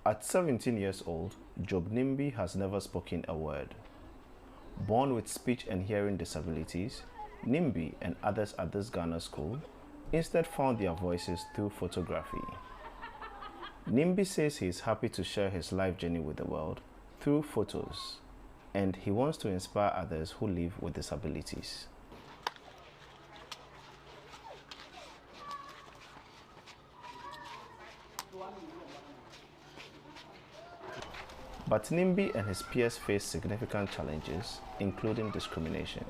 At 17 years old, Job Nimbi has never spoken a word. Born with speech and hearing disabilities, Nimbi and others at this Ghana school instead found their voices through photography. Nimbi says he is happy to share his life journey with the world through photos, and he wants to inspire others who live with disabilities. But Nimbi and his peers face significant challenges, including discrimination.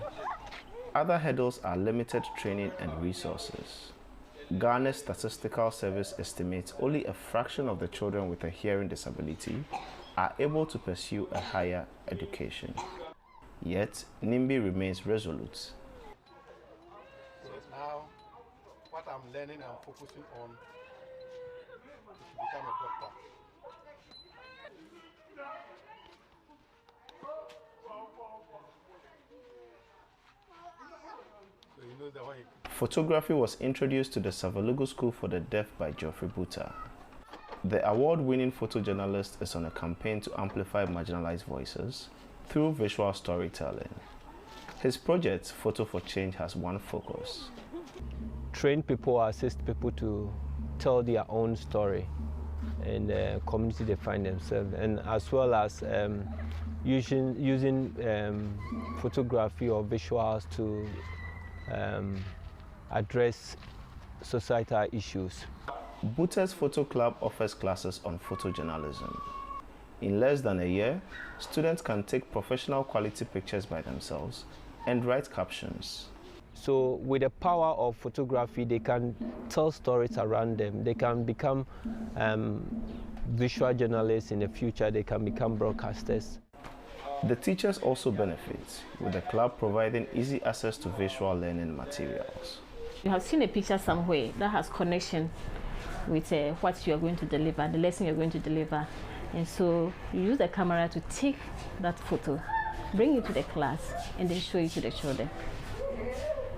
Other hurdles are limited training and resources. Ghana's Statistical Service estimates only a fraction of the children with a hearing disability are able to pursue a higher education. Yet, Nimbi remains resolute. So now, what I'm learning, I'm focusing on to become a doctor. So you know that one. Photography was introduced to the Savalugu School for the Deaf by Geoffrey Buta. The award-winning photojournalist is on a campaign to amplify marginalized voices through visual storytelling. His project, Photo for Change, has one focus. Train people, assist people to tell their own story in the community they find themselves, and as well as using photography or visuals to address societal issues. Buta's Photo Club offers classes on photojournalism. In less than a year, students can take professional quality pictures by themselves and write captions. So with the power of photography, they can tell stories around them. They can become visual journalists in the future. They can become broadcasters. The teachers also benefit, with the club providing easy access to visual learning materials. You have seen a picture somewhere that has connection with what you are going to deliver, the lesson you're going to deliver. And so you use the camera to take that photo, bring it to the class, and then show it to the children.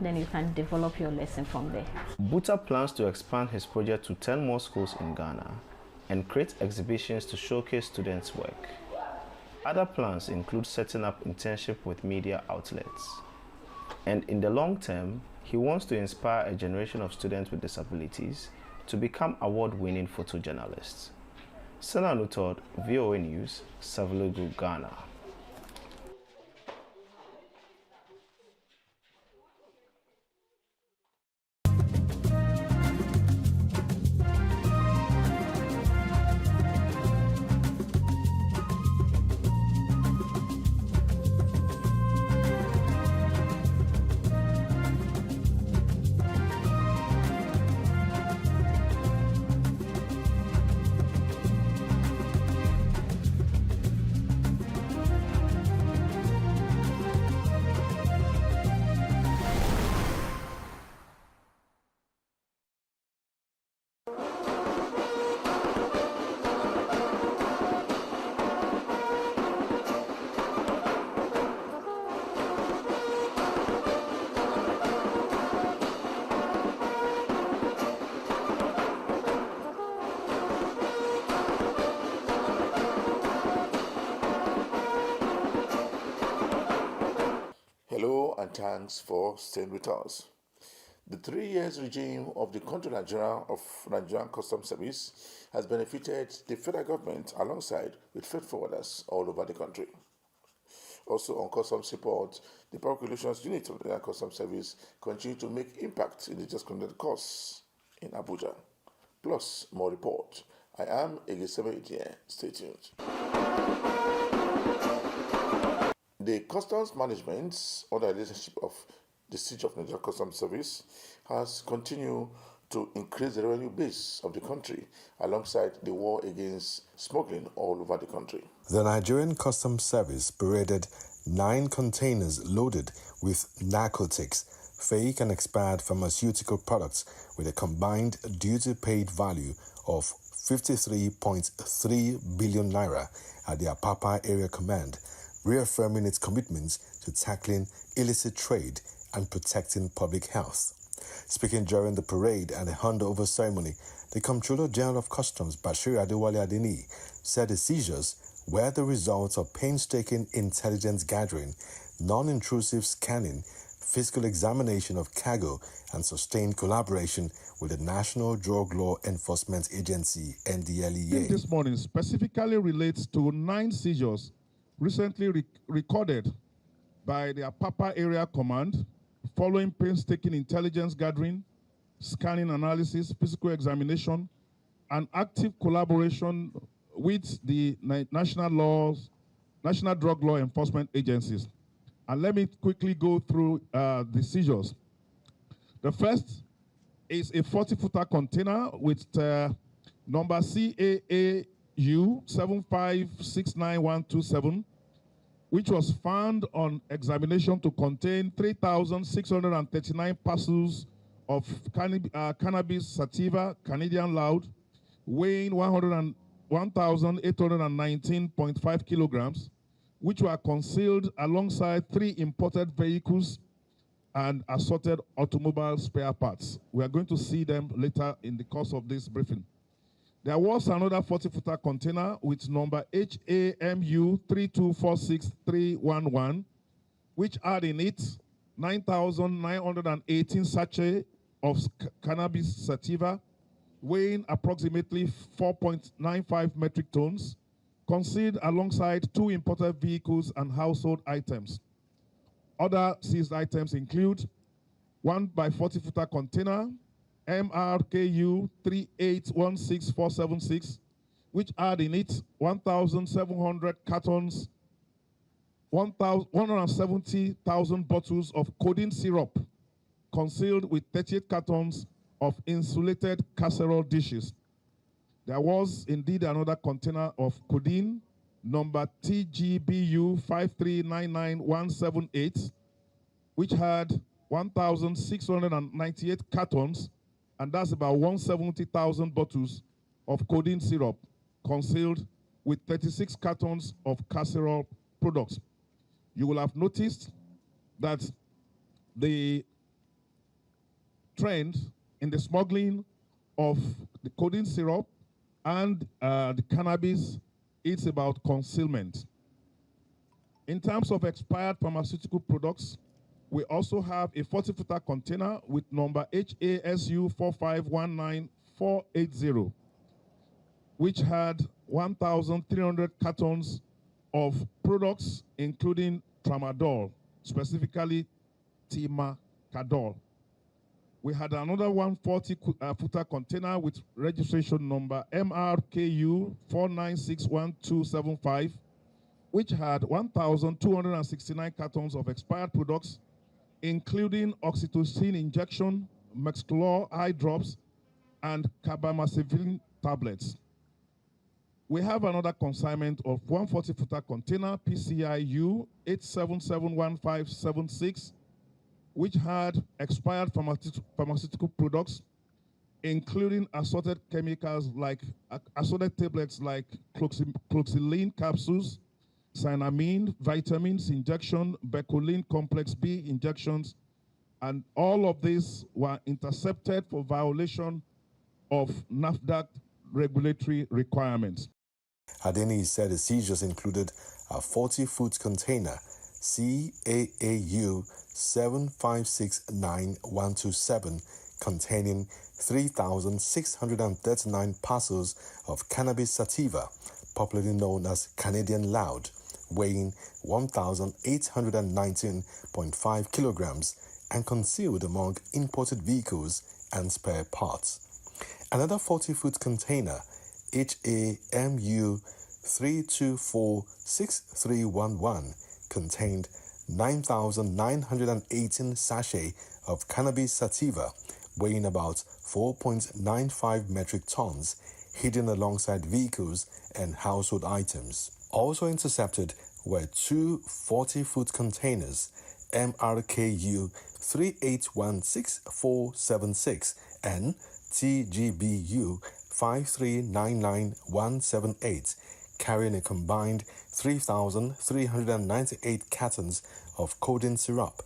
Then you can develop your lesson from there. Buta plans to expand his project to 10 more schools in Ghana and create exhibitions to showcase students' work. Other plans include setting up internship with media outlets. And in the long term, he wants to inspire a generation of students with disabilities to become award-winning photojournalists. Sana Nutod, VOA News, Savalugu, Ghana. Hello and thanks for staying with us. The 3 years regime of the Controller General of Nigerian Customs Service has benefited the federal government alongside with freight forwarders all over the country. Also on customs support, the Public Relations Unit of the Nigerian Customs Service continue to make impact in the just conducted course in Abuja. Plus, more report. I am Egisebe Etienne. Stay tuned. The Customs Management, under the leadership of the Chief of Nigeria Customs Service, has continued to increase the revenue base of the country alongside the war against smuggling all over the country. The Nigerian Customs Service paraded 9 containers loaded with narcotics, fake and expired pharmaceutical products with a combined duty-paid value of 53.3 billion naira at the Apapa Area Command, reaffirming its commitments to tackling illicit trade and protecting public health. Speaking during the parade and the handover ceremony, The Comptroller General of Customs, Bashir Adewale Adeni, said the seizures were the results of painstaking intelligence gathering, non-intrusive scanning, physical examination of cargo, and sustained collaboration with the National Drug Law Enforcement Agency, NDLEA. This morning specifically relates to 9 seizures recently recorded by the Apapa Area Command following painstaking intelligence gathering, scanning analysis, physical examination, and active collaboration with the National Drug Law Enforcement Agencies. And let me quickly go through the seizures. The first is a 40-footer container with number CAAU 7569127, which was found on examination to contain 3,639 parcels of cannabis sativa, Canadian loud, weighing 1,819.5 kilograms, which were concealed alongside 3 imported vehicles and assorted automobile spare parts. We are going to see them later in the course of this briefing. There was another 40-footer container with number HAMU 3246311, which had in it 9,918 sachets of cannabis sativa, weighing approximately 4.95 metric tons, concealed alongside 2 imported vehicles and household items. Other seized items include 1 by 40-footer container, MRKU 3816476, which had in it 1,700 cartons, 170,000 bottles of codeine syrup, concealed with 38 cartons of insulated casserole dishes. There was indeed another container of codeine, number TGBU 5399178, which had 1,698 cartons, and that's about 170,000 bottles of codeine syrup, concealed with 36 cartons of casserole products. You will have noticed that the trend in the smuggling of the codeine syrup and the cannabis is about concealment. In terms of expired pharmaceutical products, we also have a 40-footer container with number HASU 4519480, which had 1,300 cartons of products, including tramadol, specifically Timacadol. We had another 140-footer container with registration number MRKU 4961275, which had 1,269 cartons of expired products, including oxytocin injection, Mexclor eye drops, and carbamazepine tablets. We have another consignment of 140-footer container PCIU 8771576, which had expired pharmaceutical products, including assorted chemicals like assorted tablets like cloxylene capsules, cyanamine, vitamins injection, Becoline complex B injections, and all of these were intercepted for violation of NAFDAC regulatory requirements. Adeni said the seizures included a 40-foot container CAAU 7569127 containing 3,639 parcels of cannabis sativa, popularly known as Canadian loud, weighing 1,819.5 kilograms and concealed among imported vehicles and spare parts. Another 40-foot container, HAMU 3246311, contained 9,918 sachets of cannabis sativa, weighing about 4.95 metric tons, hidden alongside vehicles and household items. Also intercepted were 2 40-foot containers, MRKU 3816476 and TGBU 5399178, carrying a combined 3,398 cartons of codeine syrup,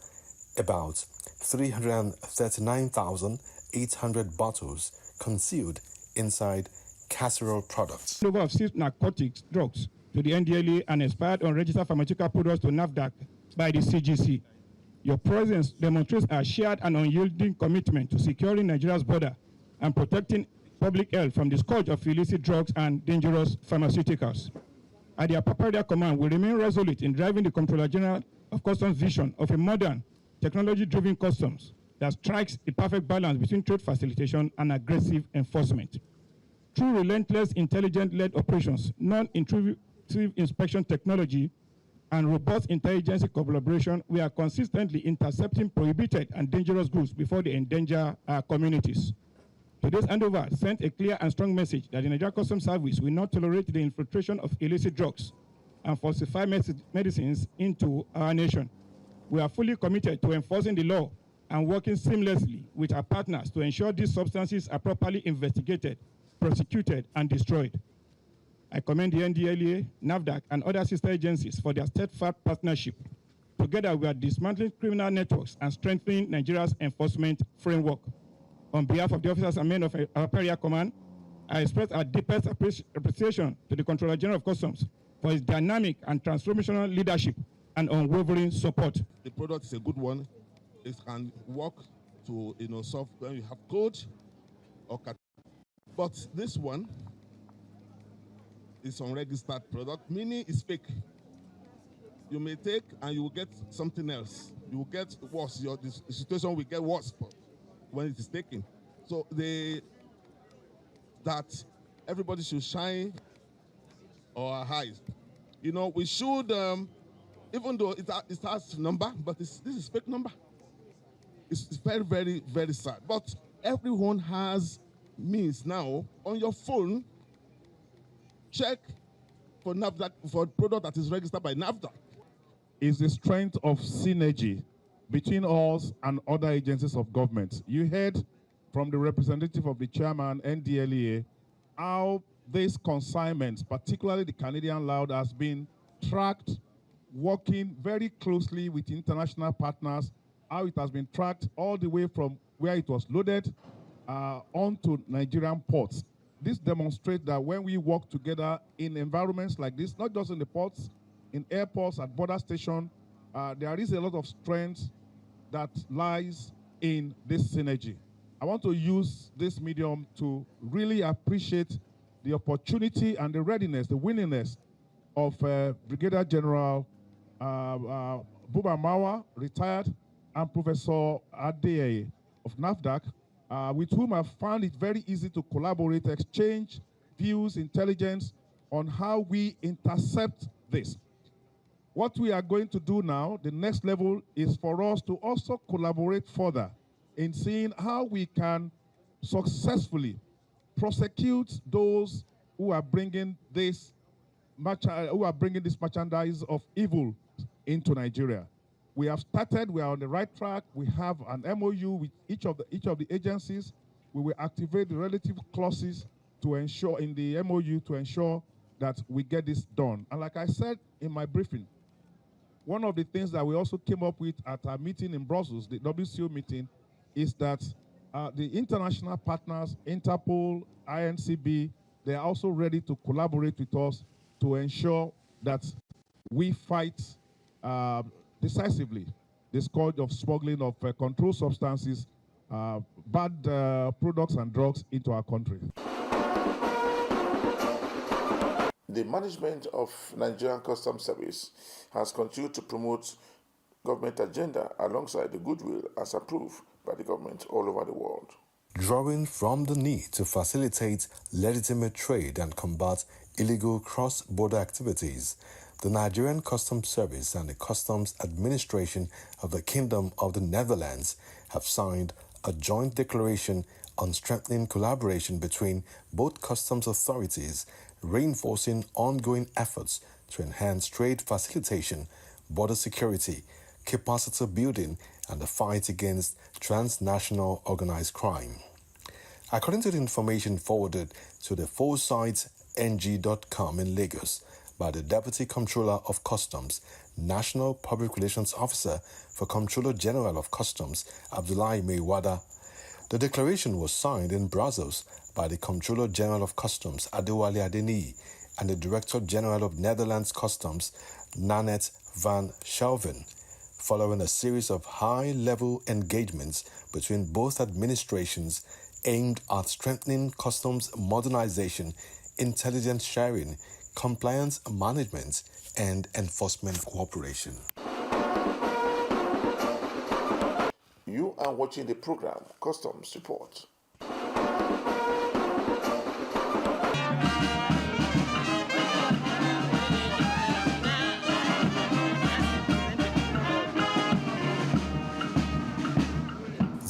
about 339,800 bottles concealed inside casserole products. Over of 6 narcotics drugs to the NDLEA and expired unregistered pharmaceutical products to NAFDAC by the CGC. Your presence demonstrates a shared and unyielding commitment to securing Nigeria's border and protecting public health from the scourge of illicit drugs and dangerous pharmaceuticals. At the Apapa Area Command, we remain resolute in driving the Comptroller General of Customs vision of a modern, technology-driven customs that strikes the perfect balance between trade facilitation and aggressive enforcement. Through relentless, intelligent-led operations, non-intrusive inspection technology, and robust intelligence collaboration, we are consistently intercepting prohibited and dangerous goods before they endanger our communities. Today's handover sent a clear and strong message that the Nigerian Customs Service will not tolerate the infiltration of illicit drugs and falsified medicines into our nation. We are fully committed to enforcing the law and working seamlessly with our partners to ensure these substances are properly investigated, prosecuted, and destroyed. I commend the NDLEA, NAFDAC, and other sister agencies for their steadfast partnership. Together, we are dismantling criminal networks and strengthening Nigeria's enforcement framework. On behalf of the officers and men of our Area Command, I express our deepest appreciation to the Comptroller General of Customs for his dynamic and transformational leadership and unwavering support. The product is a good one. It can work to solve when you have cold or cat. But this one is unregistered product, meaning it's fake. You may take and you will get something else. You will get worse. The situation will get worse when it is taken. So that everybody should shine our eyes. We should, even though it has number, but this is fake number. It's very, very, very sad. But everyone has means now on your phone. Check for NAFDAC, for a product that is registered by NAFDAC. Is the strength of synergy between us and other agencies of government. You heard from the representative of the chairman, NDLEA, how these consignments, particularly the Canadian loud, has been tracked, working very closely with international partners, how it has been tracked all the way from where it was loaded onto Nigerian ports. This demonstrates that when we work together in environments like this, not just in the ports, in airports, at border stations, there is a lot of strength that lies in this synergy. I want to use this medium to really appreciate the opportunity and the readiness, the willingness of Brigadier General Buba Mawa, retired, and Professor Adeye of NAFDAC, with whom I found it very easy to collaborate, exchange views, intelligence on how we intercept this. What we are going to do now, the next level, is for us to also collaborate further in seeing how we can successfully prosecute those who are bringing this merchandise of evil into Nigeria. We have started, we are on the right track. We have an MOU with each of the agencies. We will activate the relative clauses to ensure in the MOU to ensure that we get this done. And like I said in my briefing, one of the things that we also came up with at our meeting in Brussels, the WCO meeting, is that the international partners, Interpol, INCB, they are also ready to collaborate with us to ensure that we fight decisively the scourge of smuggling of controlled substances, bad products and drugs into our country. The management of Nigerian Customs Service has continued to promote government agenda alongside the goodwill as approved by the government all over the world. Drawing from the need to facilitate legitimate trade and combat illegal cross-border activities, the Nigerian Customs Service and the Customs Administration of the Kingdom of the Netherlands have signed a joint declaration on strengthening collaboration between both customs authorities, reinforcing ongoing efforts to enhance trade facilitation, border security, capacity building, and the fight against transnational organized crime. According to the information forwarded to the foresightsng.com in Lagos by the Deputy Comptroller of Customs, National Public Relations Officer for Comptroller General of Customs, Abdullahi Maiwada, the declaration was signed in Brussels by the Comptroller General of Customs, Adewale Adeniyi, and the Director General of Netherlands Customs, Nanette van Shelven, following a series of high-level engagements between both administrations aimed at strengthening customs modernization, intelligence sharing, compliance management, and enforcement cooperation. You are watching the program Customs Report.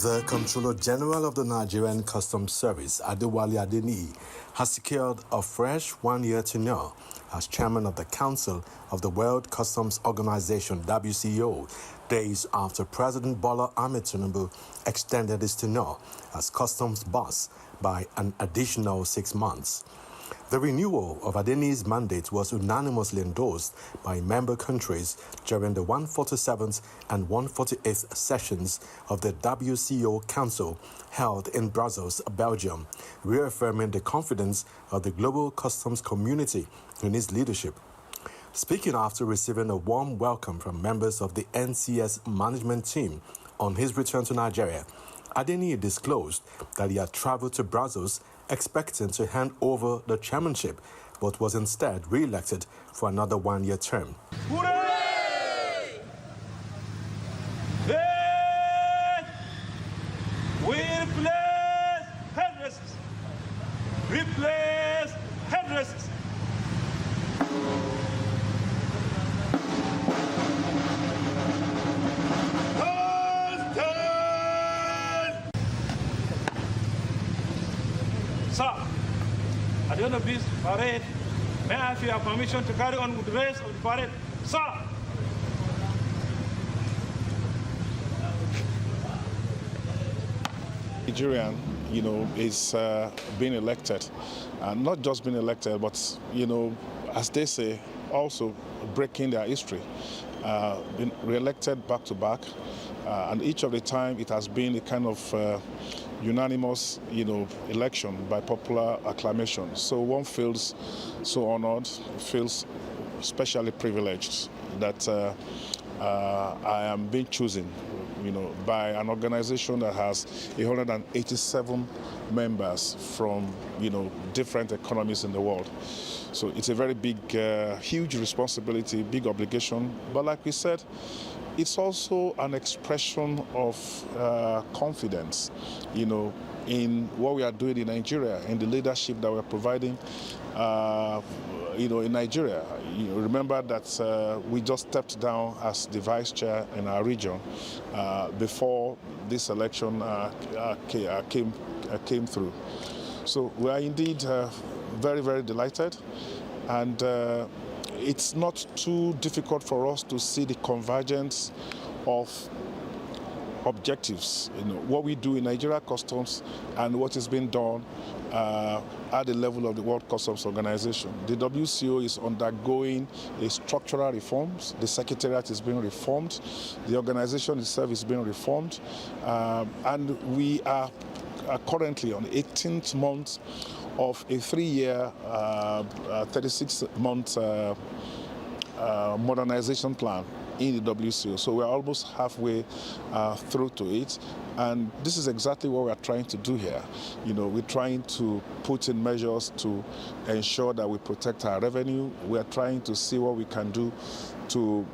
The Comptroller General of the Nigerian Customs Service, Adewale Adeniyi, has secured a fresh one-year tenure as chairman of the Council of the World Customs Organization, WCO, days after President Bola Ahmed Tinubu extended his tenure as customs boss by an additional 6 months. The renewal of Adeniyi's mandate was unanimously endorsed by member countries during the 147th and 148th sessions of the WCO Council held in Brussels, Belgium, reaffirming the confidence of the global customs community in his leadership. Speaking after receiving a warm welcome from members of the NCS management team on his return to Nigeria, Adeniyi disclosed that he had traveled to Brussels expecting to hand over the chairmanship, but was instead re-elected for another one-year term. Hooray! Hey! We replace headdresses! Replace headdresses! Sir, at the end of this parade, may I have your permission to carry on with the rest of the parade? Sir! Nigerian, is being elected, and not just being elected, but, as they say, also breaking their history, been re-elected back to back, and each of the time it has been a kind of unanimous, election by popular acclamation. So one feels so honored, feels especially privileged that I am being chosen, by an organization that has 187 members from, different economies in the world. So it's a very big, huge responsibility, big obligation. But like we said, it's also an expression of confidence, in what we are doing in Nigeria, in the leadership that we're providing, in Nigeria. Remember that we just stepped down as the vice chair in our region before this election came through. So we are indeed very, very delighted, and it's not too difficult for us to see the convergence of objectives, what we do in Nigeria Customs and what is being done at the level of the World Customs Organization. The WCO is undergoing a structural reforms. The Secretariat is being reformed. The organization itself is being reformed. And we are currently on the 18th month of a 3-year, 36-month modernization plan in the WCO. So we're almost halfway through to it. And this is exactly what we're trying to do here. We're trying to put in measures to ensure that we protect our revenue. We're trying to see what we can do to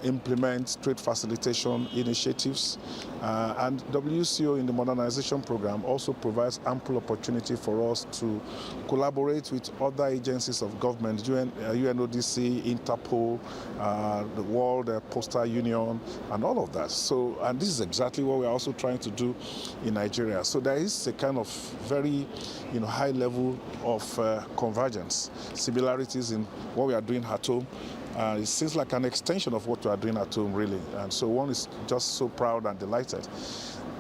implement trade facilitation initiatives. And WCO in the modernization program also provides ample opportunity for us to collaborate with other agencies of government, UNODC, Interpol, the World Postal Union, and all of that. So, and this is exactly what we're also trying to do in Nigeria. So there is a kind of very, high level of convergence, similarities in what we are doing at home. It seems like an extension of what we are doing at home, really. And so one is just so proud and delighted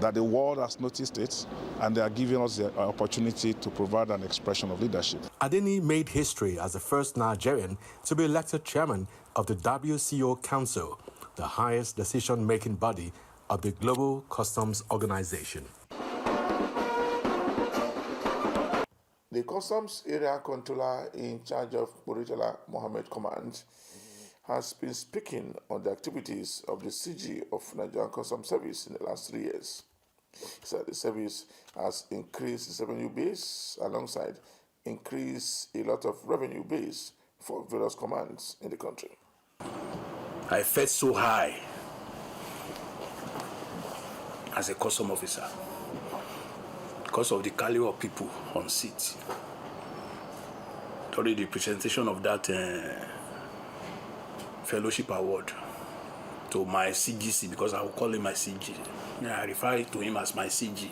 that the world has noticed it, and they are giving us the opportunity to provide an expression of leadership. Adeniyi made history as the first Nigerian to be elected chairman of the WCO Council, the highest decision-making body of the Global Customs Organization. The Customs Area Controller in charge of Murtala Mohammed Command has been speaking on the activities of the CG of Nigerian Customs Service in the last 3 years. He said the service has increased its revenue base alongside increased a lot of revenue base for various commands in the country. I felt so high as a custom officer because of the caliber of people on seat. During the presentation of that fellowship award to my CGC, because I will call him my CG. I refer to him as my CG.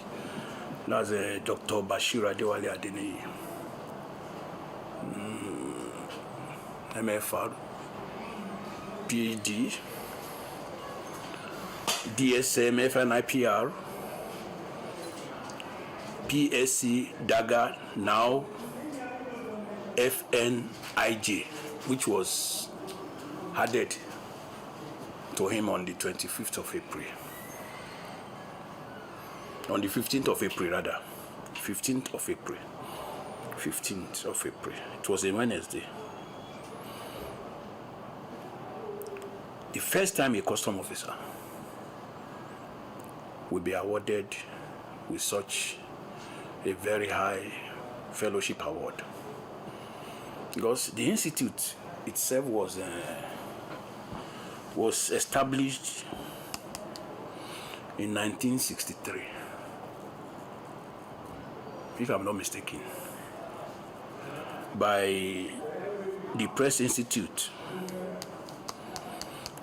That's Dr. Bashir Adewale Adeniyi, MFR, PhD, DSM, FNIPR, PSC, DAGA, now FNIJ, which was added to him on the 25th of April. On the 15th of April, rather. 15th of April. 15th of April. It was a Wednesday. The first time a custom officer will be awarded with such a very high fellowship award. Because the institute itself was established in 1963, if I'm not mistaken, by the Press Institute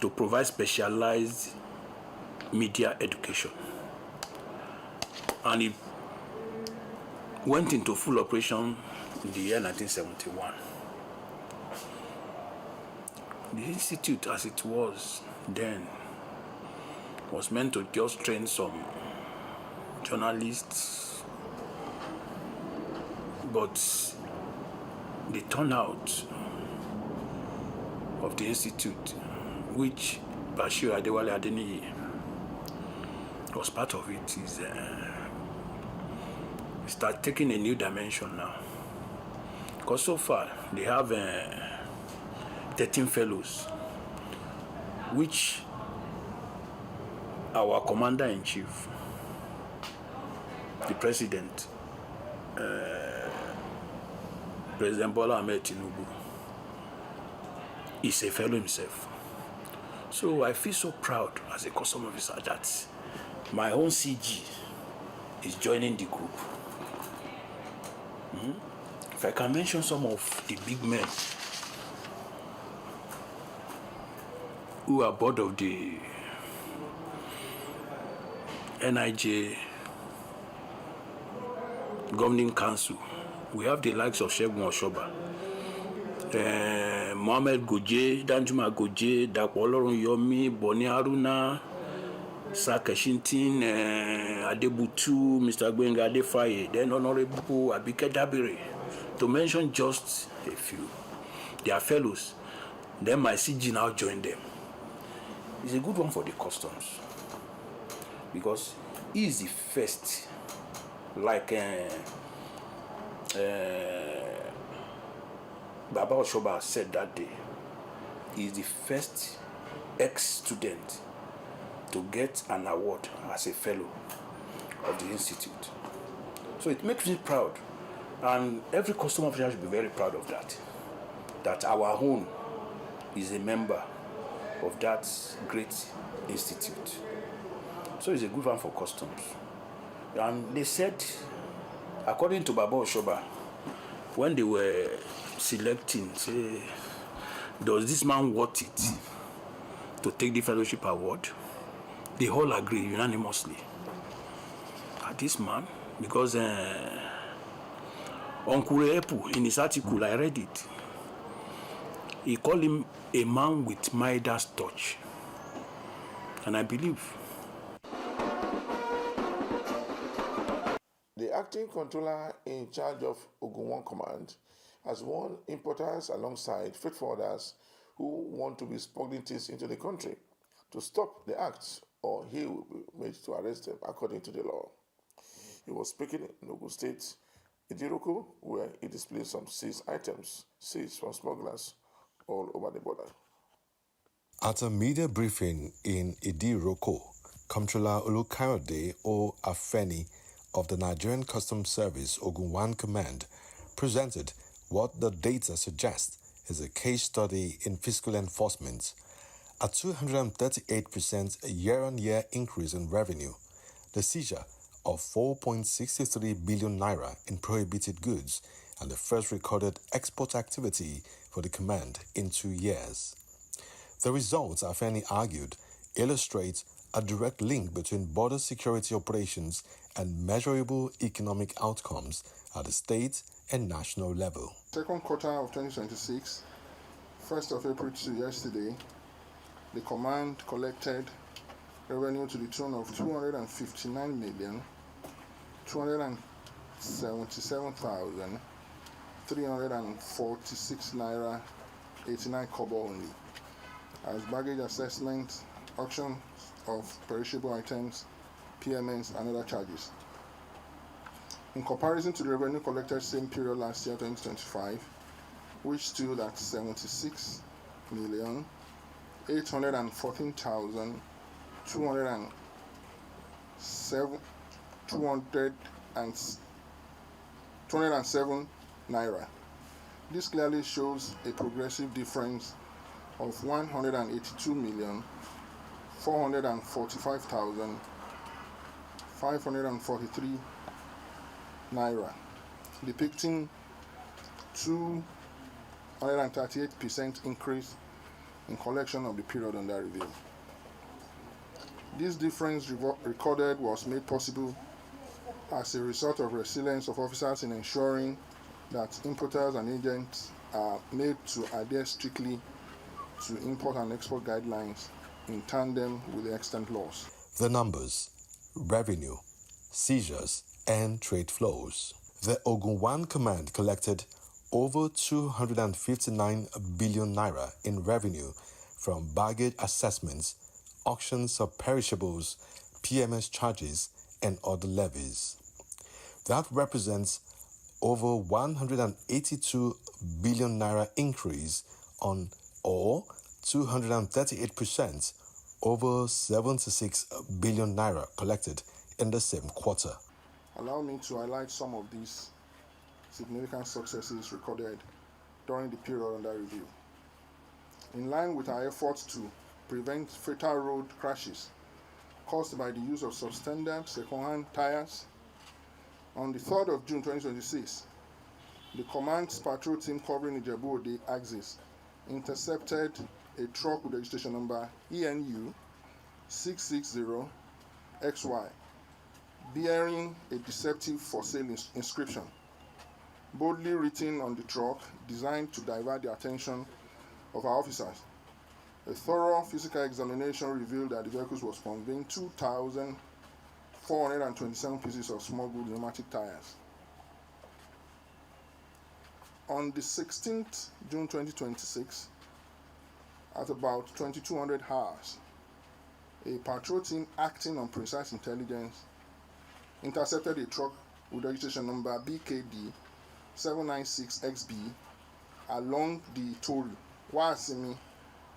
to provide specialized media education. And it went into full operation in the year 1971. The institute, as it was then, was meant to just train some journalists, but the turnout of the institute, which Bashir Adewale Adeniyi was part of it, is start taking a new dimension now. Because so far they have 13 fellows, which our commander-in-chief, the president, President Bola Ahmed Tinubu, is a fellow himself. So I feel so proud as a custom officer that my own CG is joining the group. If I can mention some of the big men who are board of the NIJ Governing Council, we have the likes of Segun Oshoba, Mohammed Goje, Danjuma Goje, Dapo Olorunyomi, Boni Haruna, Sakeshintin, Adebutu, Mr. Gbenga Adefaye, then Honorable Abike Dabire, to mention just a few. They are fellows. Then my CG now join them. It's a good one for the customs, because he is the first, like Baba Oshoba said that day, he is the first ex-student to get an award as a fellow of the institute. So it makes me proud, and every customer officer should be very proud of that, that our own is a member of that great institute. So it's a good one for customs. And they said, according to Baba Oshoba, when they were selecting, say, does this man worth it to take the fellowship award? They all agree unanimously at this man, because Uncle Epu, in his article, I read it, he called him a man with Midas touch. And I believe. The acting controller in charge of Ogun 1 Command has won importance alongside freight forwarders who want to be smuggling things into the country to stop the acts, or he will be made to arrest them according to the law. He was speaking in Ogun State Idiroko, where it displays some seized items seized from smugglers all over the border. At a media briefing in Idiroko, Comptroller Olukayode O. Afeni of the Nigerian Customs Service Ogun 1 Command presented what the data suggests is a case study in fiscal enforcement. A 238% year-on-year increase in revenue, the seizure of 4.63 billion naira in prohibited goods, and the first recorded export activity for the command in 2 years. The results, Afeni argued, illustrate a direct link between border security operations and measurable economic outcomes at the state and national level. Second quarter of 2026, 1st of April to yesterday, the command collected revenue to the tune of 259,277,346 naira 89 kobo only, as baggage assessment, auction of perishable items, PMNs, and other charges. In comparison to the revenue collected same period last year, 2025, which stood at 76,814,207 naira. This clearly shows a progressive difference of 182,445,543 naira, depicting 238% increase in collection of the period under review. This difference recorded was made possible as a result of resilience of officers in ensuring that importers and agents are made to adhere strictly to import and export guidelines in tandem with the extant laws. The numbers, revenue, seizures, and trade flows. The Ogun 1 Command collected over 259 billion naira in revenue from baggage assessments, auctions of perishables, PMS charges, and other levies. That represents over 182 billion naira increase on, or 238% over 76 billion naira collected in the same quarter. Allow me to highlight some of these significant successes recorded during the period under review. In line with our efforts to prevent fatal road crashes caused by the use of substandard second-hand tires, on the 3rd of June 2026, the command's patrol team covering Ijebu-Ode axis intercepted a truck with registration number ENU 660XY, bearing a deceptive for sale inscription, boldly written on the truck, designed to divert the attention of our officers. A thorough physical examination revealed that the vehicles was conveying 2,427 pieces of smuggled pneumatic tires. On the 16th June 2026, at about 2200 hours, a patrol team acting on precise intelligence intercepted a truck with registration number BKD 796XB along the Tori, Wasimi,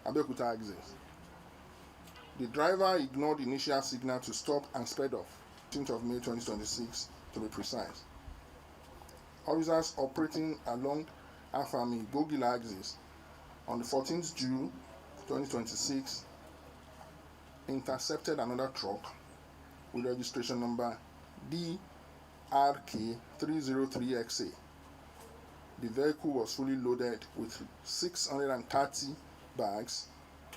Abeokuta axis. The driver ignored the initial signal to stop and sped off, 15th of May 2026 to be precise. Officers operating along Afami Bogila axis on the 14th June 2026 intercepted another truck with registration number DRK303XA. The vehicle was fully loaded with 630 bags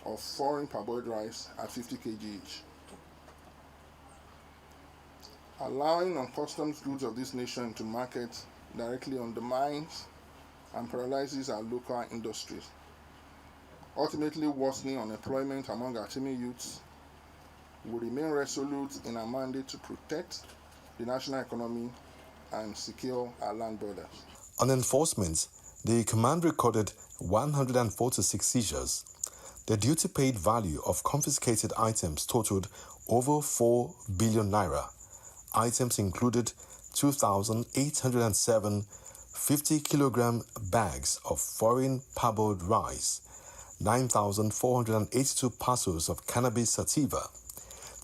of foreign parboiled rice at 50 kg each. Allowing non-customs goods of this nation to market directly undermines and paralyzes our local industries, ultimately worsening unemployment among our teeming youths. We remain resolute in our mandate to protect the national economy and secure our land borders. On enforcement, the command recorded 146 seizures. The duty-paid value of confiscated items totaled over 4 billion naira. Items included 2,807 50-kilogram bags of foreign parboiled rice, 9,482 parcels of cannabis sativa,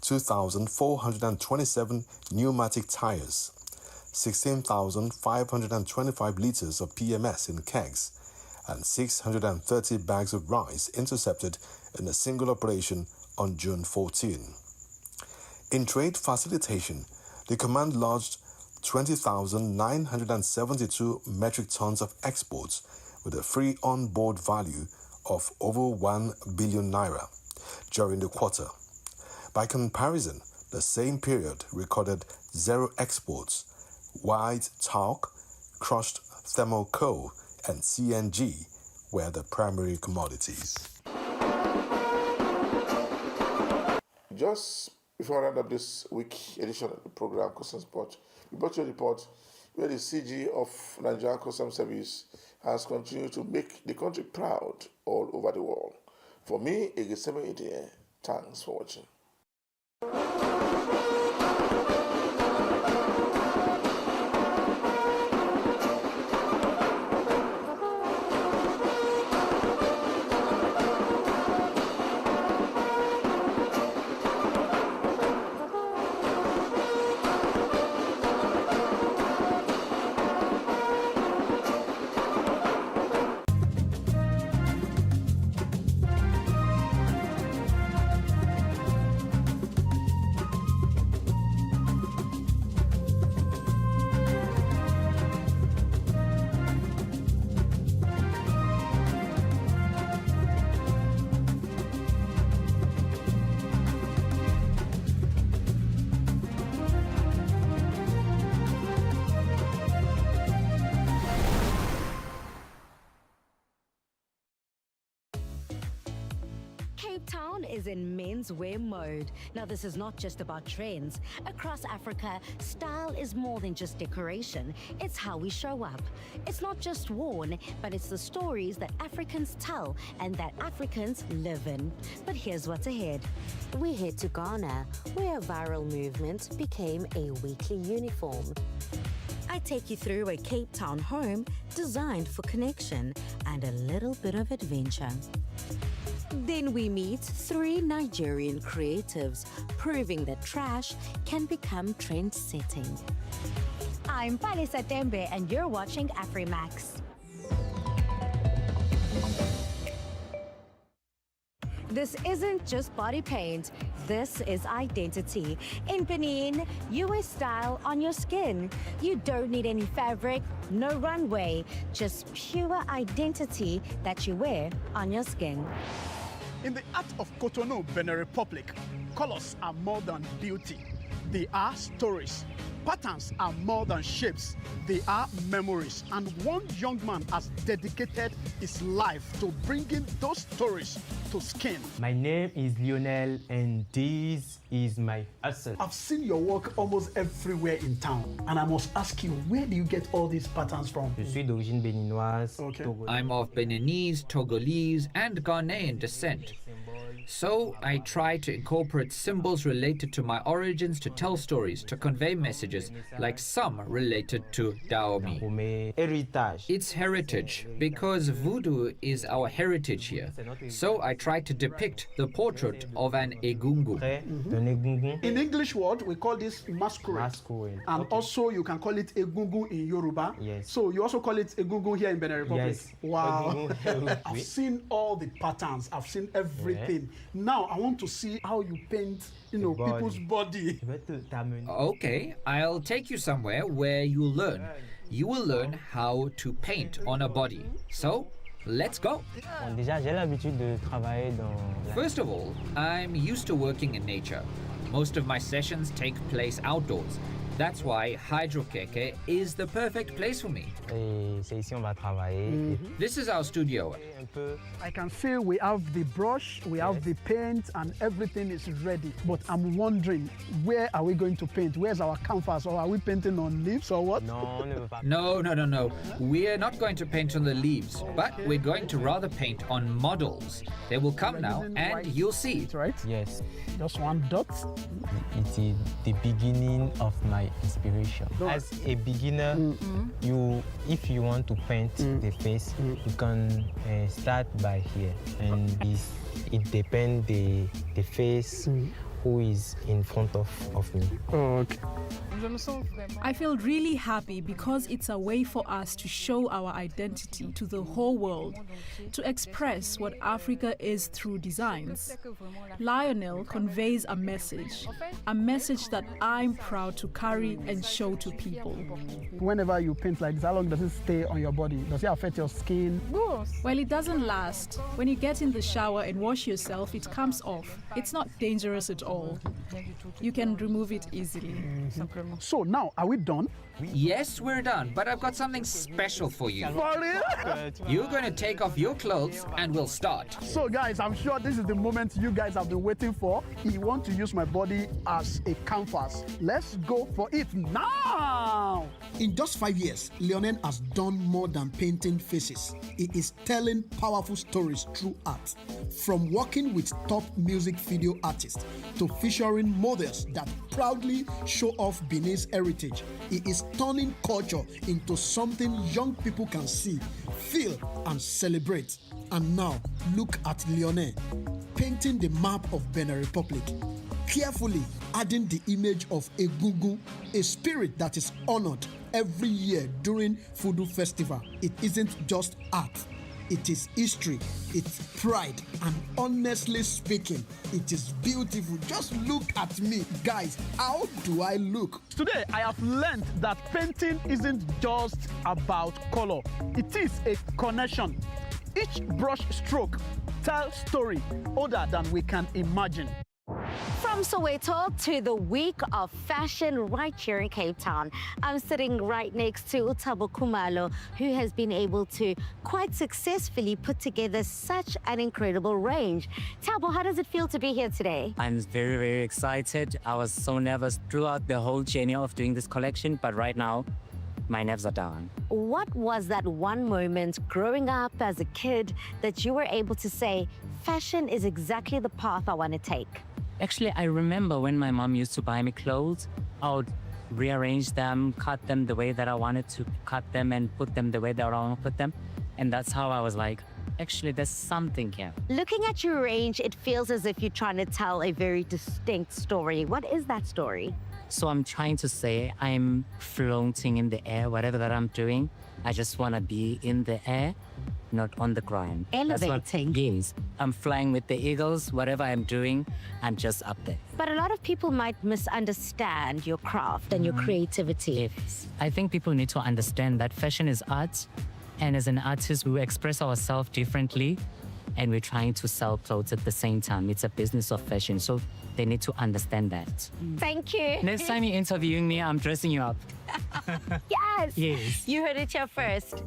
2,427 pneumatic tires, 16,525 liters of PMS in kegs, and 630 bags of rice intercepted in a single operation on June 14. In trade facilitation, the command lodged 20,972 metric tons of exports with a free on-board value of over 1 billion naira during the quarter. By comparison, the same period recorded zero exports. White talc, crushed thermal coal, and CNG were the primary commodities. Just before I round up this week edition of the program, Customs Report, we brought you a report where the CG of Nigerian Customs Service has continued to make the country proud all over the world. For me, Egeseme Idie, thanks for watching. Cape Town is in menswear mode. Now, this is not just about trends. Across Africa, style is more than just decoration. It's how we show up. It's not just worn, but it's the stories that Africans tell and that Africans live in. But here's what's ahead. We head to Ghana, where a viral movement became a weekly uniform. I take you through a Cape Town home designed for connection and a little bit of adventure. Then we meet 3 Nigerian creatives, proving that trash can become trend-setting. I'm Palisa Tembe, and you're watching Afrimax. This isn't just body paint, this is identity. In Benin, you wear style on your skin. You don't need any fabric, no runway, just pure identity that you wear on your skin. In the art of Cotonou, Benin Republic, colors are more than beauty. They are stories. Patterns are more than shapes. They are memories. And one young man has dedicated his life to bringing those stories to skin. My name is Lionel, and this is my hustle. I've seen your work almost everywhere in town, and I must ask you, where do you get all these patterns from? Je suis d'origine béninoise. Okay. I'm of Beninese, Togolese, and Ghanaian descent. So I try to incorporate symbols related to my origins to tell stories, to convey messages, like some related to Dahomey. It's heritage, because voodoo is our heritage here. So I try to depict the portrait of an egungun. In English word, we call this masquerade. And also you can call it egungun in Yoruba. Yes. So you also call it egungun here in Benin Republic. Yes. Wow. I've seen all the patterns. I've seen everything. Yeah. Now I want to see how you paint, people's body. Okay, I'll take you somewhere where you'll learn. You will learn how to paint on a body. So, let's go. First of all, I'm used to working in nature. Most of my sessions take place outdoors. That's why Hydrokeke is the perfect place for me. This is our studio. I can see we have the brush, we have the paint, and everything is ready. But I'm wondering, where are we going to paint? Where's our canvas? Or are we painting on leaves or what? No. We're not going to paint on the leaves, but we're going to rather paint on models. They will come now, and you'll see. Right? Yes. Just one dot. It is the beginning of my my inspiration. As a beginner, if you want to paint the face, you can start by here, and it depends the face who is in front of me. Okay. I feel really happy because it's a way for us to show our identity to the whole world, to express what Africa is through designs. Lionel conveys a message that I'm proud to carry and show to people. Whenever you paint like this, how long does it stay on your body? Does it affect your skin? Well, it doesn't last. When you get in the shower and wash yourself, it comes off. It's not dangerous at all. You can remove it easily. So now, are we done? Yes, we're done, but I've got something special for you. For real? You're going to take off your clothes and we'll start. So guys, I'm sure this is the moment you guys have been waiting for. You want to use my body as a canvas. Let's go for it now! In just 5 years, Lionel has done more than painting faces. He is telling powerful stories through art. From working with top music video artists to featuring models that proudly show off Benin's heritage, he is turning culture into something young people can see, feel, and celebrate. And now, look at Lionel, painting the map of Benin Republic, carefully adding the image of Egungun, a spirit that is honored every year during Fudu Festival. It isn't just art. It is history, it's pride, and honestly speaking, it is beautiful. Just look at me. Guys, how do I look? Today, I have learned that painting isn't just about color. It is a connection. Each brush stroke tells story older than we can imagine. From Soweto to the week of fashion right here in Cape Town, I'm sitting right next to Thabo Khumalo, who has been able to quite successfully put together such an incredible range. Thabo, how does it feel to be here today? I'm very, very excited. I was so nervous throughout the whole journey of doing this collection, but right now, my nerves are down. What was that one moment growing up as a kid that you were able to say, fashion is exactly the path I want to take? Actually, I remember when my mom used to buy me clothes, I would rearrange them, cut them the way that I wanted to cut them, and put them the way that I want to put them. And that's how I was like, actually, there's something here. Looking at your range, it feels as if you're trying to tell a very distinct story. What is that story? So I'm trying to say I'm floating in the air, whatever that I'm doing. I just want to be in the air, not on the ground. Elevating. That's what means. I'm flying with the eagles. Whatever I'm doing, I'm just up there. But a lot of people might misunderstand your craft and your creativity. Yes. I think people need to understand that fashion is art. And as an artist, we express ourselves differently. And we're trying to sell clothes at the same time. It's a business of fashion. So they need to understand that. Thank you. Next time you're interviewing me, I'm dressing you up. Yes. Yes. You heard it here first.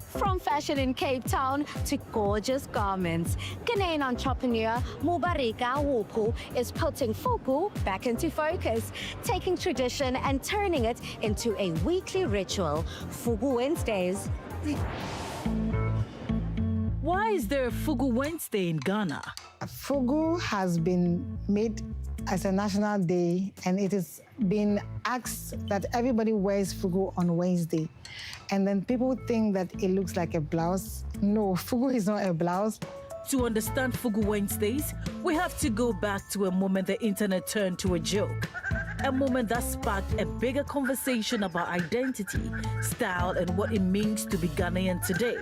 From fashion in Cape Town to gorgeous garments, Ghanaian entrepreneur Mubarika Wuku is putting Fugu back into focus, taking tradition and turning it into a weekly ritual, Fugu Wednesdays. Why is there a Fugu Wednesday in Ghana? Fugu has been made as a national day, and it has been asked that everybody wears Fugu on Wednesday. And then people think that it looks like a blouse. No, Fugu is not a blouse. To understand Fugu Wednesdays, we have to go back to a moment the internet turned to a joke. A moment that sparked a bigger conversation about identity, style, and what it means to be Ghanaian today.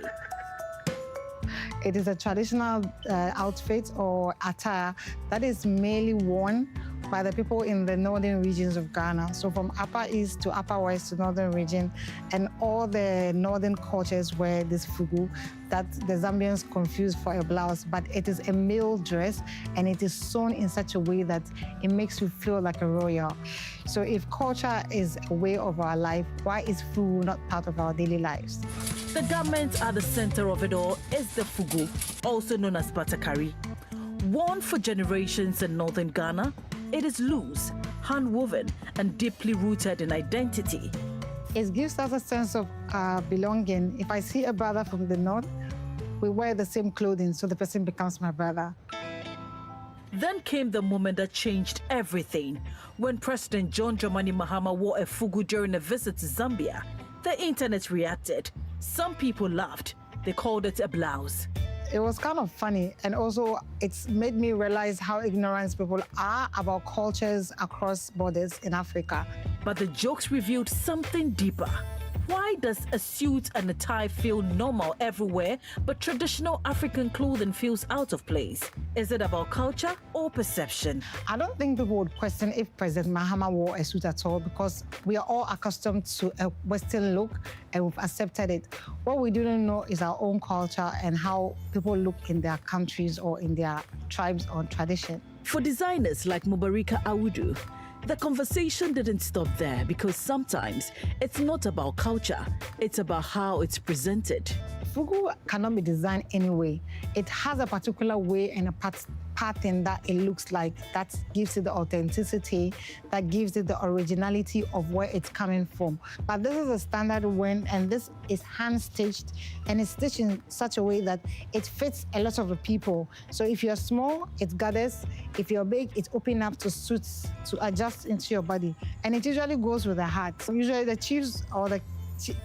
It is a traditional outfit or attire that is mainly worn by the people in the northern regions of Ghana. So from Upper East to Upper West to Northern region, and all the northern cultures wear this fugu that the Zambians confuse for a blouse, but it is a male dress and it is sewn in such a way that it makes you feel like a royal. So if culture is a way of our life, why is fugu not part of our daily lives? The garment at the center of it all is the fugu, also known as batakari. Worn for generations in northern Ghana, it is loose, hand-woven, and deeply rooted in identity. It gives us a sense of belonging. If I see a brother from the north, we wear the same clothing, so the person becomes my brother. Then came the moment that changed everything. When President John Dramani Mahama wore a fugu during a visit to Zambia, the internet reacted. Some people laughed. They called it a blouse. It was kind of funny, and also it's made me realize how ignorant people are about cultures across borders in Africa. But the jokes revealed something deeper. Why does a suit and a tie feel normal everywhere, but traditional African clothing feels out of place? Is it about culture or perception? I don't think people would question if President Mahama wore a suit at all, because we are all accustomed to a Western look and we've accepted it. What we didn't know is our own culture and how people look in their countries or in their tribes or tradition. For designers like Mubarika Awudu, the conversation didn't stop there, because sometimes it's not about culture, it's about how it's presented. Fugu cannot be designed anyway. It has a particular way and a pattern that it looks like, that gives it the authenticity, that gives it the originality of where it's coming from. But this is a standard one, and this is hand-stitched, and it's stitched in such a way that it fits a lot of the people. So if you're small, it gathers. If you're big, it's open up to suits, to adjust into your body. And it usually goes with a hat. So usually the chiefs or the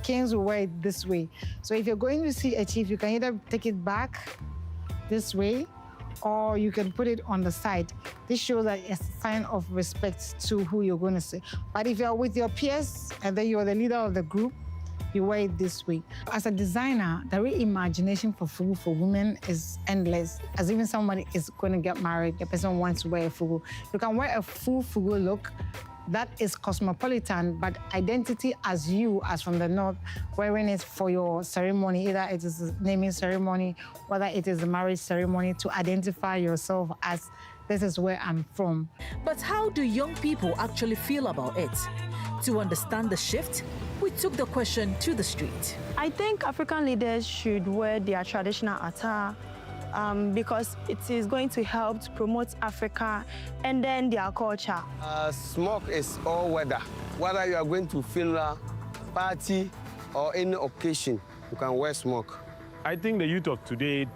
kings will wear it this way. So if you're going to see a chief, you can either take it back this way, or you can put it on the side. This shows that it's a sign of respect to who you're going to see. But if you're with your peers and then you're the leader of the group, you wear it this way. As a designer, the reimagination for fugu for women is endless. As even somebody is going to get married, the person wants to wear a fugu. You can wear a full fugu look that is cosmopolitan, but identity as you, as from the North, wearing it for your ceremony, either it is a naming ceremony, whether it is a marriage ceremony, to identify yourself as, this is where I'm from. But how do young people actually feel about it? To understand the shift, we took the question to the street. I think African leaders should wear their traditional attire because it is going to help to promote Africa and then their culture. Smoke is all weather. Whether you are going to funeral, party, or any occasion, you can wear smoke. I think the youth of today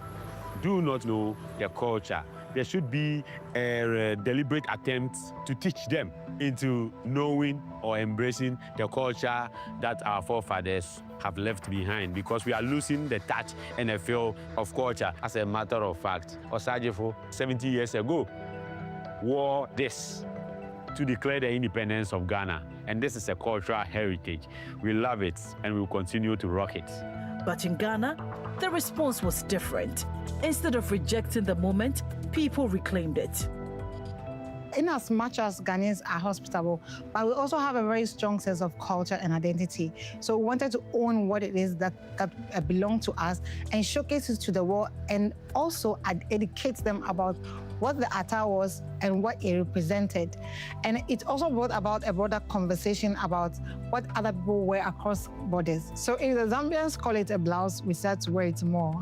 do not know their culture. There should be a deliberate attempt to teach them into knowing or embracing the culture that our forefathers have left behind, because we are losing the touch and the feel of culture. As a matter of fact, Osajifo, 70 years ago, wore this to declare the independence of Ghana. And this is a cultural heritage. We love it and we will continue to rock it. But in Ghana, the response was different. Instead of rejecting the moment, people reclaimed it. In as much as Ghanaians are hospitable, but we also have a very strong sense of culture and identity. So we wanted to own what it is that belonged to us and showcase it to the world, and also educate them about what the attire was and what it represented. And it also brought about a broader conversation about what other people wear across borders. So if the Zambians call it a blouse, we start to wear it more.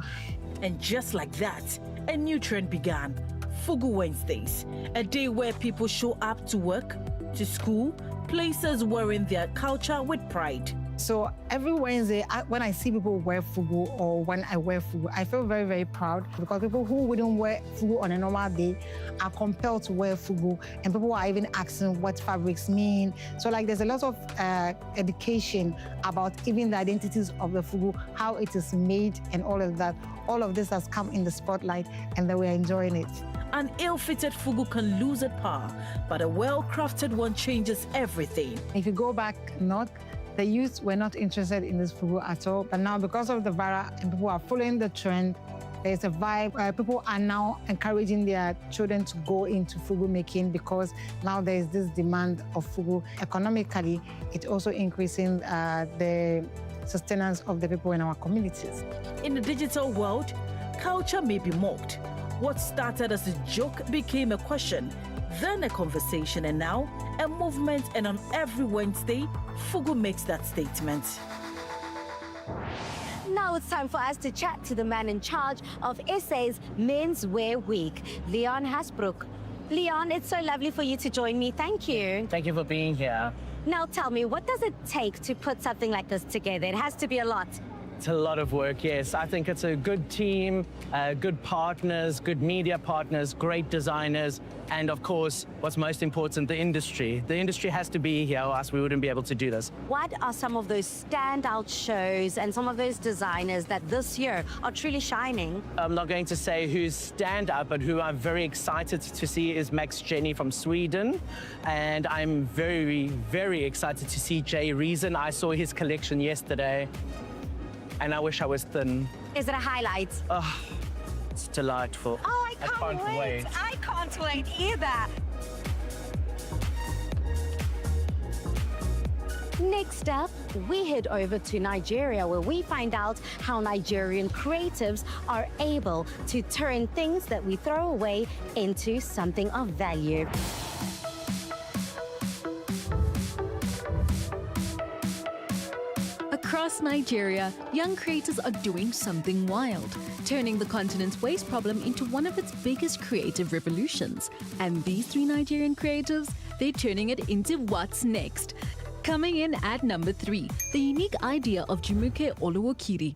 And just like that, a new trend began. Fugu Wednesdays, a day where people show up to work, to school, places wearing their culture with pride. So every Wednesday, when I see people wear fugu, or when I wear fugu, I feel very, very proud, because people who wouldn't wear fugu on a normal day are compelled to wear fugu, and people are even asking what fabrics mean. So like there's a lot of education about even the identities of the fugu, how it is made and all of that. All of this has come in the spotlight, and then we're enjoying it. An ill-fitted fugu can lose its power, but a well-crafted one changes everything. If you go back north, the youth were not interested in this fugu at all, but now because of the Vara and people are following the trend, there's a vibe. People are now encouraging their children to go into fugu making, because now there's this demand of fugu. Economically, it's also increasing the sustenance of the people in our communities. In the digital world, culture may be mocked. What started as a joke became a question, then a conversation, and now a movement. And on every Wednesday, fugu makes that statement. Now it's time for us to chat to the man in charge of SA's Men's Wear Week, Leon Hasbrook. Leon, it's so lovely for you to join me. Thank you. Thank you for being here. Now tell me, what does it take to put something like this together? It has to be a lot. It's a lot of work, yes. I think it's a good team, good partners, good media partners, great designers, and of course, what's most important, the industry. The industry has to be here, or else we wouldn't be able to do this. What are some of those standout shows and some of those designers that this year are truly shining? I'm not going to say who's standout, but who I'm very excited to see is Max Jenny from Sweden. And I'm very, very excited to see Jay Reason. I saw his collection yesterday, and I wish I was thin. Is it a highlight? Oh, it's delightful. Oh, I can't wait. I can't wait either. Next up, we head over to Nigeria, where we find out how Nigerian creatives are able to turn things that we throw away into something of value. Across Nigeria, young creators are doing something wild, turning the continent's waste problem into one of its biggest creative revolutions. And these 3 Nigerian creators, they're turning it into what's next. Coming in at number 3, the unique idea of Jumoke Oluwokiri.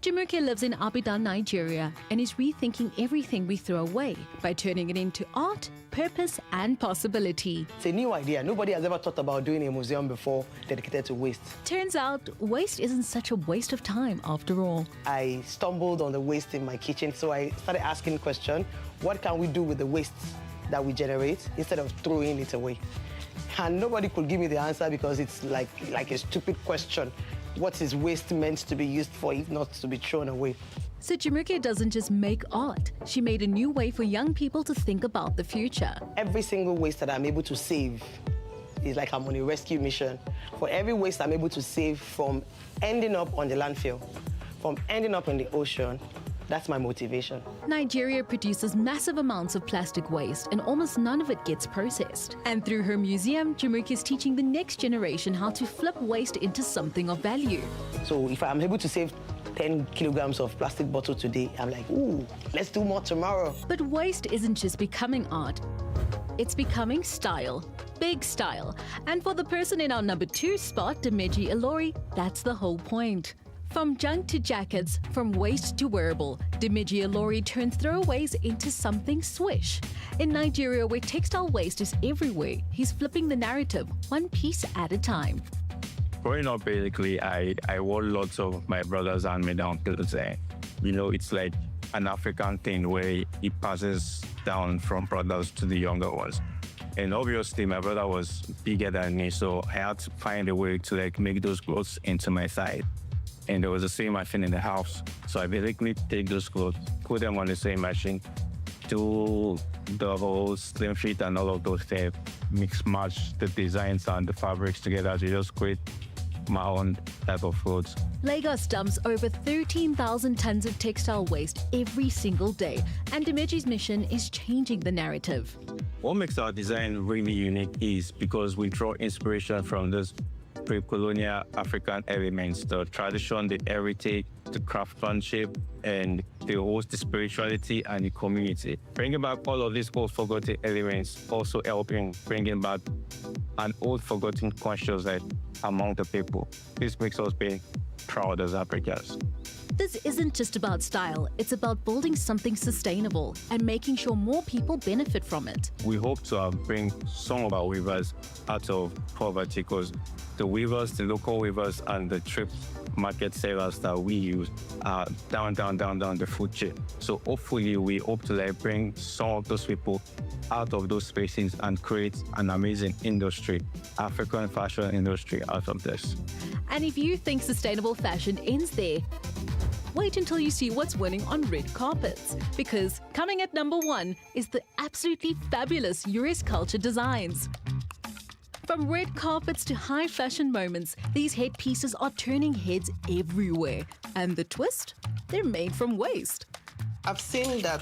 Jumoke lives in Abuja, Nigeria, and is rethinking everything we throw away by turning it into art, purpose, and possibility. It's a new idea. Nobody has ever thought about doing a museum before dedicated to waste. Turns out, waste isn't such a waste of time after all. I stumbled on the waste in my kitchen, so I started asking the question, what can we do with the waste that we generate instead of throwing it away? And nobody could give me the answer because it's like a stupid question. What is waste meant to be used for if not to be thrown away? So Jumoke doesn't just make art. She made a new way for young people to think about the future. Every single waste that I'm able to save is like I'm on a rescue mission. For every waste I'm able to save from ending up on the landfill, from ending up in the ocean, that's my motivation. Nigeria produces massive amounts of plastic waste and almost none of it gets processed. And through her museum, Jumoke is teaching the next generation how to flip waste into something of value. So if I'm able to save 10 kilograms of plastic bottle today, I'm like, ooh, let's do more tomorrow. But waste isn't just becoming art. It's becoming style. Big style. And for the person in our number 2 spot, Dimeji Ilori, that's the whole point. From junk to jackets, from waste to wearable, Dimeji Ilori turns throwaways into something swish. In Nigeria, where textile waste is everywhere, he's flipping the narrative, one piece at a time. Growing up, basically, I wore lots of my brother's hand-me-down clothes. It's like an African thing where it passes down from brothers to the younger ones. And obviously, my brother was bigger than me, so I had to find a way to make those clothes into my size. And there was the same machine in the house. So I basically take those clothes, put them on the same machine, do the whole slim fit and all of those things, mix match the designs and the fabrics together to just create my own type of clothes. Lagos dumps over 13,000 tons of textile waste every single day, and Dimeji's mission is changing the narrative. What makes our design really unique is because we draw inspiration from this pre-colonial African elements, the tradition, the heritage, the craftsmanship, and the host, the spirituality, and the community. Bringing back all of these old forgotten elements, also helping bringing back an old forgotten consciousness among the people. This makes us be proud as Africans. This isn't just about style, it's about building something sustainable and making sure more people benefit from it. We hope to bring some of our weavers out of poverty because the weavers, the local weavers, and the trip market sellers that we use are down the food chain. So hopefully we hope to bring some of those people out of those spaces and create an amazing industry, African fashion industry out of this. And if you think sustainable fashion ends there, wait until you see what's winning on red carpets, because coming at number 1 is the absolutely fabulous US Culture designs. From red carpets to high fashion moments, these headpieces are turning heads everywhere. And the twist? They're made from waste. I've seen that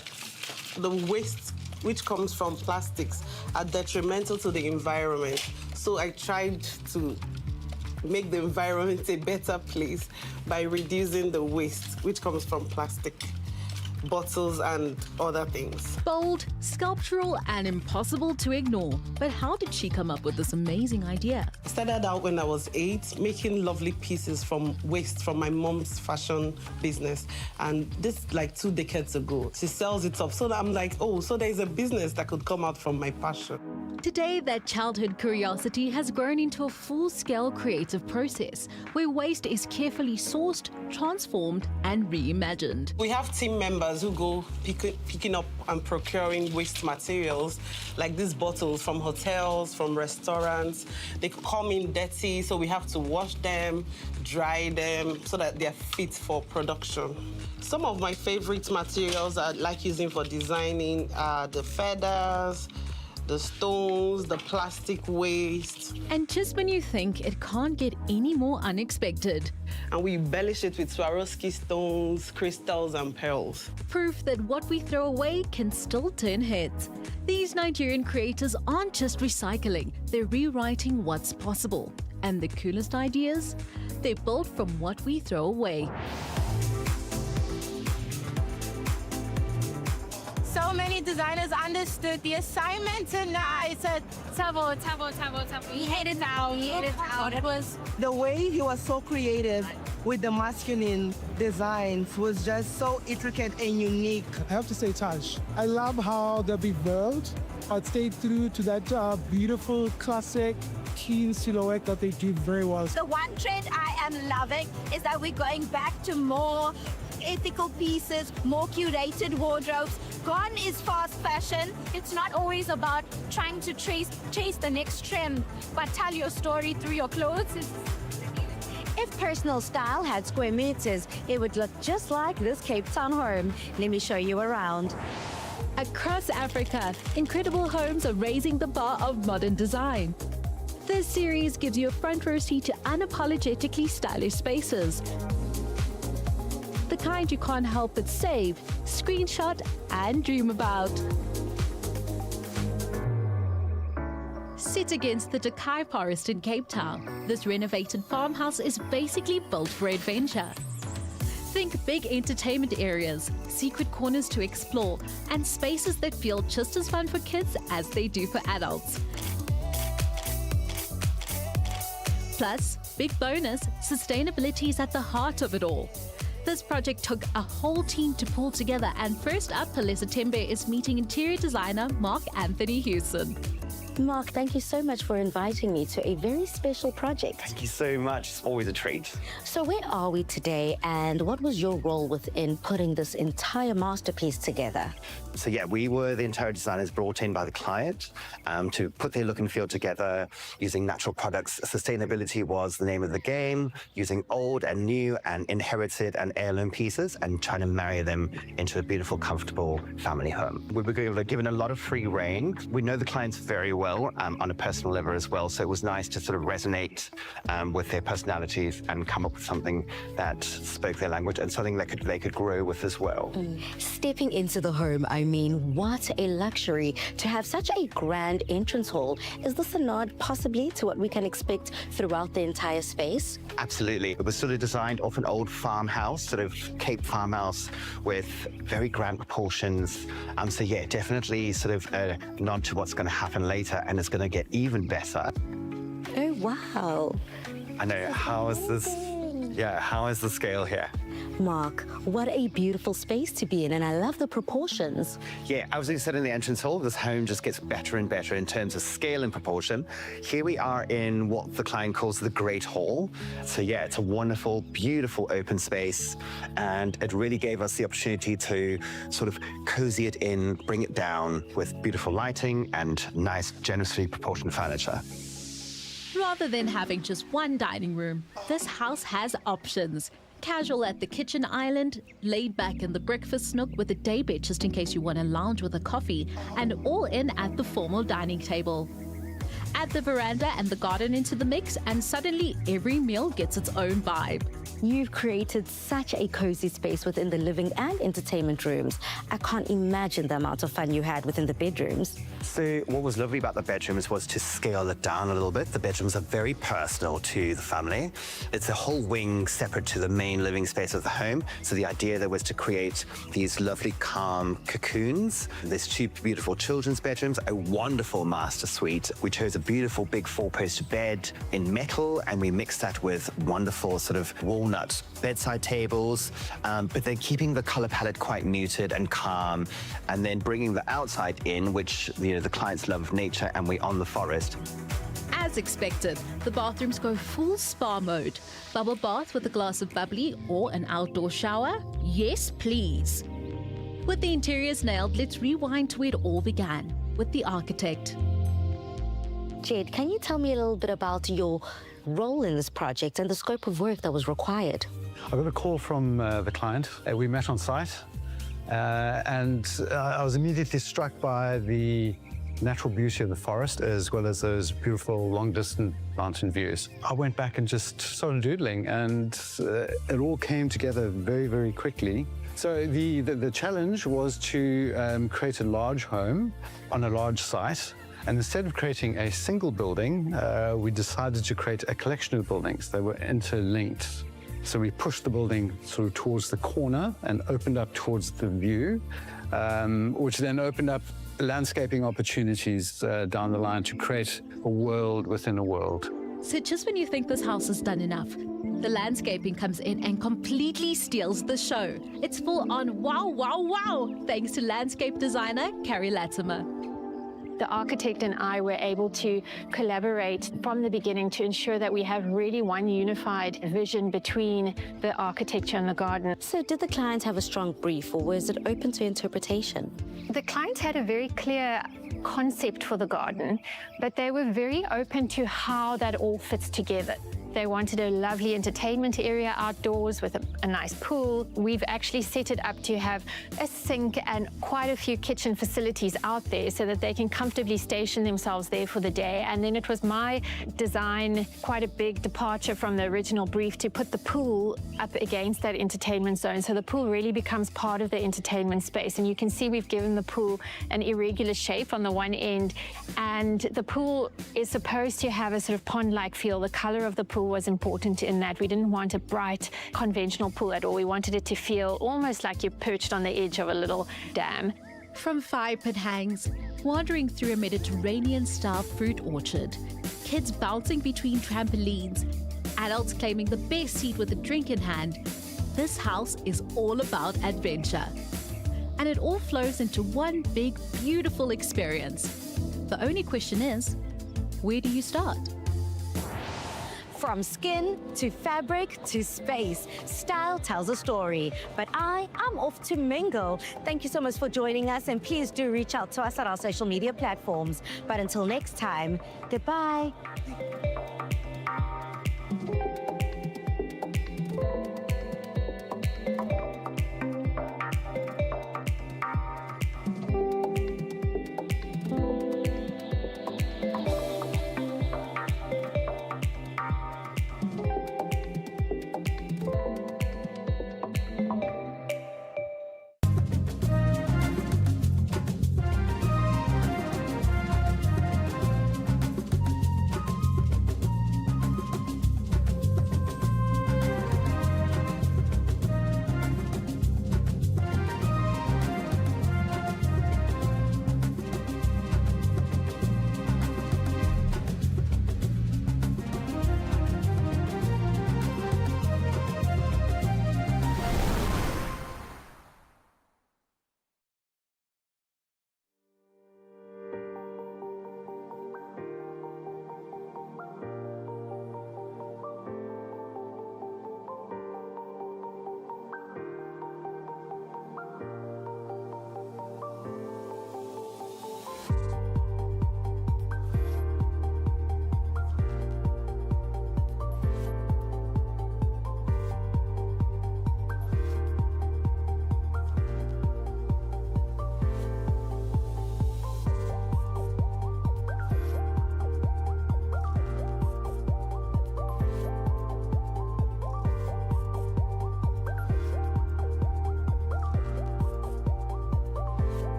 the waste which comes from plastics are detrimental to the environment. So I tried to make the environment a better place by reducing the waste which comes from plastic. bottles and other things. Bold, sculptural, and impossible to ignore. But how did she come up with this amazing idea? I started out when I was 8, making lovely pieces from waste from my mom's fashion business. And this like 2 decades ago. She sells it up. So I'm like, oh, so there's a business that could come out from my passion. Today, that childhood curiosity has grown into a full-scale creative process where waste is carefully sourced, transformed, and reimagined. We have team members who go picking up and procuring waste materials, like these bottles from hotels, from restaurants. They come in dirty, so we have to wash them, dry them, so that they're fit for production. Some of my favorite materials I like using for designing are the feathers, the stones, the plastic waste. And just when you think it can't get any more unexpected. And we embellish it with Swarovski stones, crystals, and pearls. Proof that what we throw away can still turn heads. These Nigerian creators aren't just recycling, they're rewriting what's possible. And the coolest ideas? They're built from what we throw away. So many designers understood the assignment tonight. Tabo. He hit it out. It was the way he was so creative with the masculine designs was just so intricate and unique. I have to say, Taj, I love how the beveled stayed true to that beautiful classic keen silhouette that they did very well. the one trend I am loving is that we're going back to more ethical pieces, more curated wardrobes. Gone is fast fashion. It's not always about trying to chase the next trend, but tell your story through your clothes. If personal style had square meters, it would look just like this Cape Town home. Let me show you around. Across Africa, incredible homes are raising the bar of modern design. This series gives you a front row seat to unapologetically stylish spaces. The kind you can't help but save, screenshot, and dream about. Sit against the Tokai Forest in Cape Town. This renovated farmhouse is basically built for adventure. Think big entertainment areas, secret corners to explore, and spaces that feel just as fun for kids as they do for adults. Plus, big bonus, sustainability is at the heart of it all. This project took a whole team to pull together, and first up, Palesa Tembe is meeting interior designer Mark Anthony Hewson. Mark, thank you so much for inviting me to a very special project. Thank you so much. It's always a treat. So where are we today, and what was your role within putting this entire masterpiece together? So yeah, we were the interior designers brought in by the client to put their look and feel together using natural products. Sustainability was the name of the game, using old and new and inherited and heirloom pieces and trying to marry them into a beautiful, comfortable family home. We were given a lot of free rein. We know the clients very well on a personal level as well, so it was nice to sort of resonate with their personalities and come up with something that spoke their language and something that they could grow with as well. Stepping into the home, I mean, what a luxury to have such a grand entrance hall. Is this a nod possibly to what we can expect throughout the entire space? Absolutely. It was sort of designed off an old farmhouse, sort of Cape farmhouse with very grand proportions. So yeah, definitely sort of a nod to what's going to happen later, and it's going to get even better. Oh, wow. I know. How is this? Yeah, how is the scale here? Mark, what a beautiful space to be in, and I love the proportions. Yeah, as you said in the entrance hall, this home just gets better and better in terms of scale and proportion. Here we are in what the client calls the Great Hall. So yeah, it's a wonderful, beautiful open space, and it really gave us the opportunity to sort of cozy it in, bring it down with beautiful lighting and nice, generously proportioned furniture. Rather than having just one dining room, this house has options. Casual at the kitchen island, laid back in the breakfast nook with a daybed just in case you want to lounge with a coffee, and all in at the formal dining table. Add the veranda and the garden into the mix, and suddenly every meal gets its own vibe. You've created such a cozy space within the living and entertainment rooms. I can't imagine the amount of fun you had within the bedrooms. So what was lovely about the bedrooms was to scale it down a little bit. The bedrooms are very personal to the family. It's a whole wing separate to the main living space of the home. So the idea there was to create these lovely, calm cocoons. There's 2 beautiful children's bedrooms, a wonderful master suite. We chose a beautiful big 4-post bed in metal, and we mixed that with wonderful sort of walnut bedside tables, but then keeping the color palette quite muted and calm, and then bringing the outside in, which the clients love nature, and we're on the forest. As expected, the bathrooms go full spa mode. Bubble bath with a glass of bubbly or an outdoor shower? Yes, please. With the interiors nailed, let's rewind to where it all began, with the architect. Jed, can you tell me a little bit about your role in this project and the scope of work that was required? I got a call from the client. We met on site, and I was immediately struck by the natural beauty of the forest, as well as those beautiful long-distance mountain views. I went back and just started doodling, and it all came together very, very quickly. So the challenge was to create a large home on a large site. And instead of creating a single building, we decided to create a collection of buildings that were interlinked. So we pushed the building sort of towards the corner and opened up towards the view, which then opened up landscaping opportunities down the line to create a world within a world. So just when you think this house is done enough, the landscaping comes in and completely steals the show. It's full on wow, wow, wow, thanks to landscape designer Carrie Latimer. The architect and I were able to collaborate from the beginning to ensure that we have really one unified vision between the architecture and the garden. So did the client have a strong brief, or was it open to interpretation? The clients had a very clear concept for the garden, but they were very open to how that all fits together. They wanted a lovely entertainment area outdoors with a nice pool. We've actually set it up to have a sink and quite a few kitchen facilities out there so that they can comfortably station themselves there for the day. And then it was my design, quite a big departure from the original brief, to put the pool up against that entertainment zone. So the pool really becomes part of the entertainment space. And you can see we've given the pool an irregular shape on the one end. And the pool is supposed to have a sort of pond-like feel. The color of the pool was important in that. We didn't want a bright conventional pool at all. We wanted it to feel almost like you're perched on the edge of a little dam. From fire pit hangs, wandering through a Mediterranean-style fruit orchard, kids bouncing between trampolines, adults claiming the best seat with a drink in hand, this house is all about adventure. And it all flows into one big, beautiful experience. The only question is, where do you start? From skin to fabric to space, style tells a story. But I'm off to mingle. Thank you so much for joining us, and please do reach out to us at our social media platforms. But until next time, goodbye.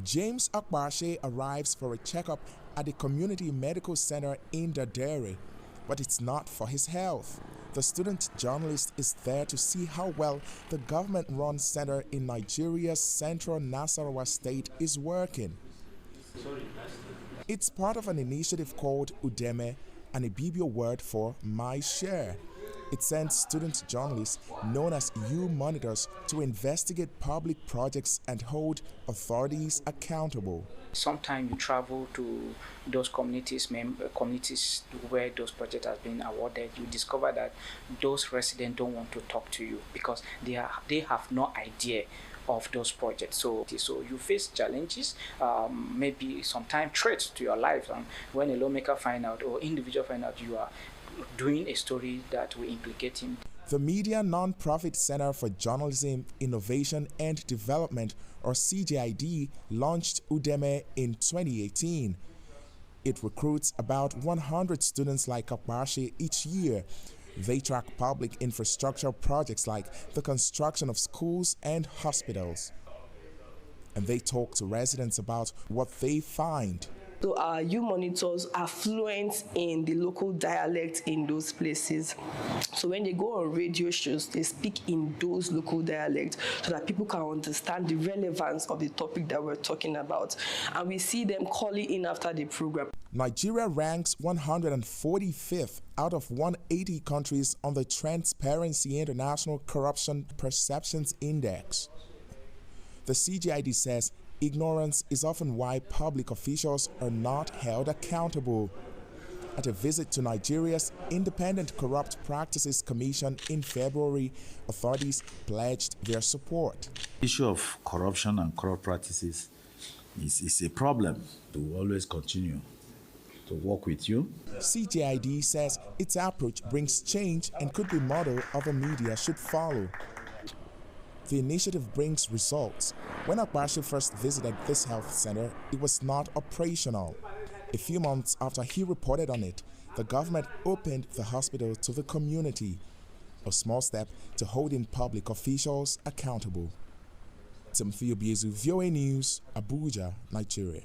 James Akbarshe arrives for a checkup at the community medical center in Dadere, but it's not for his health. The student journalist is there to see how well the government-run center in Nigeria's central Nasarawa state is working. It's part of an initiative called Udeme, an Ibibio word for My Share. It sends student journalists, known as U-monitors, to investigate public projects and hold authorities accountable. Sometimes you travel to those communities where those projects have been awarded. You discover that those residents don't want to talk to you because they have no idea of those projects. So you face challenges, maybe sometimes threats to your life. And when a lawmaker find out or individual find out you are doing a story that will implicate him. The Media Non-Profit Center for Journalism, Innovation and Development, or CJID, launched Udeme in 2018. It recruits about 100 students like Akbarshe each year. They track public infrastructure projects like the construction of schools and hospitals. And they talk to residents about what they find. So our U-monitors are fluent in the local dialect in those places. So when they go on radio shows, they speak in those local dialects so that people can understand the relevance of the topic that we're talking about. And we see them calling in after the program. Nigeria ranks 145th out of 180 countries on the Transparency International Corruption Perceptions Index. The CJID says ignorance is often why public officials are not held accountable. At a visit to Nigeria's Independent Corrupt Practices Commission in February, authorities pledged their support. The issue of corruption and corrupt practices is a problem. We will always continue to work with you. CJID says its approach brings change and could be model other media should follow. The initiative brings results. When Akbarshe first visited this health center, it was not operational. A few months after he reported on it, the government opened the hospital to the community, a small step to holding public officials accountable. Timothy Obiezu, VOA News, Abuja, Nigeria.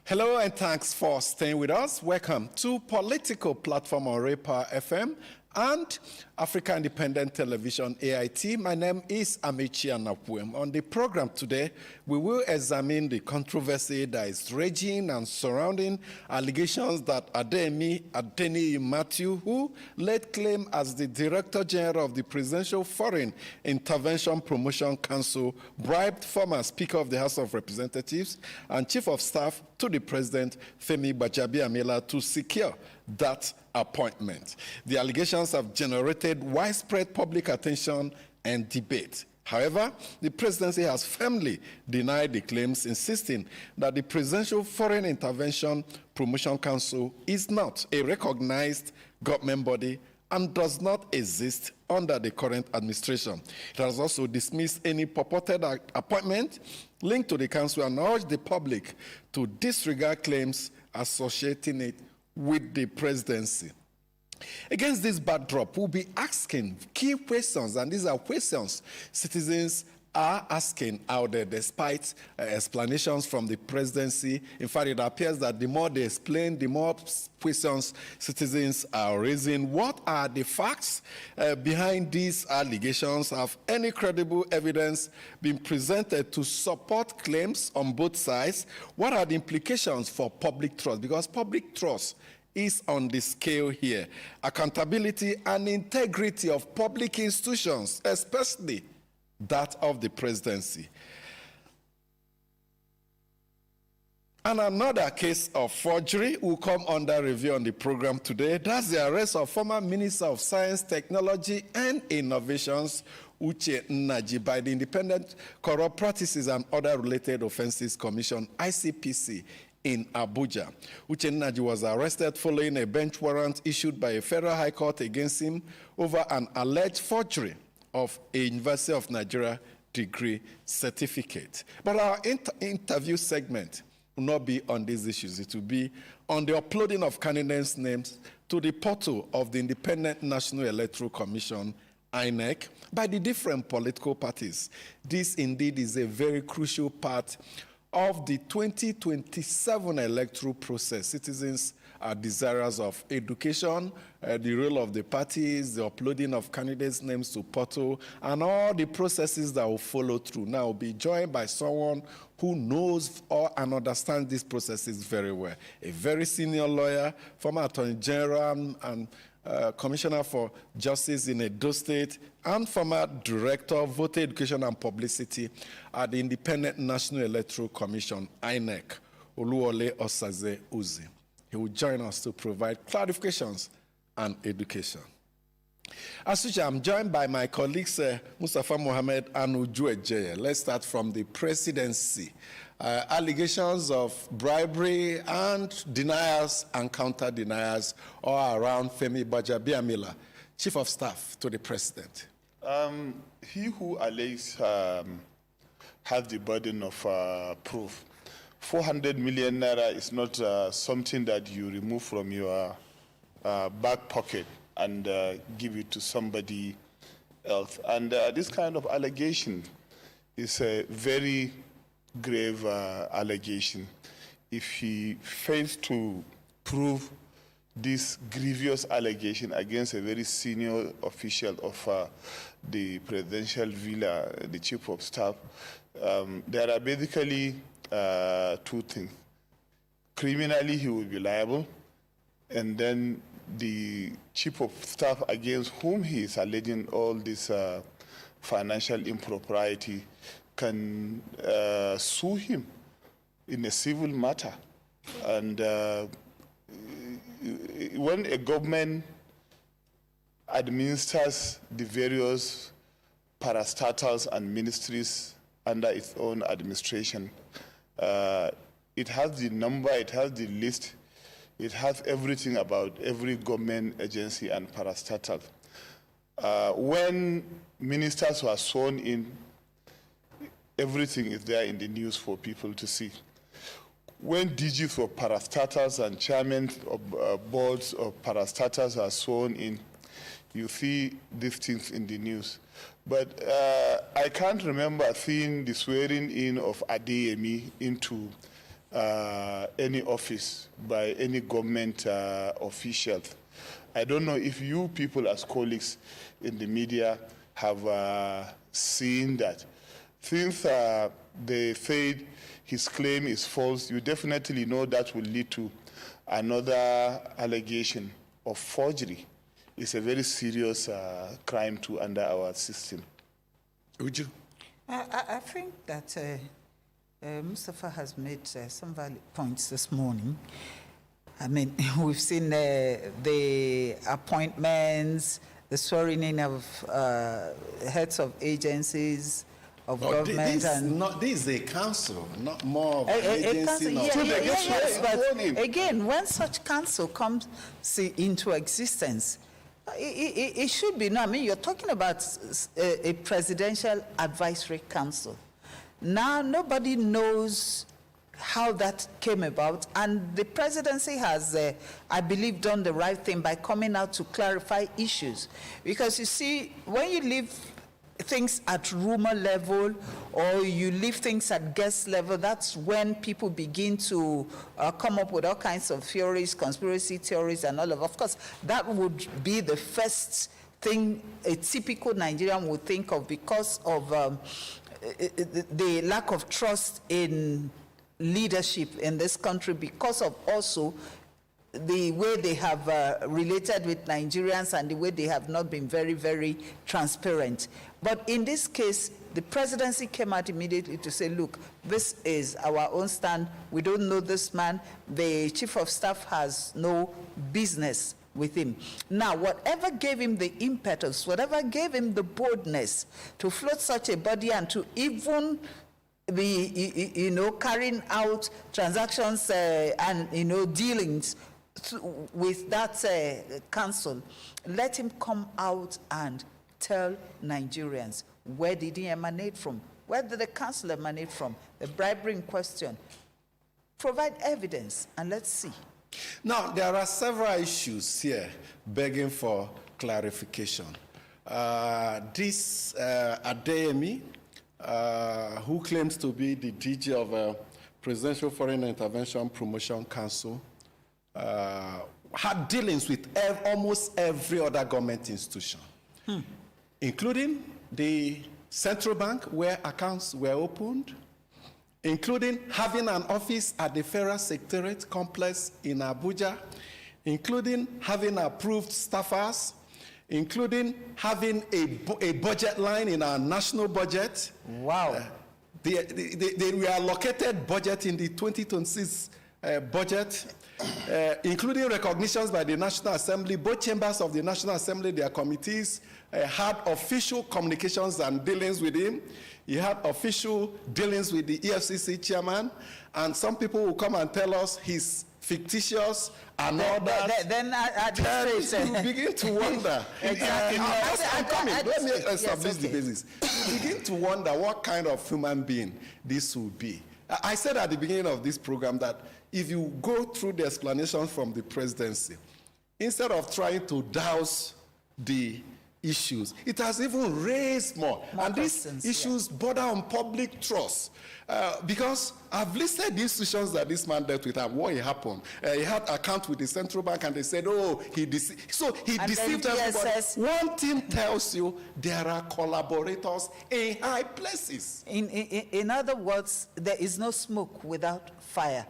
Hello and thanks for staying with us. Welcome to Political Platform on Raypower FM and Africa Independent Television, AIT. My name is Amici Anapuem. On the program today, we will examine the controversy that is raging and surrounding allegations that Adeniyi Matthew, who laid claim as the Director General of the Presidential Foreign Intervention Promotion Council, bribed former Speaker of the House of Representatives and Chief of Staff to the President, Femi Gbajabiamila, to secure that appointment. The allegations have generated widespread public attention and debate. However, the presidency has firmly denied the claims, insisting that the Presidential Foreign Intervention Promotion Council is not a recognized government body and does not exist under the current administration. It has also dismissed any purported appointment linked to the council and urged the public to disregard claims associating it with the presidency. Against this backdrop, we'll be asking key questions, and these are questions citizens are asking out there despite explanations from the presidency. In fact, it appears that the more they explain, the more questions citizens are raising. What are the facts behind these allegations? Have any credible evidence been presented to support claims on both sides? What are the implications for public trust? Because public trust is on the scale here. Accountability and integrity of public institutions, especially that of the presidency. And another case of forgery will come under review on the program today. That's the arrest of former Minister of Science, Technology and Innovations, Uche Nnaji, by the Independent Corrupt Practices and Other Related Offences Commission, ICPC, in Abuja. Uche Nnaji was arrested following a bench warrant issued by a federal high court against him over an alleged forgery of a University of Nigeria degree certificate. But our interview segment will not be on these issues. It will be on the uploading of candidates' names to the portal of the Independent National Electoral Commission, INEC, by the different political parties. This indeed is a very crucial part of the 2027 electoral process. Citizens are desirous of education, the role of the parties, the uploading of candidates' names to portal, and all the processes that will follow through. Now, I'll be joined by someone who knows and understands these processes very well. A very senior lawyer, former Attorney General and Commissioner for Justice in Edo State, and former Director of Voter Education and Publicity at the Independent National Electoral Commission, INEC, Oluwole Osaze Uzi. He will join us to provide clarifications and education. As usual, I'm joined by my colleagues, Mustafa Mohammed and Uju Ejeye. Let's start from the presidency. Allegations of bribery and denials and counter-denials all around Femi Gbajabiamila, Chief of Staff to the President. He who alleges has the burden of proof. 400 million naira is not something that you remove from your back pocket and give it to somebody else. And this kind of allegation is a very grave allegation. If he fails to prove this grievous allegation against a very senior official of the presidential villa, the Chief of Staff, there are basically two things. Criminally, he will be liable, and then the Chief of Staff against whom he is alleging all this financial impropriety can sue him in a civil matter. And when a government administers the various parastatals and ministries under its own administration, it has the number, it has the list, it has everything about every government agency and parastatal. When ministers were sworn in, everything is there in the news for people to see. When DGs of parastatals and chairmen of boards of parastatals are sworn in, you see these things in the news. But I can't remember seeing the swearing in of Adeyemi into any office by any government official. I don't know if you people as colleagues in the media have seen that. Since they said his claim is false, you definitely know that will lead to another allegation of forgery. It's a very serious crime too under our system. Would you? I think that Mustafa has made some valid points this morning. I mean, we've seen the appointments, the swearing in of heads of agencies, of government. This is a council, not more of an agency. Yes, but again, when such council comes into existence, It should be. No, I mean, you're talking about a presidential advisory council. Now, nobody knows how that came about, and the presidency has, I believe, done the right thing by coming out to clarify issues. Because you see, when you leave things at rumor level or you leave things at guess level, that's when people begin to come up with all kinds of theories, conspiracy theories and all of course, that would be the first thing a typical Nigerian would think of because of the lack of trust in leadership in this country, because of also the way they have related with Nigerians and the way they have not been very, very transparent. But in this case, the presidency came out immediately to say, look, this is our own stand. We don't know this man. The chief of staff has no business with him. Now, whatever gave him the impetus, whatever gave him the boldness to float such a body and to even be, carrying out transactions and, dealings with that council, let him come out and tell Nigerians, where did he emanate from? Where did the council emanate from? The bribery in question. Provide evidence and let's see. Now, there are several issues here begging for clarification. This Adeyemi, who claims to be the DG of Presidential Foreign Intervention Promotion Council, had dealings with almost every other government institution, including the central bank where accounts were opened, including having an office at the Federal Secretariat complex in Abuja, including having approved staffers, including having a budget line in our national budget. Wow. They reallocated budget in the 2026 budget, including recognitions by the National Assembly. Both chambers of the National Assembly, their committees, had official communications and dealings with him. He had official dealings with the EFCC chairman, and some people will come and tell us he's fictitious and all that. Then you begin to wonder. Exactly. I'm coming. Let me establish the basis. You begin to wonder what kind of human being this will be. I said at the beginning of this program that if you go through the explanation from the presidency, instead of trying to douse the issues, it has even raised more. And these issues border on public trust. Because I've listed the institutions that this man dealt with and what happened. He had account with the central bank and they said, oh, he deceived. So he deceived everybody. One thing tells you there are collaborators in high places. In other words, there is no smoke without fire.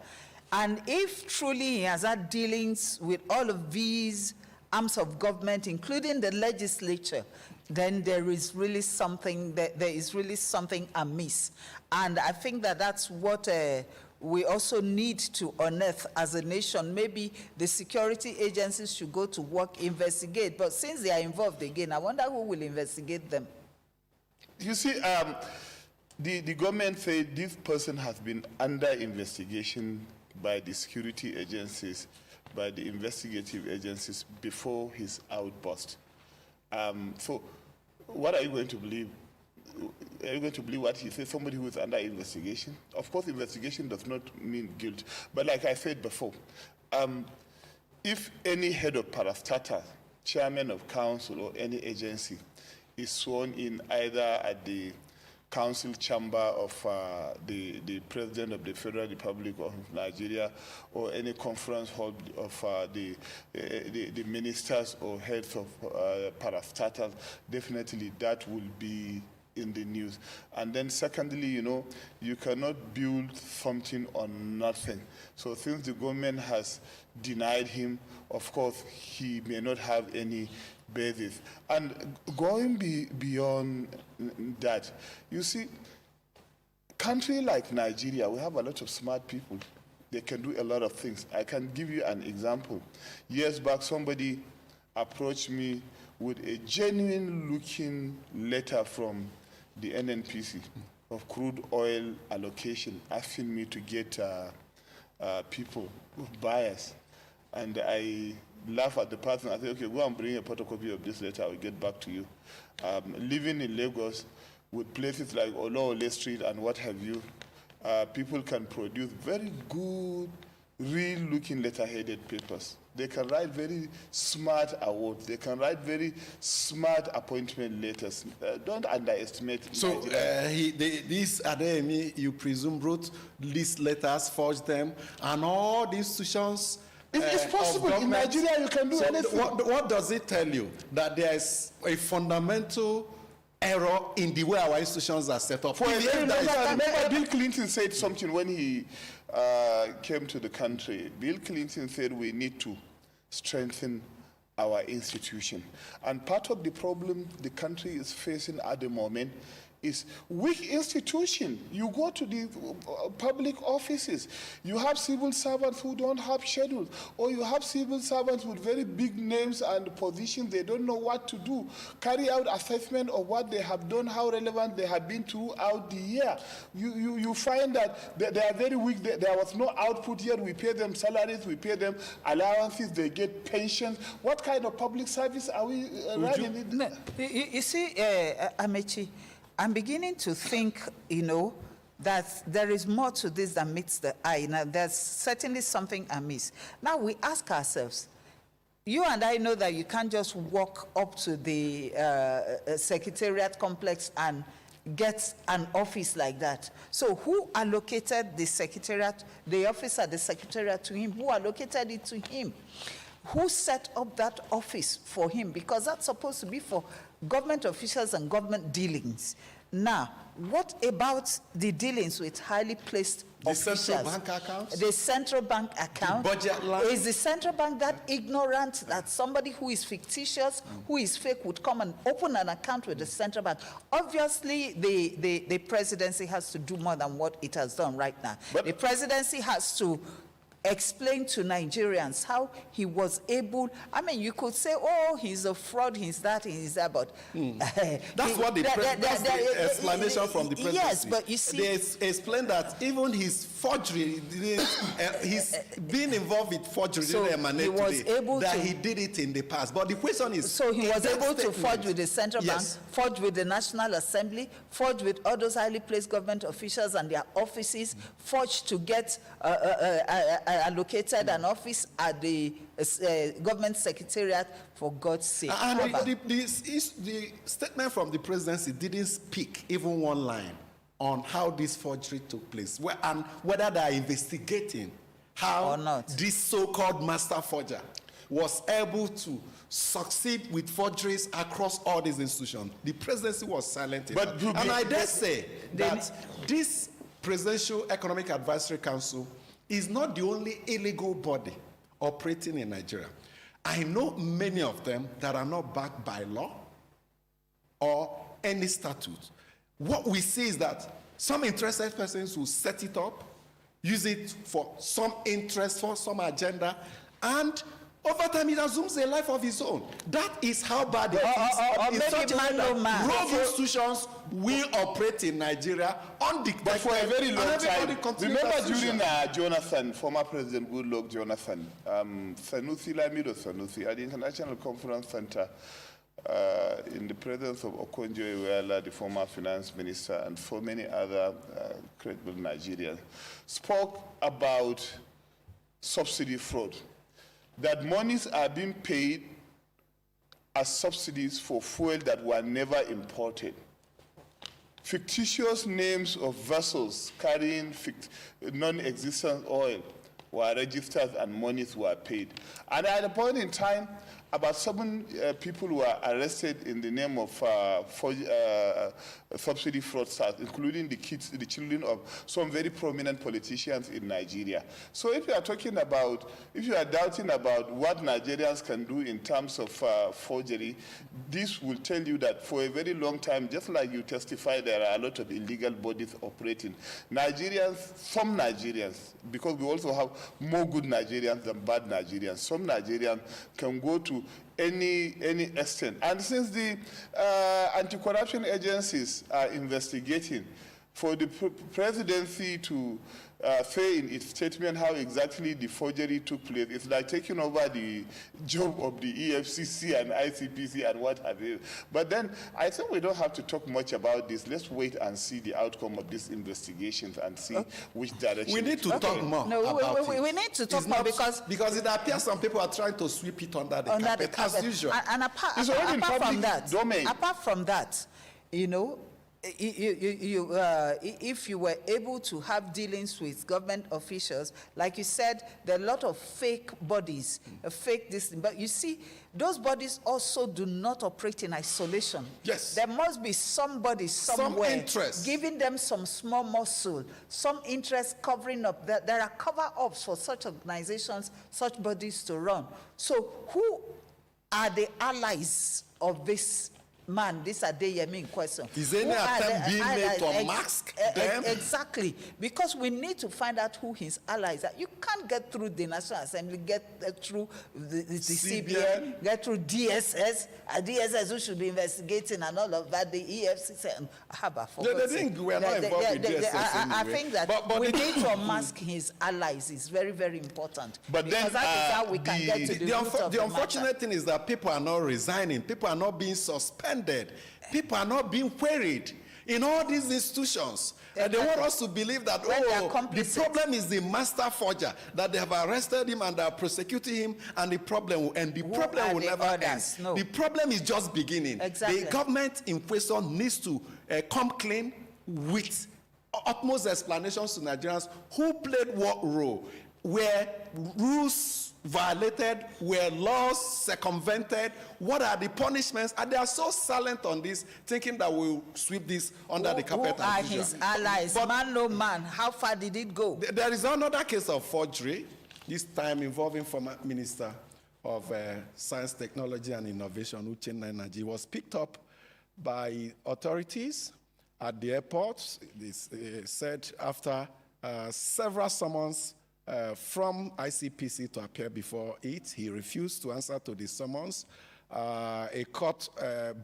And if truly he has had dealings with all of these arms of government, including the legislature, then there is really something amiss. And I think that that's what we also need to unearth as a nation. Maybe the security agencies should go to work, investigate. But since they are involved again, I wonder who will investigate them. You see, the government said this person has been under investigation by the security agencies, by the investigative agencies before his outburst. So what are you going to believe? Are you going to believe what he says, somebody who is under investigation? Of course, investigation does not mean guilt. But like I said before, if any head of parastatal, chairman of council or any agency is sworn in either at the council chamber of the President of the Federal Republic of Nigeria or any conference hall of the ministers or heads of parastatals, definitely that will be in the news. And then secondly, you cannot build something on nothing. So since the government has denied him, of course, he may not have any basis. And going beyond that, you see, country like Nigeria, we have a lot of smart people. They can do a lot of things. I can give you an example. Years back, somebody approached me with a genuine-looking letter from the NNPC of crude oil allocation, asking me to get people, buyers. And I laugh at the person and say, okay, go and bring a photocopy of this letter, I will get back to you. Living in Lagos with places like Olowole Street and what have you, people can produce very good, real-looking letter-headed papers. They can write very smart awards. They can write very smart appointment letters. Don't underestimate. So these Adeyemi, you presume, wrote these letters, forged them, and all the institutions. It's possible. In Nigeria, you can do anything. What does it tell you? That there is a fundamental error in the way our institutions are set up. Remember Bill Clinton said something when he came to the country. Bill Clinton said we need to strengthen our institution. And part of the problem the country is facing at the moment is weak institution. You go to the public offices, you have civil servants who don't have schedules, or you have civil servants with very big names and positions, they don't know what to do. Carry out assessment of what they have done, how relevant they have been throughout the year. You find that they are very weak. There was no output yet. We pay them salaries, we pay them allowances, they get pensions. What kind of public service are we running? You see, Amechi, I'm beginning to think, that there is more to this than meets the eye. Now, there's certainly something amiss. Now, we ask ourselves, you and I know that you can't just walk up to the Secretariat complex and get an office like that. So who allocated the Secretariat, the office at the Secretariat to him? Who allocated it to him? Who set up that office for him? Because that's supposed to be for government officials and government dealings. Now, what about the dealings with highly placed officials? Central bank accounts? The central bank account. The budget line? Is the central bank that ignorant that somebody who is fictitious, who is fake, would come and open an account with the central bank? Obviously, the presidency has to do more than what it has done right now. But the presidency has to explain to Nigerians how he was able. I mean, you could say, oh, he's a fraud, he's that, he's that, but that's what the explanation from the presidency. Yes, but you see, they explained that even his forgery, he's been involved with forgery, so he was able that to, he did it in the past. But the question is, so he was able to forge with the central bank, forge with the National Assembly, forge with all those highly placed government officials and their offices, forge to get allocated an office at the government secretariat, for God's sake. And the statement from the presidency didn't speak even one line on how this forgery took place, and whether they are investigating how this so-called master forger was able to succeed with forgeries across all these institutions. The presidency was silent. And I dare say that this Presidential Economic Advisory Council is not the only illegal body operating in Nigeria. I know many of them that are not backed by law or any statute. What we see is that some interested persons will set it up, use it for some interest, for some agenda, and over time it assumes a life of its own. That is how bad it is. In such a way that rogue institutions will operate in Nigeria undetected. But for a very long time, remember during Jonathan, former President Goodluck Jonathan, Sanusi, Lamido Sanusi, at the International Conference Center, in the presence of Okonjo-Iweala, the former finance minister, and so many other credible Nigerians, spoke about subsidy fraud. That monies are being paid as subsidies for fuel that were never imported. Fictitious names of vessels carrying non-existent oil were registered and monies were paid. And at a point in time, about 7 people were arrested in the name of subsidy fraudsters, including the children of some very prominent politicians in Nigeria. So if you are talking about, if you are doubting about what Nigerians can do in terms of forgery, this will tell you that for a very long time, just like you testified, there are a lot of illegal bodies operating. Nigerians, some Nigerians, because we also have more good Nigerians than bad Nigerians, some Nigerians can go to any extent. And since the anti-corruption agencies are investigating, for the presidency to say in its statement how exactly the forgery took place. It's like taking over the job of the EFCC and ICPC and what have you. But then I think we don't have to talk much about this. Let's wait and see the outcome of these investigations and see which direction. We need to talk more about it. We need to talk more because it appears some people are trying to sweep it under the carpet as usual. And apart from that, you know, if you were able to have dealings with government officials, like you said, there are a lot of fake bodies, fake this thing. But you see, those bodies also do not operate in isolation. Yes. There must be somebody somewhere some interest, giving them some small muscle, some interest covering up. There are cover-ups for such organizations, such bodies to run. So who are the allies of this man, this Adeyemi in question? Is any attempt being made to mask them? Exactly, because we need to find out who his allies are. You can't get through the National Assembly, get through the CBN, get through DSS, DSS who should be investigating and all of that, the EFCC. And we're not involved with DSS I think that we need to unmask his allies. It's very, very important. But because then that is how we can get to the root of the unfortunate thing is that people are not resigning. People are not being suspended. People are not being queried in all these institutions. And they want us to believe that, the problem is the master forger, that they have arrested him and are prosecuting him, and the problem will end. The problem will never end. No. The problem is just beginning. Exactly. The government in question needs to come clean with utmost explanations to Nigerians who played what role, where rules violated, where laws circumvented, what are the punishments? And they are so silent on this, thinking that we'll sweep this under the carpet. Who are his allies? But man, no man. How far did it go? There is another case of forgery, this time involving former Minister of Science, Technology and Innovation, Uchenna Nnaji, was picked up by authorities at the airport. This said after several summons from ICPC to appear before it. He refused to answer to the summons. A court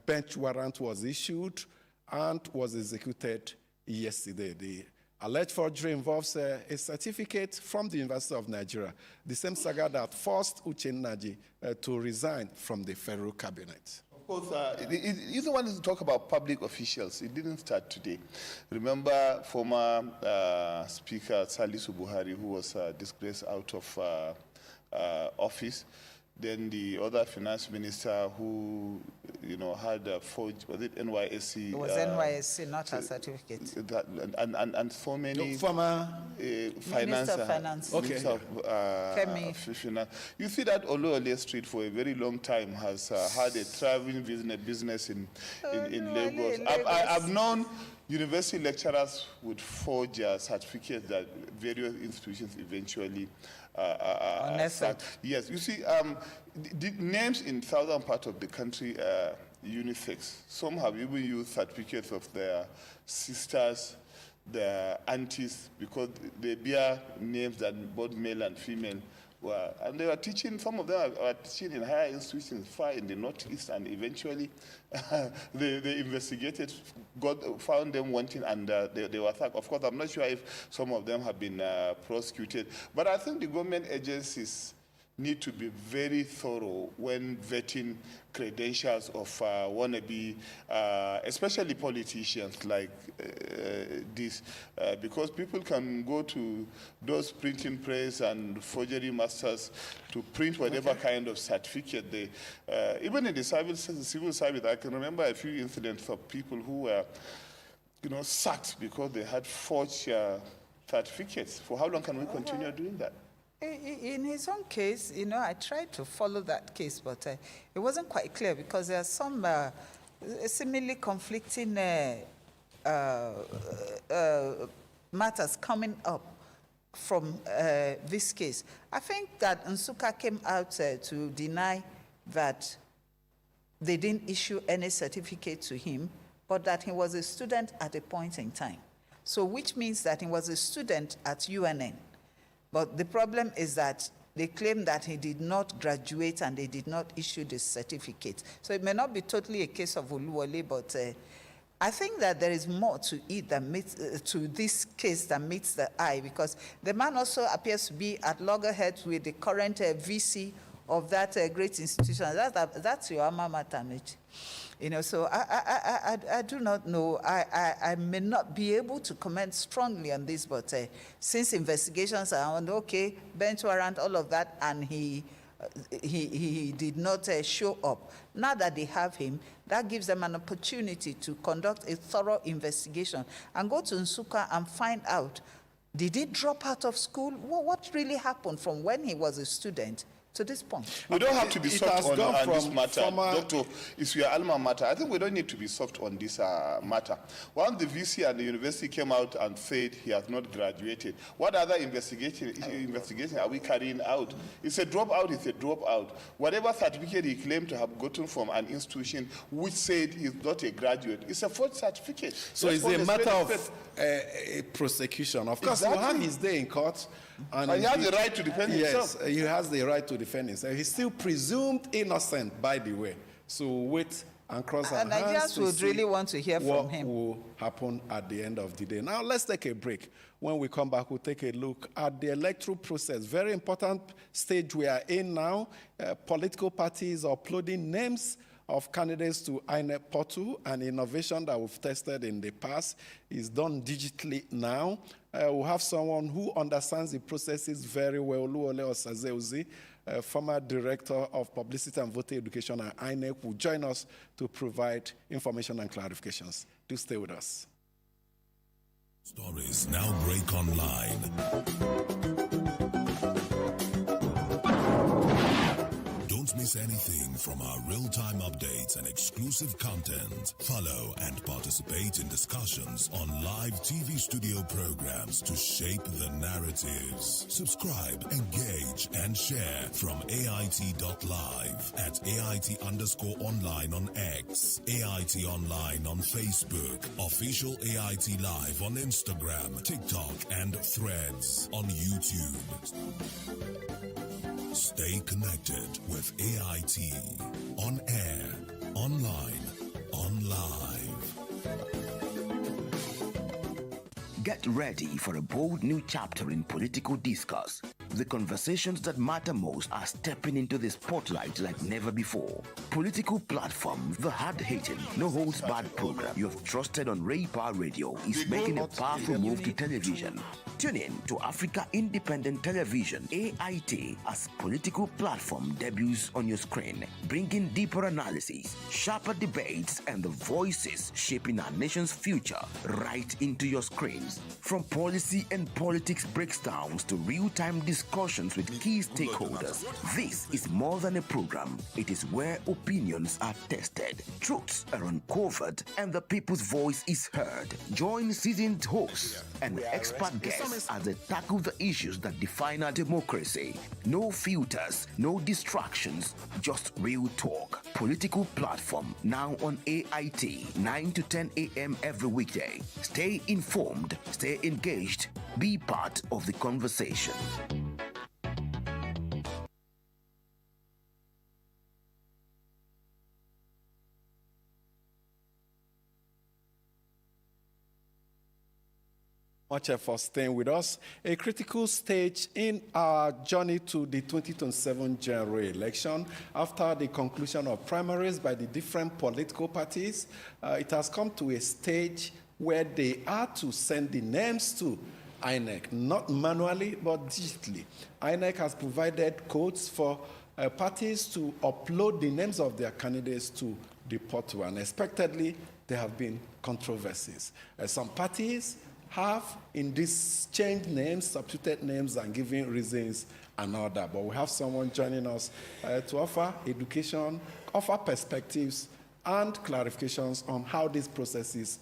bench warrant was issued and was executed yesterday. The alleged forgery involves a certificate from the University of Nigeria, the same saga that forced Uchenna Nnaji to resign from the federal cabinet. Of course, you don't want to talk about public officials. It didn't start today. Remember former Speaker Salisu Buhari, who was disgraced out of office. Then the other finance minister who, had a forged, was it NYSC? It was NYSC, not her certificate. And so many... former Minister of Finance. Okay. Finance. You see that Oluwole Street for a very long time has had a thriving business in Lagos. I've known university lecturers would forge certificates that various institutions eventually Yes, you see, the names in southern part of the country are unisex. Some have even used certificates of their sisters, their aunties, because they bear names that both male and female were. And they were teaching, some of them are teaching in higher institutions far in the northeast, and eventually they investigated, found them wanting, and they were attacked. Of course, I'm not sure if some of them have been prosecuted, but I think the government agencies need to be very thorough when vetting credentials of wannabe, especially politicians like this, because people can go to those printing press and forgery masters to print whatever kind of certificate they, even in the civil service, I can remember a few incidents of people who were, sacked because they had forged certificates. For how long can we continue doing that? In his own case, I tried to follow that case, but it wasn't quite clear because there are some seemingly conflicting matters coming up from this case. I think that Nsukka came out to deny that they didn't issue any certificate to him, but that he was a student at a point in time. So which means that he was a student at UNN. But the problem is that they claim that he did not graduate and they did not issue the certificate. So it may not be totally a case of Oluwole, but I think that there is more to it that meets, to this case that meets the eye, because the man also appears to be at loggerheads with the current VC of that great institution. That's your alma mater, Mitch. You know, so I do not know. I may not be able to comment strongly on this, but since investigations are on, okay, bench warrant, all of that, and he did not show up. Now that they have him, that gives them an opportunity to conduct a thorough investigation and go to Nsukka and find out, did he drop out of school? What really happened from when he was a student to this point? We don't have to be soft on this matter. Doctor, it's your alma mater. I think we don't need to be soft on this matter. Once the VC and the university came out and said he has not graduated, what other investigation are we carrying out? It's a dropout, it's a dropout. Whatever certificate he claimed to have gotten from an institution which said he's not a graduate, it's a false certificate. So it's a matter of prosecution. Of course, Exactly. he will have his day in court. And he has the right to defend himself. Yes, he has the right to defend himself. He's still presumed innocent, by the way. So wait and cross our hands. Nigerians would really want to hear from him. What will happen at the end of the day? Now, let's take a break. When we come back, we'll take a look at the electoral process. Very important stage we are in now. Political parties are uploading names of candidates to INEC portal, an innovation that we've tested in the past is done digitally now. We'll have someone who understands the processes very well, Oluwole Osazeuzi, former director of publicity and voter education at INEC, will join us to provide information and clarifications. Do stay with us. Stories now break online. Don't miss anything from our real-time updates and exclusive content. Follow and participate in discussions on live TV studio programs to shape the narratives. Subscribe, engage, and share from AIT.live at AIT_online on X, AIT Online on Facebook, Official AIT Live on Instagram, TikTok, and Threads on YouTube. Stay connected with AIT. On air, online, on live. Get ready for a bold new chapter in political discourse. The conversations that matter most are stepping into the spotlight like never before. Political platform, the hard-hitting, no-holds-barred program you have trusted on Raypower Radio is making a powerful move to television. Tune in to Africa Independent Television, AIT, as political platform debuts on your screen, bringing deeper analysis, sharper debates, and the voices shaping our nation's future right into your screens. From policy and politics breakdowns to real-time discussions with key stakeholders, this is more than a program. It is where opinions are tested, truths are uncovered, and the people's voice is heard. Join seasoned hosts and expert guests as they tackle the issues that define our democracy. No filters, no distractions, just real talk. Political platform now on AIT, 9 to 10 a.m. every weekday. Stay informed, stay engaged, be part of the conversation. Much for staying with us. A critical stage in our journey to the 2027 general election. After the conclusion of primaries by the different political parties, it has come to a stage where they are to send the names to INEC, not manually, but digitally. INEC has provided codes for parties to upload the names of their candidates to the portal, and expectedly, there have been controversies. Some parties have in this changed names, substituted names, and giving reasons and all that. But we have someone joining us to offer education, offer perspectives, and clarifications on how these processes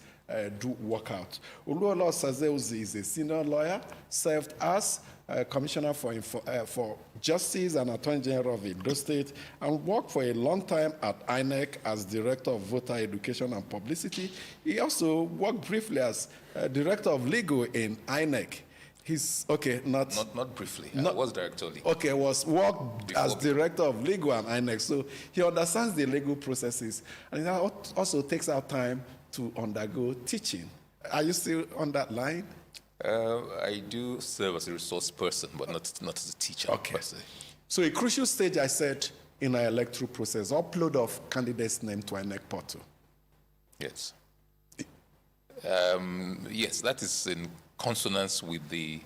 do work out. Oluwole Osazeuzi is a senior lawyer, served as Commissioner for Justice and Attorney General of Edo State, and worked for a long time at INEC as Director of Voter Education and Publicity. He also worked briefly as Director of Legal in INEC. He's not briefly. I was director of legal. Okay, worked as director of legal and INEC, so he understands the legal processes, and it also takes our time to undergo teaching. Are you still on that line? I do serve as a resource person, but not as a teacher. Okay. So a crucial stage, I said, in our electoral process, upload of candidates' name to INEC portal. Yes. Yes, that is in consonance with the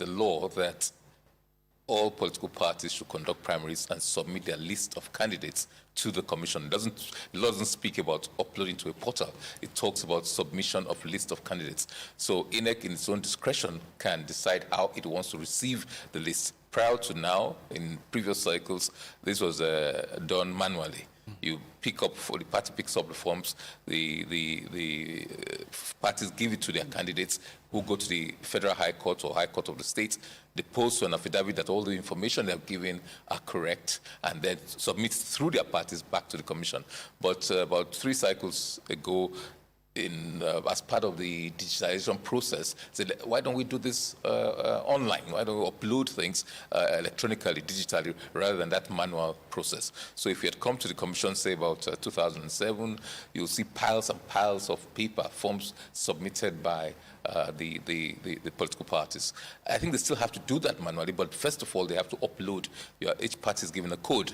law that all political parties should conduct primaries and submit their list of candidates to the commission. It doesn't speak about uploading to a portal. It talks about submission of list of candidates. So INEC, in its own discretion, can decide how it wants to receive the list. Prior to now, in previous cycles, this was done manually. You pick up, or the party picks up the forms, the parties give it to their candidates who go to the Federal High Court or High Court of the state. They post an affidavit that all the information they've given are correct, and then submit through their parties back to the commission. But about 3 cycles ago, as part of the digitization process, said, why don't we do this online? Why don't we upload things electronically, digitally, rather than that manual process? So if you had come to the commission, say about 2007, you'll see piles and piles of paper forms submitted by the political parties. I think they still have to do that manually, but first of all, they have to upload. Each party is given a code.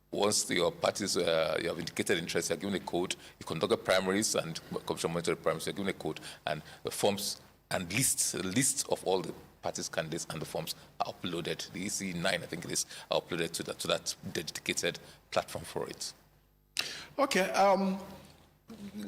Once your parties, you have indicated interest, you're given a code. You conduct the primaries and commission monitor the primaries, you're given a code, and the forms and lists of all the parties' candidates and the forms are uploaded. The EC9, I think it is, are uploaded to that dedicated platform for it. Okay.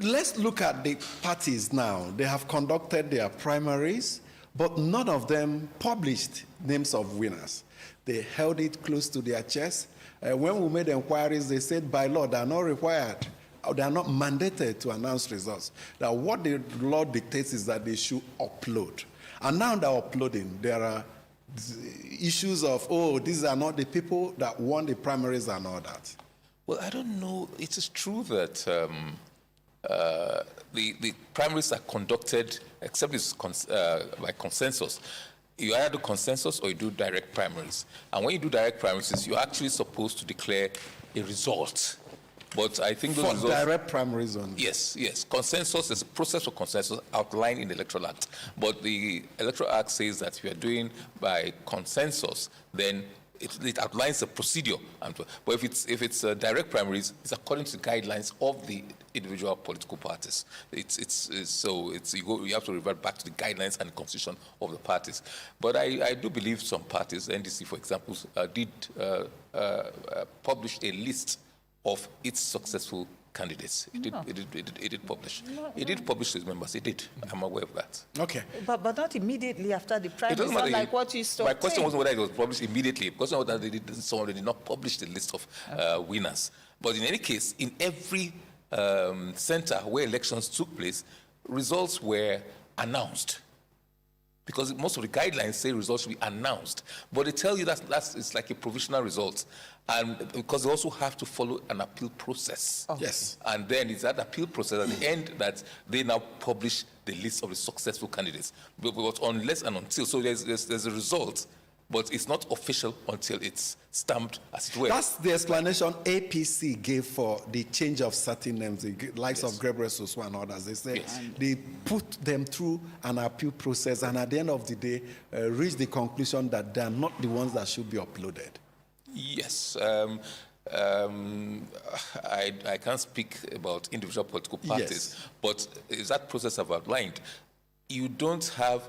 Let's look at the parties now. They have conducted their primaries, but none of them published names of winners. They held it close to their chest. When we made inquiries, they said by law they are not required, or they are not mandated to announce results. That what the law dictates is that they should upload. And now they're uploading. There are issues of, these are not the people that won the primaries and all that. Well, I don't know. It is true that the primaries are conducted, except it's by consensus. You either do consensus or you do direct primaries. And when you do direct primaries, you're actually supposed to declare a result. But I think those for results, direct primaries only. Yes. Consensus is a process for consensus outlined in the Electoral Act. But the Electoral Act says that if you're doing by consensus, then it outlines a procedure. But if it's direct primaries, it's according to the guidelines of the individual political parties. You have to revert back to the guidelines and the constitution of the parties. But I do believe some parties, NDC for example, did publish a list of its successful candidates. It did publish. It did publish to its members. It did. I'm aware of that. Okay. But not immediately after the primaries. Not like what you saw. My question wasn't whether it was published immediately. The question was whether someone did not publish the list of winners. But in any case, in every center where elections took place, results were announced. Because most of the guidelines say results should be announced. But they tell you it's like a provisional result. And because they also have to follow an appeal process. Oh. Yes. And then it's that appeal process at the end that they now publish the list of the successful candidates. But unless and until, so there's a result, but it's not official until it's stamped, as it were. That's the explanation APC gave for the change of certain names, the likes of Gabriel Soso and others. They say they put them through an appeal process and at the end of the day reach the conclusion that they are not the ones that should be uploaded. Yes. I can't speak about individual political parties, but is that process I've outlined? You don't have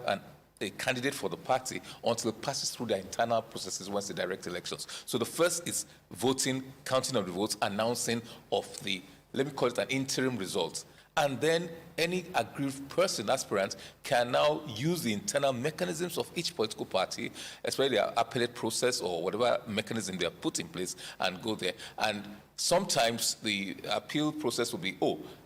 a candidate for the party until it passes through their internal processes once the direct elections. So the first is voting, counting of the votes, announcing of the, let me call it an interim result. And then any aggrieved person, aspirant, can now use the internal mechanisms of each political party, especially their appellate process or whatever mechanism they have put in place, and go there. And sometimes the appeal process will be,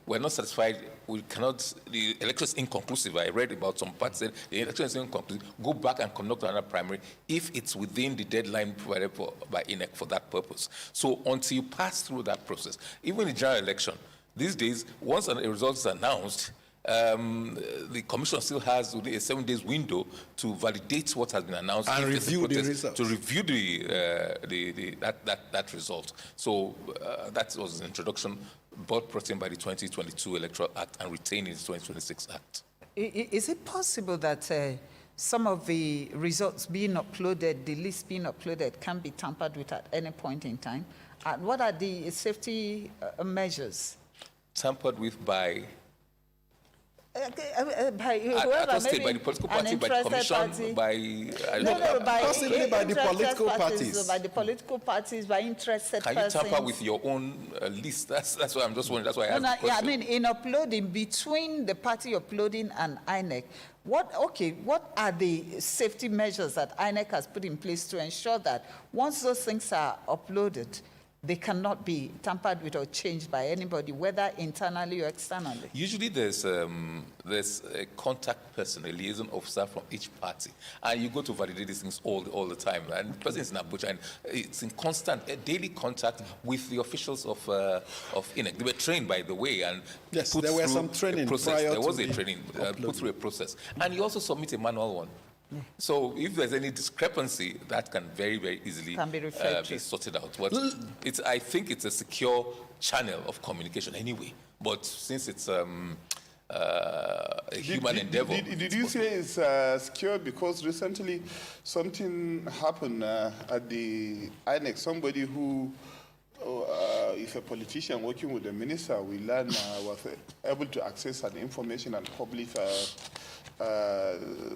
we're not satisfied, we cannot, the election is inconclusive. I read about some parties saying the election is inconclusive, go back and conduct another primary if it's within the deadline provided by INEC for that purpose. So until you pass through that process, even in the general election, these days, once a result is announced, the commission still has a 7 days window to validate what has been announced and review the results. To review that result. So that was an introduction brought in by the 2022 Electoral Act and retained in the 2026 Act. Is it possible that some of the results being uploaded, the list being uploaded, can be tampered with at any point in time? And what are the safety measures? Tampered with by? By whoever, by the political party, by the commission, party. Possibly by the political parties. By the political parties, by interested persons. Can you tamper with your own list? That's why I'm just wondering. That's why I asked the question. I mean, in uploading, between the party uploading and INEC, what are the safety measures that INEC has put in place to ensure that once those things are uploaded, they cannot be tampered with or changed by anybody, whether internally or externally? Usually there's a contact person, a liaison officer from each party. And you go to validate these things all the time. And the person is in Abuja, and it's in constant daily contact with the officials of INEC. They were trained, by the way, and yes, put there was through some training. There was a training, put through a process. And you also submit a manual one. So if there's any discrepancy, that can very, very easily be sorted out. But I think it's a secure channel of communication anyway. But since it's a human endeavor... Did you say it's secure? Because recently something happened at the INEC. Somebody who, if a politician working with the minister, we learn was able to access an information and publish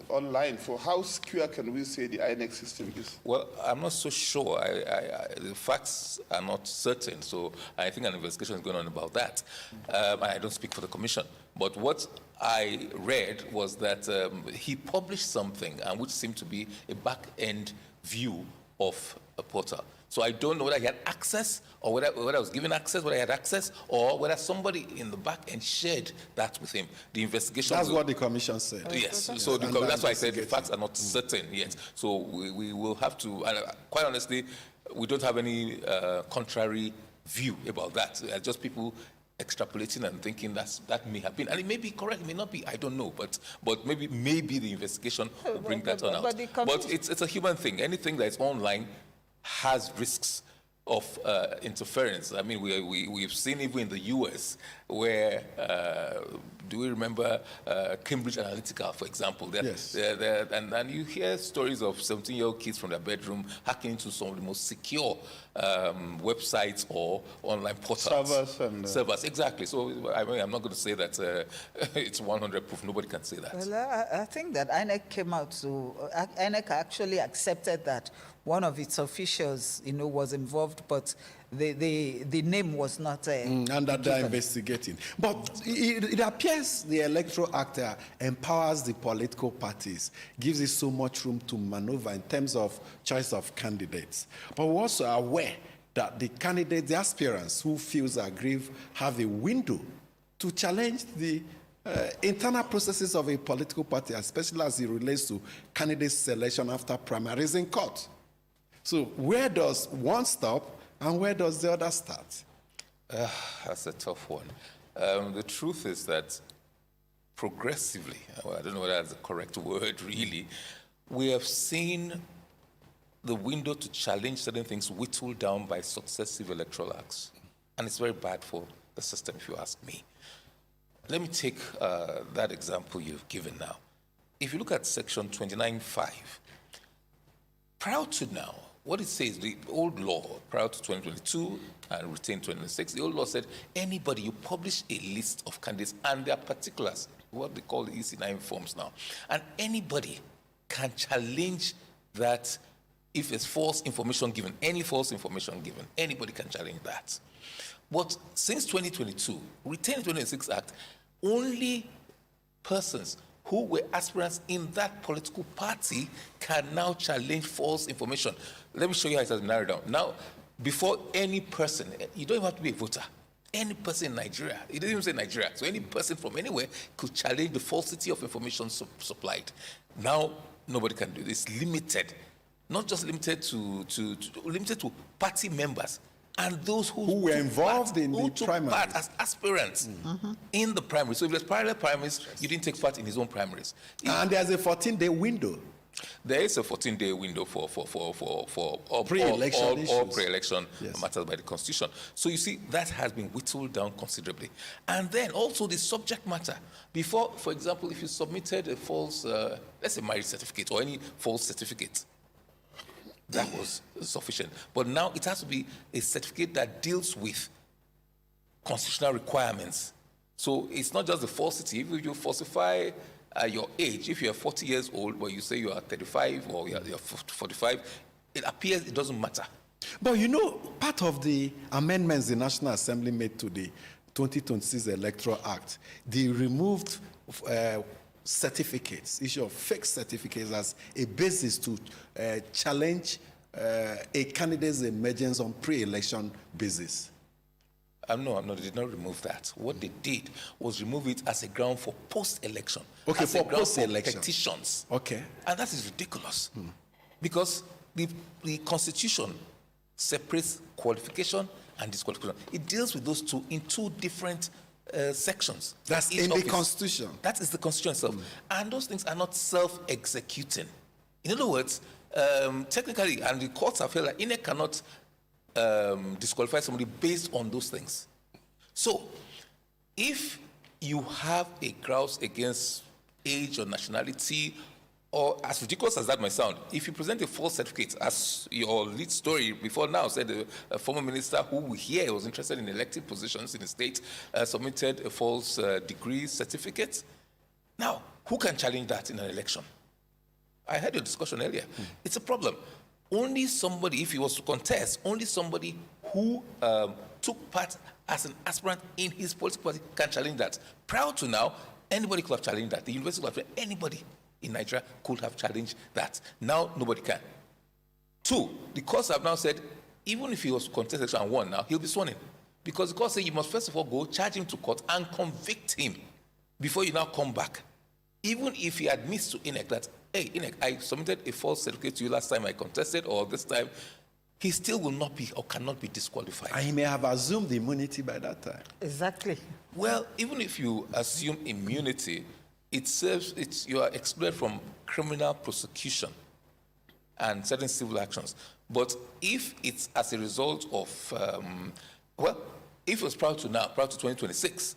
online. So how secure can we say the INEC system is? Well, I'm not so sure. The facts are not certain, so I think an investigation is going on about that. I don't speak for the commission. But what I read was that he published something which seemed to be a back-end view of a portal. So I don't know whether he had access, or whether I was given access, whether I had access, or whether somebody in the back end shared that with him. The investigation... That's what the commission said. Yes, so that's why I said the facts are not certain yet. So we will have to, and quite honestly, we don't have any contrary view about that. Just people extrapolating and thinking that may have been, and it may be correct, it may not be, I don't know, but maybe the investigation will bring that on out. But it's a human thing. Anything that is online has risks of interference. I mean, we've seen even in the US where, do we remember Cambridge Analytica, for example? Yes. And you hear stories of 17-year-old kids from their bedroom hacking into some of the most secure websites or online portals. Servers, exactly. So I mean, I'm not going to say that it's 100 proof. Nobody can say that. Well, I think that INEC came out INEC actually accepted that one of its officials, was involved, but the name was not... and that they're investigating. But it appears the Electoral Act empowers the political parties, gives it so much room to maneuver in terms of choice of candidates. But we're also aware that the candidates, the aspirants who feels aggrieved, have a window to challenge the internal processes of a political party, especially as it relates to candidate selection after primaries in court. So where does one stop and where does the other start? That's a tough one. The truth is that progressively, I don't know whether that's the correct word really, we have seen the window to challenge certain things whittled down by successive electoral acts. And it's very bad for the system, if you ask me. Let me take that example you've given now. If you look at section 29.5, prior to now, what it says, the old law, prior to 2022 and retained 2026, the old law said anybody, you publish a list of candidates and their particulars, what they call the EC9 forms now, and anybody can challenge that if there's false information given, any false information given, anybody can challenge that. But since 2022, retained 2026 Act, only persons who were aspirants in that political party can now challenge false information. Let me show you how it has been narrowed down. Now, before any person, you don't even have to be a voter. Any person in Nigeria, it doesn't even say Nigeria, so any person from anywhere could challenge the falsity of information supplied. Now, nobody can do this. It's limited, not just limited to party members and those who were involved in the primary part as aspirants in the primary. So if there's parallel primaries, you didn't take part in his own primaries. And there's a 14-day window. There is a 14-day window for all pre-election matters by the Constitution. So you see, that has been whittled down considerably. And then also the subject matter. Before, for example, if you submitted a false, let's say marriage certificate or any false certificate, that was sufficient. But now it has to be a certificate that deals with constitutional requirements. So it's not just the falsity. If you falsify your age, if you're 40 years old, but you say you are 35 or you're 45, it appears it doesn't matter. But you know, part of the amendments the National Assembly made to the 2026 Electoral Act, they removed certificates, issue of fake certificates as a basis to challenge a candidate's emergence on pre-election basis. No, they did not remove that. What they did was remove it as a ground for post-election. Okay, as for a ground post-election. for petitions. Okay. And that is ridiculous. Because the Constitution separates qualification and disqualification. It deals with those two in two different sections. That's in the Constitution. That is the Constitution itself. And those things are not self-executing. In other words, technically, and the courts have felt that INEC cannot disqualify somebody based on those things. So, if you have a grouse against age or nationality, or as ridiculous as that might sound, if you present a false certificate, as your lead story before now said, a former minister who we hear was interested in elected positions in the state submitted a false degree certificate. Now, who can challenge that in an election? I had your discussion earlier. It's a problem. Only somebody, if he was to contest, only somebody who took part as an aspirant in his political party can challenge that. Prior to now, anybody could have challenged that. The university could have challenged, anybody in Nigeria could have challenged that. Now, nobody can. Two, the courts have now said, even if he was to contest election and won now, he'll be sworn in. Because the court said you must first of all go, charge him to court and convict him before you now come back. Even if he admits to INEC that, hey, INEC, I submitted a false certificate to you last time I contested, or this time, he still will not be or cannot be disqualified. And he may have assumed immunity by that time. Exactly. Well, even if you assume immunity, you are excluded from criminal prosecution and certain civil actions. But if it's as a result of, if it was prior to 2026,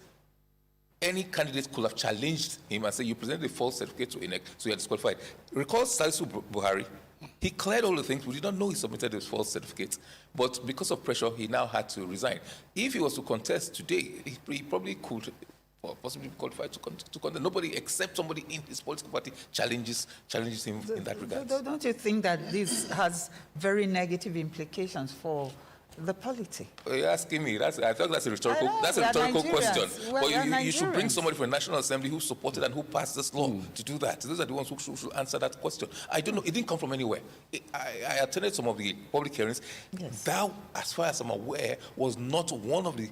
any candidate could have challenged him and said, you presented a false certificate to INEC, so you are disqualified. Recall Salisu Buhari. He cleared all the things. We did not know he submitted a false certificate. But because of pressure, he now had to resign. If he was to contest today, he probably could possibly be qualified to contest. Nobody except somebody in his political party challenges him in that regard. Don't you think that this has very negative implications for the polity? You're asking me. I thought that's a rhetorical question. But you should bring somebody from the National Assembly who supported and who passed this law to do that. Those are the ones who should answer that question. I don't know. It didn't come from anywhere. I attended some of the public hearings. Yes. That, as far as I'm aware, was not one of the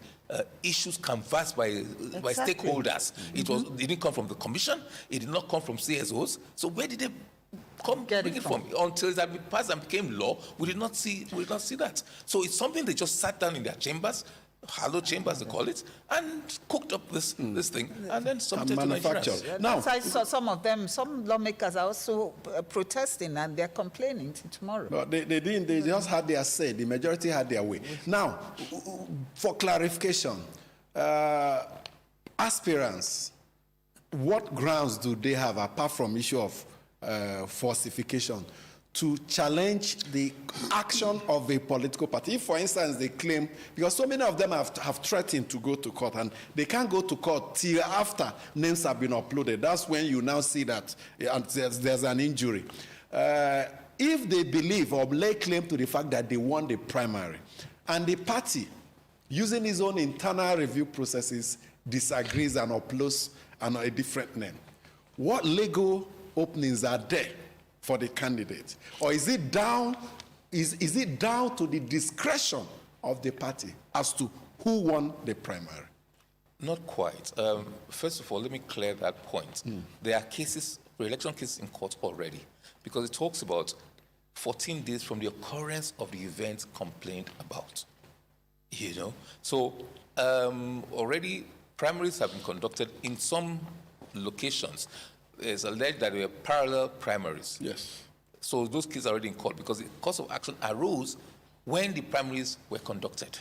issues canvassed by stakeholders. It didn't come from the commission. It did not come from CSOs. So where did they bring it from? Until it had been passed and became law, we did not see that. So it's something they just sat down in their chambers, hallowed chambers they call it, and cooked up this thing and then submitted to Nigerians. Now, I saw some lawmakers are also protesting and they're complaining tomorrow. No, they didn't. They just had their say. The majority had their way. Now, for clarification, aspirants, what grounds do they have apart from issue of falsification to challenge the action of a political party? If, for instance, they claim, because so many of them have threatened to go to court, and they can't go to court till after names have been uploaded. That's when you now see that there's an injury. If they believe or lay claim to the fact that they won the primary, and the party, using its own internal review processes, disagrees and uploads a different name, what legal openings are there for the candidate? Or is it down to the discretion of the party as to who won the primary? Not quite. First of all, let me clear that point. There are cases, re-election cases in court already, because it talks about 14 days from the occurrence of the event complained about. You know? So already primaries have been conducted in some locations. it's alleged that there were parallel primaries. Yes. So those cases are already in court because the cause of action arose when the primaries were conducted.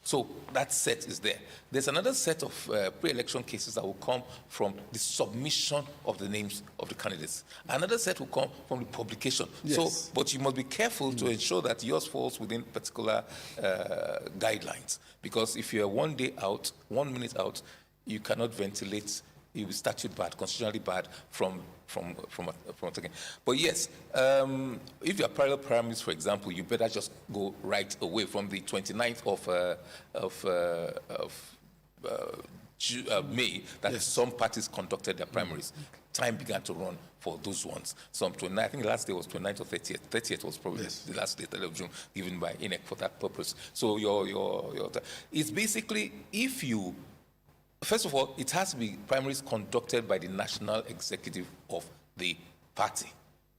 So that set is there. There's another set of pre-election cases that will come from the submission of the names of the candidates. Another set will come from the publication. Yes. So, but you must be careful to ensure that yours falls within particular guidelines. Because if you're 1 day out, 1 minute out, you cannot ventilate. You'll be statute barred, constitutionally barred from taking. But yes, if you are parallel primaries, for example, you better just go right away from the 29th of May that some parties conducted their primaries. Time began to run for those ones. Some 29, I think the last day was 29th or 30th. 30th was probably the last day, 30th of June, given by INEC for that purpose. So it's basically if you. First of all, it has to be primaries conducted by the national executive of the party.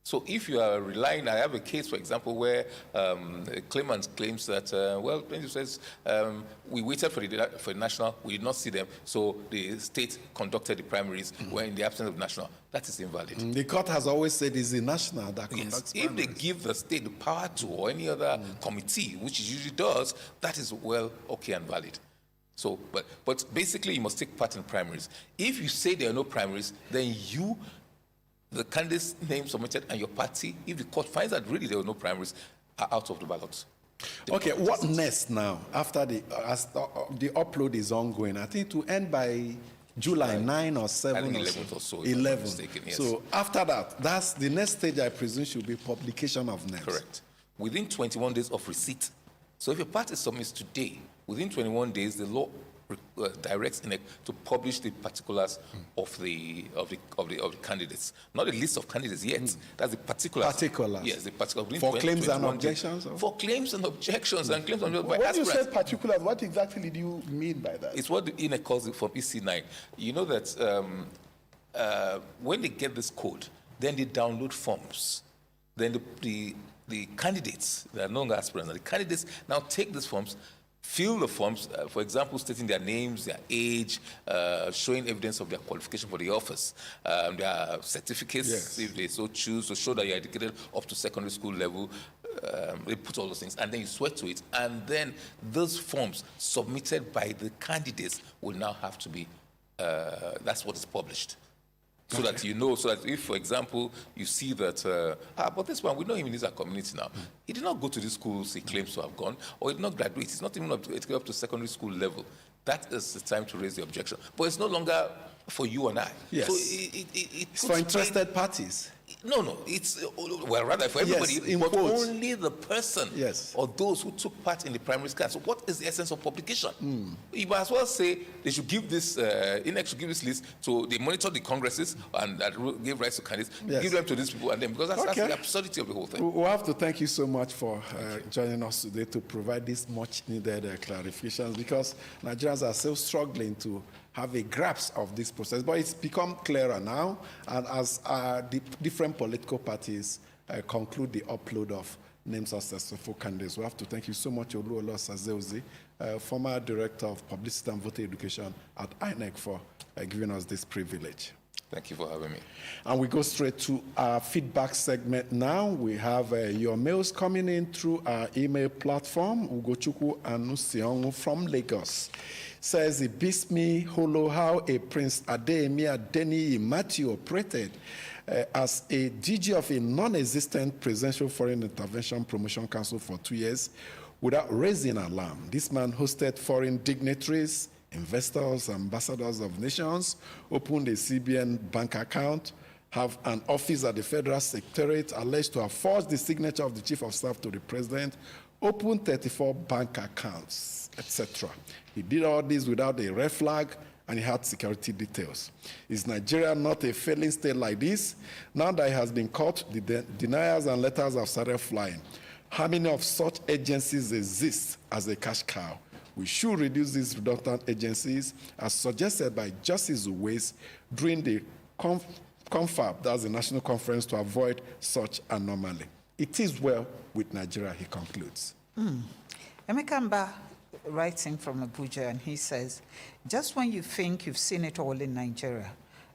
So if you are relying, I have a case, for example, where a claimant claims that, well, plaintiff says, we waited for the national, we did not see them, so the state conducted the primaries when in the absence of national. That is invalid. The court has always said it's the national that conducts If they give the state the power to, or any other committee, which it usually does, that is well, okay and valid. So, but basically, you must take part in primaries. If you say there are no primaries, then you, the candidate's name submitted, and your party, if the court finds that really there were no primaries, are out of the ballot. Okay, what next now? After the upload is ongoing, I think to end by July 9 or 7 I think or 11th or so. 11. Yes. So after that, that's the next stage. I presume should be publication of names. Correct. Within 21 days of receipt. So if your party submits today, within 21 days, the law directs INEC to publish the particulars of the candidates, not a list of candidates yet. That's the particulars. Yes, the particulars. For claims and objections. For claims and objections and claims and objections. When you say particulars, what exactly do you mean by that? It's what the INEC calls it from EC9. You know that when they get this code, then they download forms. Then the candidates, they are no longer aspirants, the candidates now take these forms, fill the forms, for example, stating their names, their age, showing evidence of their qualification for the office, their certificates, if they so choose, to show that you're educated up to secondary school level. They put all those things, and then you swear to it, and then those forms submitted by the candidates will now have to be, that's what is published. So that you know, so that if, for example, you see that, but this one, we know him in our community now. He did not go to the schools he claims to have gone, or he did not graduate. He's not even up to secondary school level. That is the time to raise the objection. But it's no longer for you and I. Yes. So it's for interested parties. No, it's, well, rather for everybody, but only the person or those who took part in the primary scan. So what is the essence of publication? You might as well say they should give this, INEC should give this list to, they monitor the congresses and give rights to candidates, give them to these people and them, because that's the absurdity of the whole thing. We'll have to thank you so much for joining us today to provide this much needed clarifications, because Nigerians are still struggling to have a grasp of this process, but it's become clearer now, and as the different political parties conclude the upload of names of successful candidates. We have to thank you so much, Oluola Sazeozi, former Director of Publicity and Voter Education at INEC, for giving us this privilege. Thank you for having me. And we go straight to our feedback segment now. We have your mails coming in through our email platform. Ugochukwu Anusiongu from Lagos says, it beats me holo how a Prince Adeyemi Adeniyi Matthew operated as a DG of a non-existent Presidential Foreign Intervention Promotion Council for 2 years without raising alarm. This man hosted foreign dignitaries, investors, ambassadors of nations, opened a CBN bank account, have an office at the Federal Secretariat, alleged to have forged the signature of the Chief of Staff to the President, opened 34 bank accounts, etc. He did all this without a red flag, and he had security details. Is Nigeria not a failing state like this? Now that he has been caught, the deniers and letters have started flying. How many of such agencies exist as a cash cow? We should reduce these redundant agencies, as suggested by Justice Uwais during the confab, that's the national conference, to avoid such anomaly. It is well with Nigeria, he concludes. Emekamba writing from Abuja, and he says, just when you think you've seen it all in Nigeria,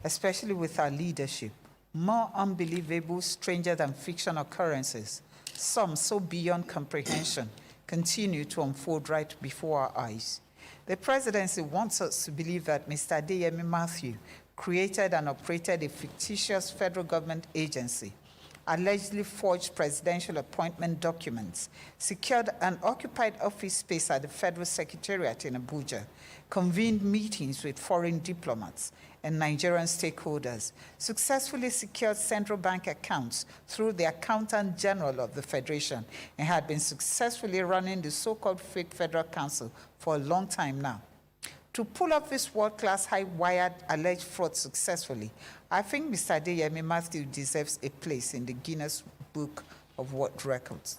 especially with our leadership. More unbelievable, stranger than fiction occurrences, some so beyond comprehension, continue to unfold right before our eyes. The presidency wants us to believe that Mr. Adeyemi Matthew created and operated a fictitious federal government agency, allegedly forged presidential appointment documents, secured an occupied office space at the Federal Secretariat in Abuja, convened meetings with foreign diplomats and Nigerian stakeholders, successfully secured central bank accounts through the Accountant General of the Federation, and had been successfully running the so-called fake Federal Council for a long time now. To pull off this world-class, high-wired alleged fraud successfully, I think Mr. Adeyemi Matthew deserves a place in the Guinness Book of World Records.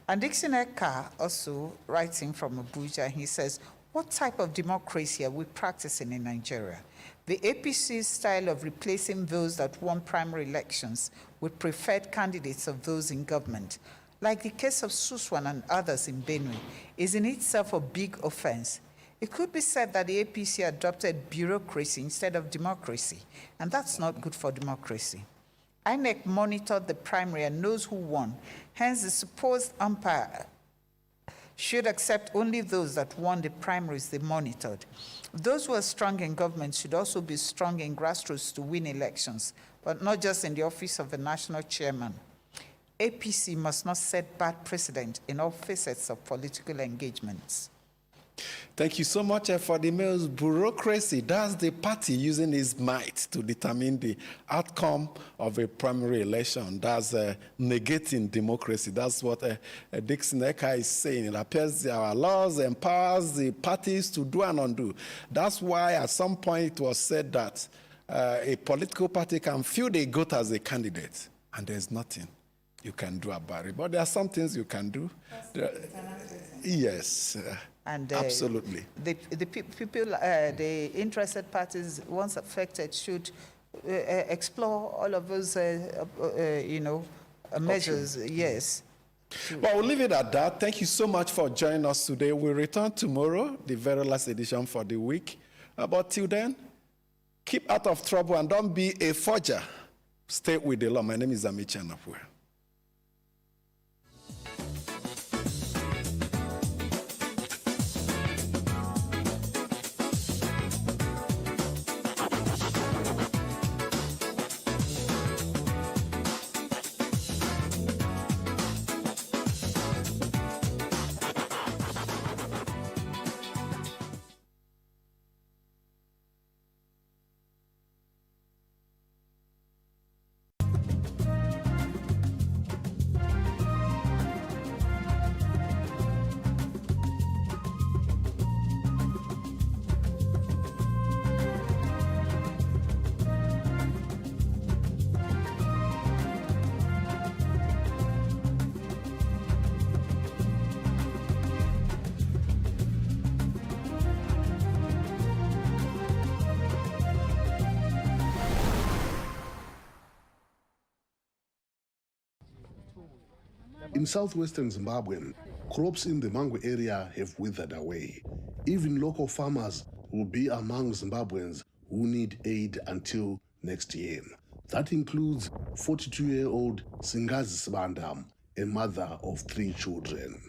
And Dixon Eka, also writing from Abuja, he says, what type of democracy are we practicing in Nigeria? The APC's style of replacing those that won primary elections with preferred candidates of those in government, like the case of Suswan and others in Benue, is in itself a big offense. It could be said that the APC adopted bureaucracy instead of democracy, and that's not good for democracy. INEC monitored the primary and knows who won, hence the supposed umpire should accept only those that won the primaries they monitored. Those who are strong in government should also be strong in grassroots to win elections, but not just in the office of the national chairman. APC must not set bad precedent in all facets of political engagements. Thank you so much for the mail's bureaucracy. That's the party using its might to determine the outcome of a primary election. That's negating democracy. That's what Dixon Eka is saying. It appears our laws empowers the parties to do and undo. That's why at some point it was said that a political party can field a goat as a candidate, and there's nothing you can do about it. But there are some things you can do. Yes. And absolutely. The people, the interested parties, once affected, should explore all of those, measures. Yes. Well, we'll leave it at that. Thank you so much for joining us today. We'll return tomorrow, the very last edition for the week. But till then, keep out of trouble and don't be a forger. Stay with the law. My name is Amici Anapue. In southwestern Zimbabwe, crops in the Mangwe area have withered away. Even local farmers will be among Zimbabweans who need aid until next year. That includes 42-year-old Singazi Sibanda, a mother of 3 children.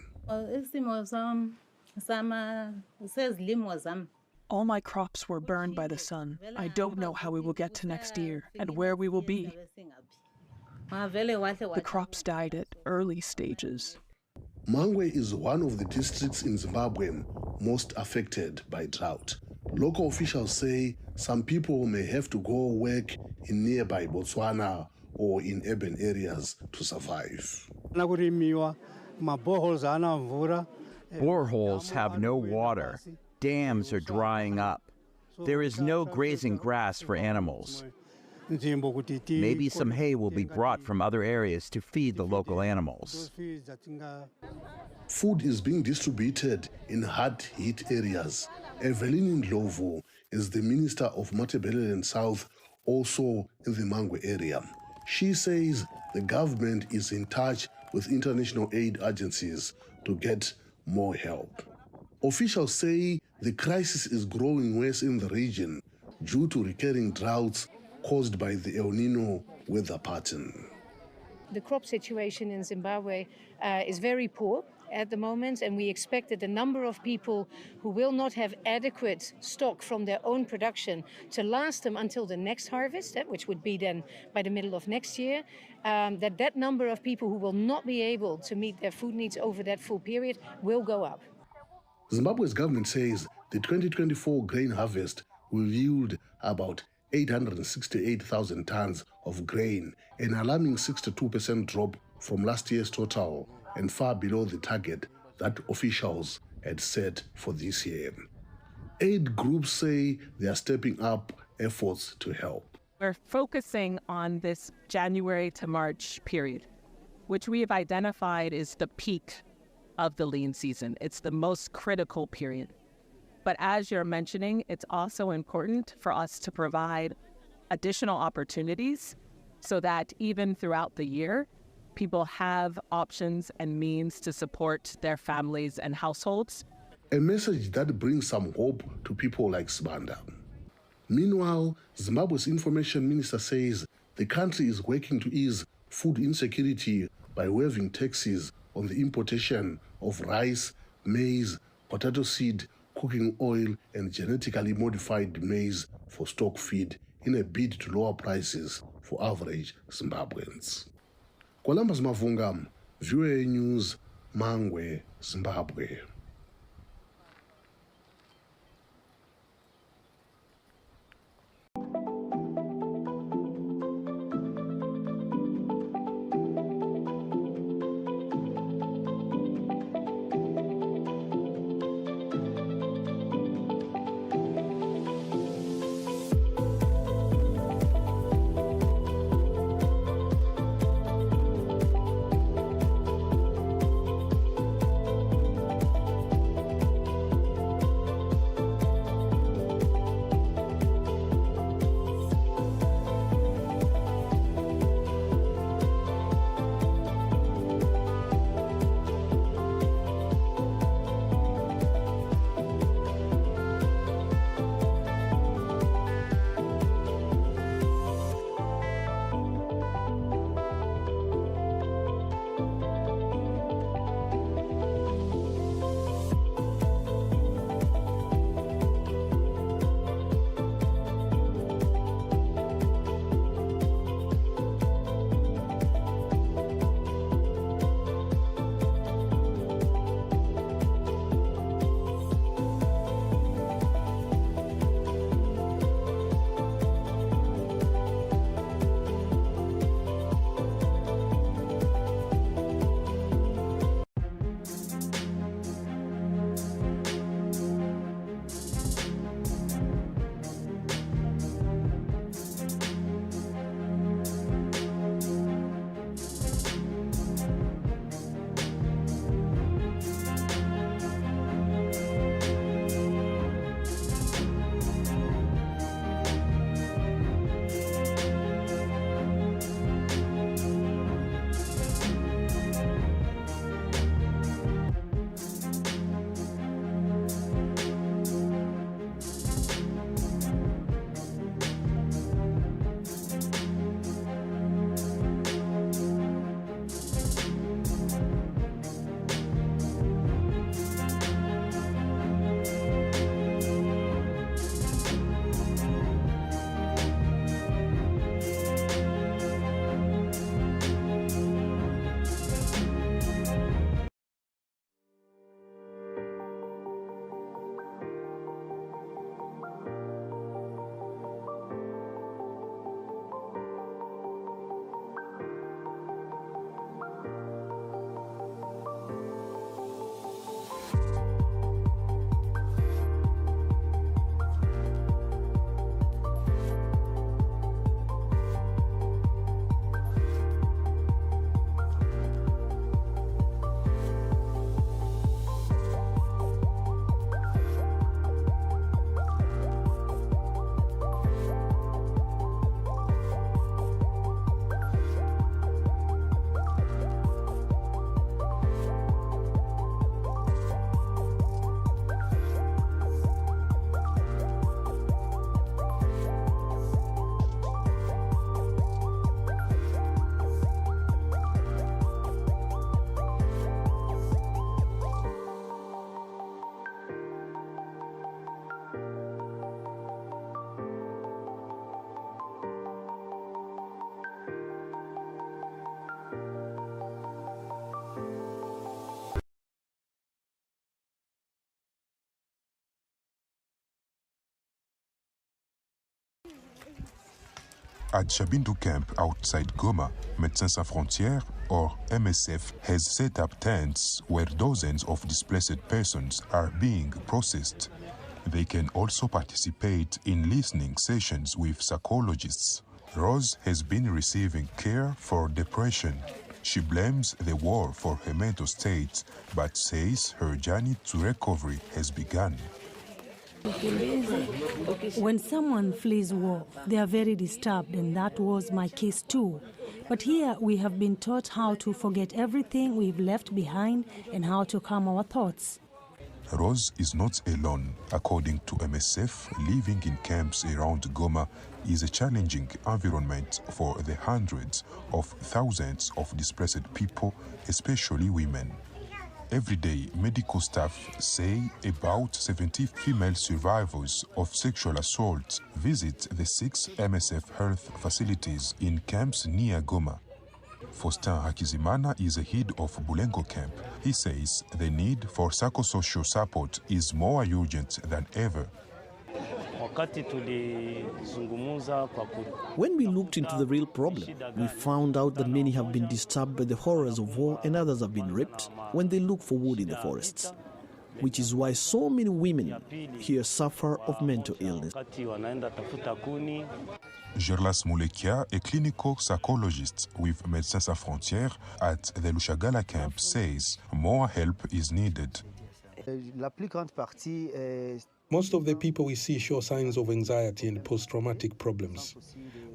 All my crops were burned by the sun. I don't know how we will get to next year and where we will be. The crops died at early stages. Mangwe is one of the districts in Zimbabwe most affected by drought. Local officials say some people may have to go work in nearby Botswana or in urban areas to survive. Boreholes have no water. Dams are drying up. There is no grazing grass for animals. Maybe some hay will be brought from other areas to feed the local animals. Food is being distributed in hard-hit areas. Evelyn Ndlovu is the Minister of Matabeleland South, also in the Mangwe area. She says the government is in touch with international aid agencies to get more help. Officials say the crisis is growing worse in the region, due to recurring droughts caused by the El Nino weather pattern. The crop situation in Zimbabwe is very poor at the moment, and we expect that the number of people who will not have adequate stock from their own production to last them until the next harvest, which would be then by the middle of next year, that number of people who will not be able to meet their food needs over that full period will go up. Zimbabwe's government says the 2024 grain harvest will yield about 868,000 tons of grain, an alarming 62% drop from last year's total and far below the target that officials had set for this year. Aid groups say they are stepping up efforts to help. We're focusing on this January to March period, which we have identified is the peak of the lean season. It's the most critical period. But as you're mentioning, it's also important for us to provide additional opportunities so that even throughout the year, people have options and means to support their families and households. A message that brings some hope to people like Sibanda. Meanwhile, Zimbabwe's information minister says the country is working to ease food insecurity by waiving taxes on the importation of rice, maize, potato seed, cooking oil, and genetically modified maize for stock feed in a bid to lower prices for average Zimbabweans. Columbus Mavunga, VOA News, Mangwe, Zimbabwe. At Chabindu camp outside Goma, Médecins Sans Frontières, or MSF, has set up tents where dozens of displaced persons are being processed. They can also participate in listening sessions with psychologists. Rose has been receiving care for depression. She blames the war for her mental state, but says her journey to recovery has begun. When someone flees war, they are very disturbed, and that was my case too. But here we have been taught how to forget everything we've left behind and how to calm our thoughts. Rose is not alone. According to MSF, living in camps around Goma is a challenging environment for the hundreds of thousands of displaced people, especially women. Every day, medical staff say about 70 female survivors of sexual assault visit the 6 MSF health facilities in camps near Goma. Faustin Hakizimana is the head of Bulengo camp. He says the need for psychosocial support is more urgent than ever. When we looked into the real problem, we found out that many have been disturbed by the horrors of war and others have been raped when they look for wood in the forests, which is why so many women here suffer of mental illness. Gerlas Mulekia, a clinical psychologist with Médecins Sans Frontières at the Lushagala camp, says more help is needed. Most of the people we see show signs of anxiety and post-traumatic problems.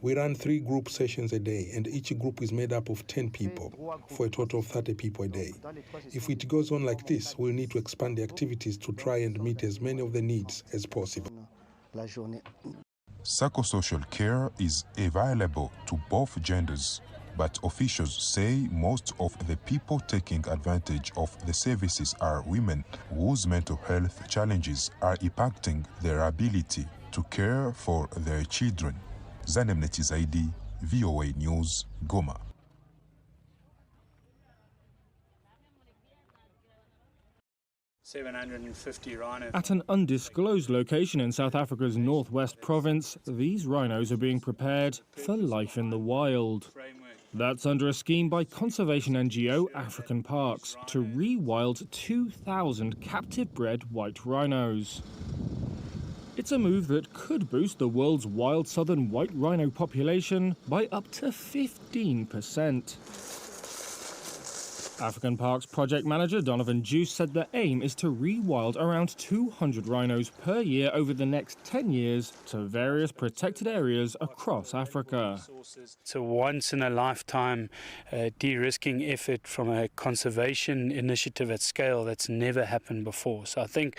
We run 3 group sessions a day, and each group is made up of 10 people, for a total of 30 people a day. If it goes on like this, we'll need to expand the activities to try and meet as many of the needs as possible. Psychosocial care is available to both genders, but officials say most of the people taking advantage of the services are women whose mental health challenges are impacting their ability to care for their children. Zanem Netizaidi, VOA News, Goma. At an undisclosed location in South Africa's northwest province, these rhinos are being prepared for life in the wild. That's under a scheme by conservation NGO African Parks to rewild 2,000 captive-bred white rhinos. It's a move that could boost the world's wild southern white rhino population by up to 15%. African Parks project manager Donovan Juice said the aim is to rewild around 200 rhinos per year over the next 10 years to various protected areas across Africa. It's a once-in-a-lifetime de-risking effort from a conservation initiative at scale that's never happened before. So I think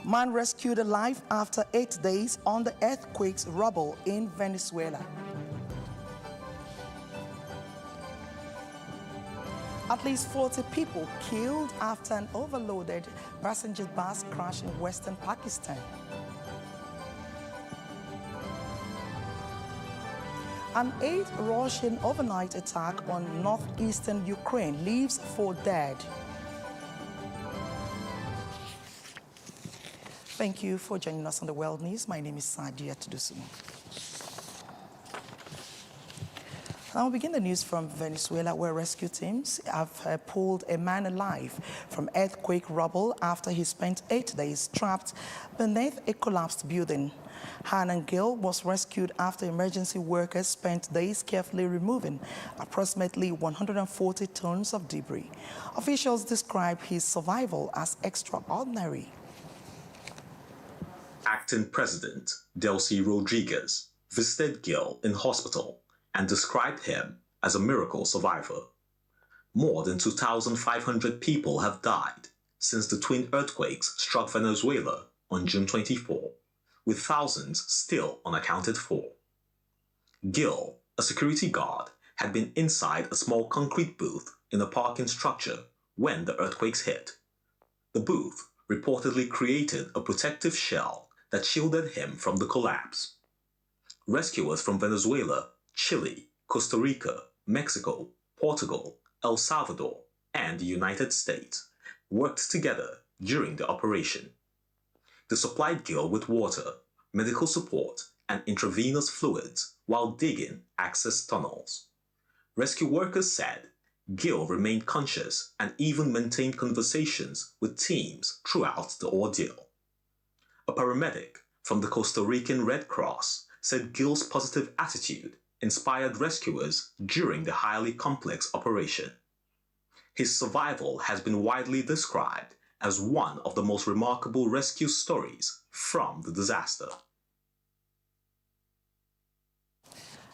Man rescued alive after 8 days on the earthquake's rubble in Venezuela. At least 40 people killed after an overloaded passenger bus crash in western Pakistan. An 8th Russian overnight attack on northeastern Ukraine leaves 4 dead. Thank you for joining us on the World News. My name is Sadia Tudusumu. I'll begin the news from Venezuela, where rescue teams have pulled a man alive from earthquake rubble after he spent 8 days trapped beneath a collapsed building. Hanan Gill was rescued after emergency workers spent days carefully removing approximately 140 tons of debris. Officials describe his survival as extraordinary. Acting President Delcy Rodriguez visited Gil in hospital and described him as a miracle survivor. More than 2,500 people have died since the twin earthquakes struck Venezuela on June 24, with thousands still unaccounted for. Gil, a security guard, had been inside a small concrete booth in a parking structure when the earthquakes hit. The booth reportedly created a protective shell that shielded him from the collapse. Rescuers from Venezuela, Chile, Costa Rica, Mexico, Portugal, El Salvador, and the United States worked together during the operation. They supplied Gil with water, medical support, and intravenous fluids while digging access tunnels. Rescue workers said Gil remained conscious and even maintained conversations with teams throughout the ordeal. A paramedic from the Costa Rican Red Cross said Gil's positive attitude inspired rescuers during the highly complex operation. His survival has been widely described as one of the most remarkable rescue stories from the disaster.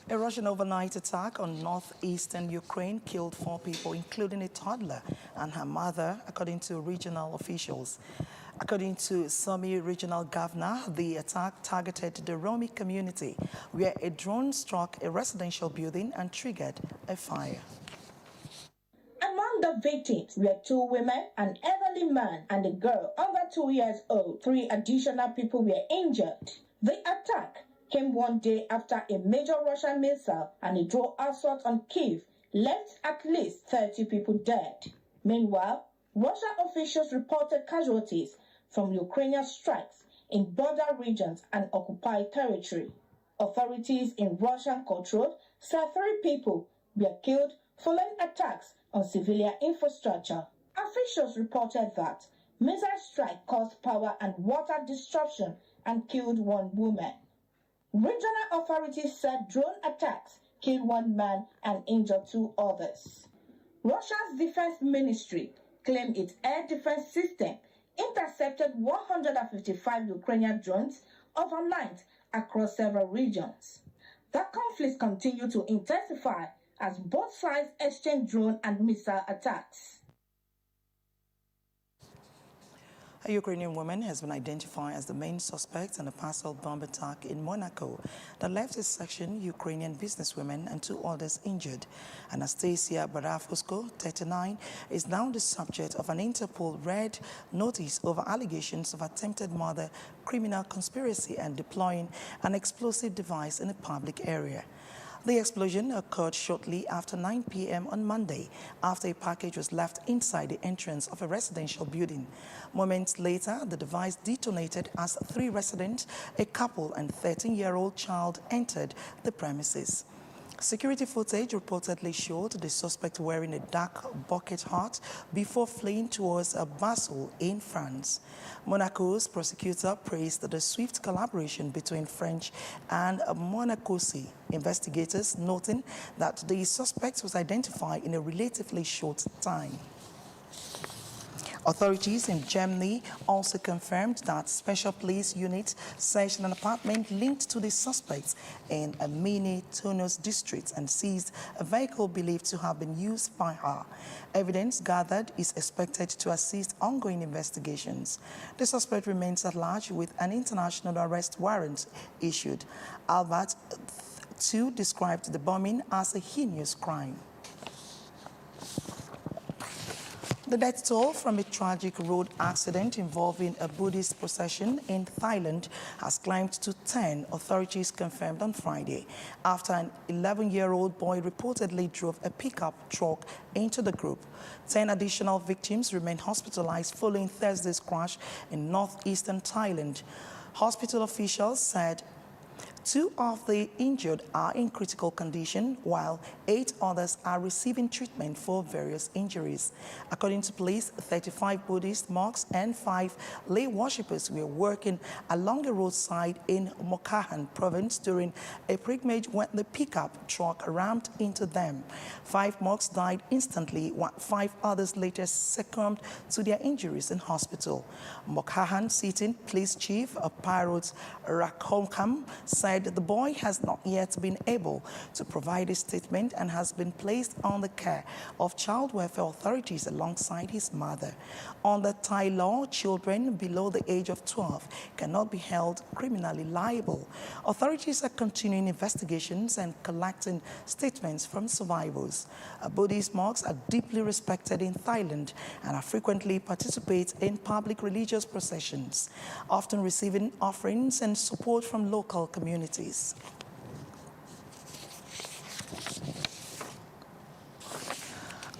A Russian overnight attack on northeastern Ukraine killed 4 people, including a toddler and her mother, according to regional officials. According to Sumy regional governor, the attack targeted the Romi community, where a drone struck a residential building and triggered a fire. Among the victims were 2 women, an elderly man, and a girl under 2 years old. 3 additional people were injured. The attack came one day after a major Russian missile and a drone assault on Kyiv left at least 30 people dead. Meanwhile, Russian officials reported casualties from Ukrainian strikes in border regions and occupied territory. Authorities in Russian-controlled said 3 people were killed following attacks on civilian infrastructure. Officials reported that missile strike caused power and water disruption and killed 1 woman. Regional authorities said drone attacks killed 1 man and injured 2 others. Russia's defense ministry claimed its air defense system intercepted 155 Ukrainian drones overnight across several regions. The conflicts continue to intensify as both sides exchange drone and missile attacks. A Ukrainian woman has been identified as the main suspect in a parcel bomb attack in Monaco that left a section Ukrainian businesswomen and 2 others injured. Anastasia Barafusko, 39, is now the subject of an Interpol red notice over allegations of attempted murder, criminal conspiracy, and deploying an explosive device in a public area. The explosion occurred shortly after 9 p.m. on Monday, after a package was left inside the entrance of a residential building. Moments later, the device detonated as 3 residents, a couple and 13-year-old child, entered the premises. Security footage reportedly showed the suspect wearing a dark bucket hat before fleeing towards a Basel in France. Monaco's prosecutor praised the swift collaboration between French and Monacosi investigators, noting that the suspect was identified in a relatively short time. Authorities in Germany also confirmed that special police units searched an apartment linked to the suspects in a mini-Tunis district and seized a vehicle believed to have been used by her. Evidence gathered is expected to assist ongoing investigations. The suspect remains at large with an international arrest warrant issued. Albert II described the bombing as a heinous crime. The death toll from a tragic road accident involving a Buddhist procession in Thailand has climbed to 10, authorities confirmed on Friday, after an 11-year-old boy reportedly drove a pickup truck into the group. 10 additional victims remain hospitalized following Thursday's crash in northeastern Thailand. Hospital officials said 2 of the injured are in critical condition, while 8 others are receiving treatment for various injuries. According to police, 35 Buddhist monks and 5 lay worshippers were working along the roadside in Mokhahan province during a pilgrimage when the pickup truck rammed into them. 5 monks died instantly, while 5 others later succumbed to their injuries in hospital. Mokhahan sitting police chief Parut Rakhomkam said the boy has not yet been able to provide a statement and has been placed on the care of child welfare authorities alongside his mother. Under Thai law, children below the age of 12 cannot be held criminally liable. Authorities are continuing investigations and collecting statements from survivors. Buddhist monks are deeply respected in Thailand and are frequently participate in public religious processions, often receiving offerings and support from local communities.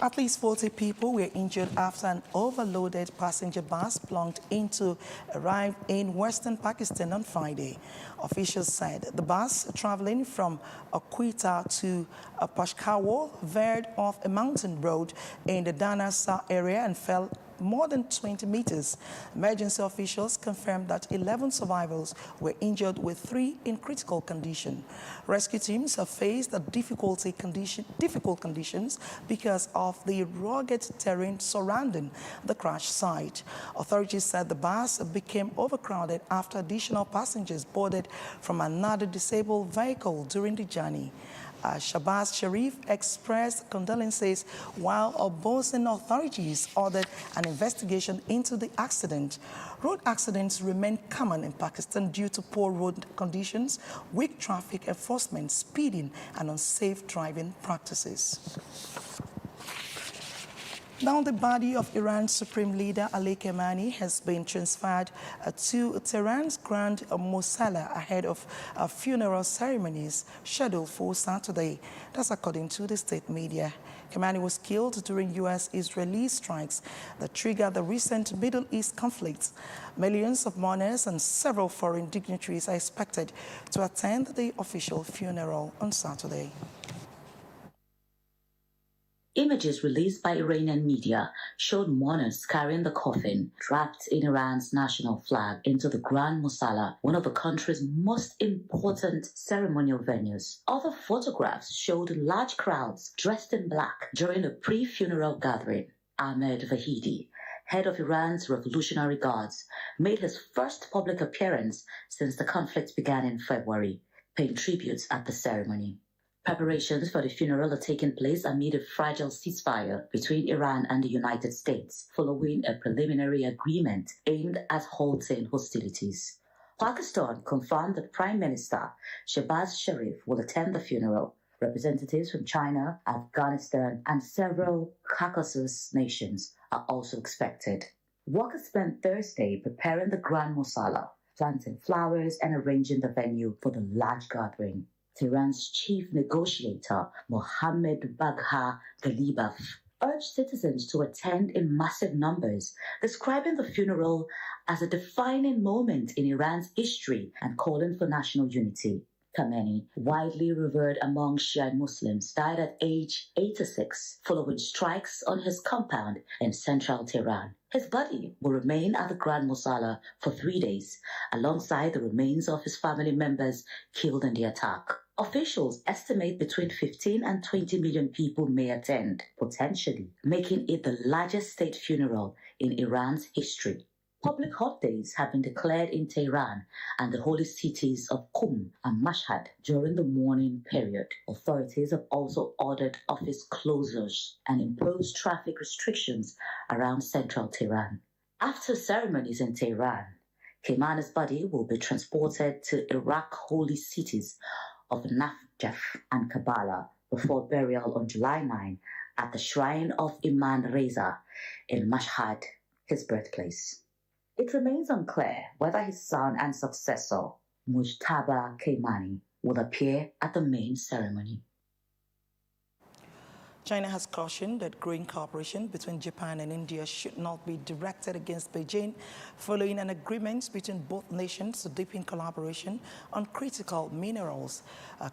At least 40 people were injured after an overloaded passenger bus plunged into a river in western Pakistan on Friday. Officials said the bus traveling from Quetta to Peshawar veered off a mountain road in the Danasar area and fell more than 20 meters. Emergency officials confirmed that 11 survivors were injured, with 3 in critical condition. Rescue teams have faced difficult conditions because of the rugged terrain surrounding the crash site. Authorities said the bus became overcrowded after additional passengers boarded from another disabled vehicle during the journey. Shahbaz Sharif expressed condolences, while Boston authorities ordered an investigation into the accident. Road accidents remain common in Pakistan due to poor road conditions, weak traffic enforcement, speeding, and unsafe driving practices. Now, the body of Iran's Supreme Leader Ali Khamenei has been transferred to Tehran's Grand Mosala ahead of funeral ceremonies scheduled for Saturday. That's according to the state media. Khamenei was killed during U.S.-Israeli strikes that triggered the recent Middle East conflicts. Millions of mourners and several foreign dignitaries are expected to attend the official funeral on Saturday. Images released by Iranian media showed mourners carrying the coffin wrapped in Iran's national flag into the Grand Mosala, one of the country's most important ceremonial venues. Other photographs showed large crowds dressed in black during a pre-funeral gathering. Ahmed Vahidi, head of Iran's Revolutionary Guards, made his first public appearance since the conflict began in February, paying tributes at the ceremony. Preparations for the funeral are taking place amid a fragile ceasefire between Iran and the United States, following a preliminary agreement aimed at halting hostilities. Pakistan confirmed that Prime Minister Shehbaz Sharif will attend the funeral. Representatives from China, Afghanistan, and several Caucasus nations are also expected. Workers spent Thursday preparing the Grand Mosala, planting flowers and arranging the venue for the large gathering. Tehran's chief negotiator, Mohammad Bagha Ghalibaf, urged citizens to attend in massive numbers, describing the funeral as a defining moment in Iran's history and calling for national unity. Khamenei, widely revered among Shia Muslims, died at age 86 following strikes on his compound in central Tehran. His body will remain at the Grand Mosala for 3 days, alongside the remains of his family members killed in the attack. Officials estimate between 15 and 20 million people may attend, potentially making it the largest state funeral in Iran's history. Public holidays have been declared in Tehran and the holy cities of Qum and Mashhad during the mourning period. Authorities have also ordered office closures and imposed traffic restrictions around central Tehran. After ceremonies in Tehran, Khamenei's body will be transported to Iraq holy cities of Najaf and Karbala before burial on July 9 at the shrine of Imam Reza in Mashhad, his birthplace. It remains unclear whether his son and successor, Mujtaba Khamenei, will appear at the main ceremony. China has cautioned that growing cooperation between Japan and India should not be directed against Beijing, following an agreement between both nations to deepen collaboration on critical minerals.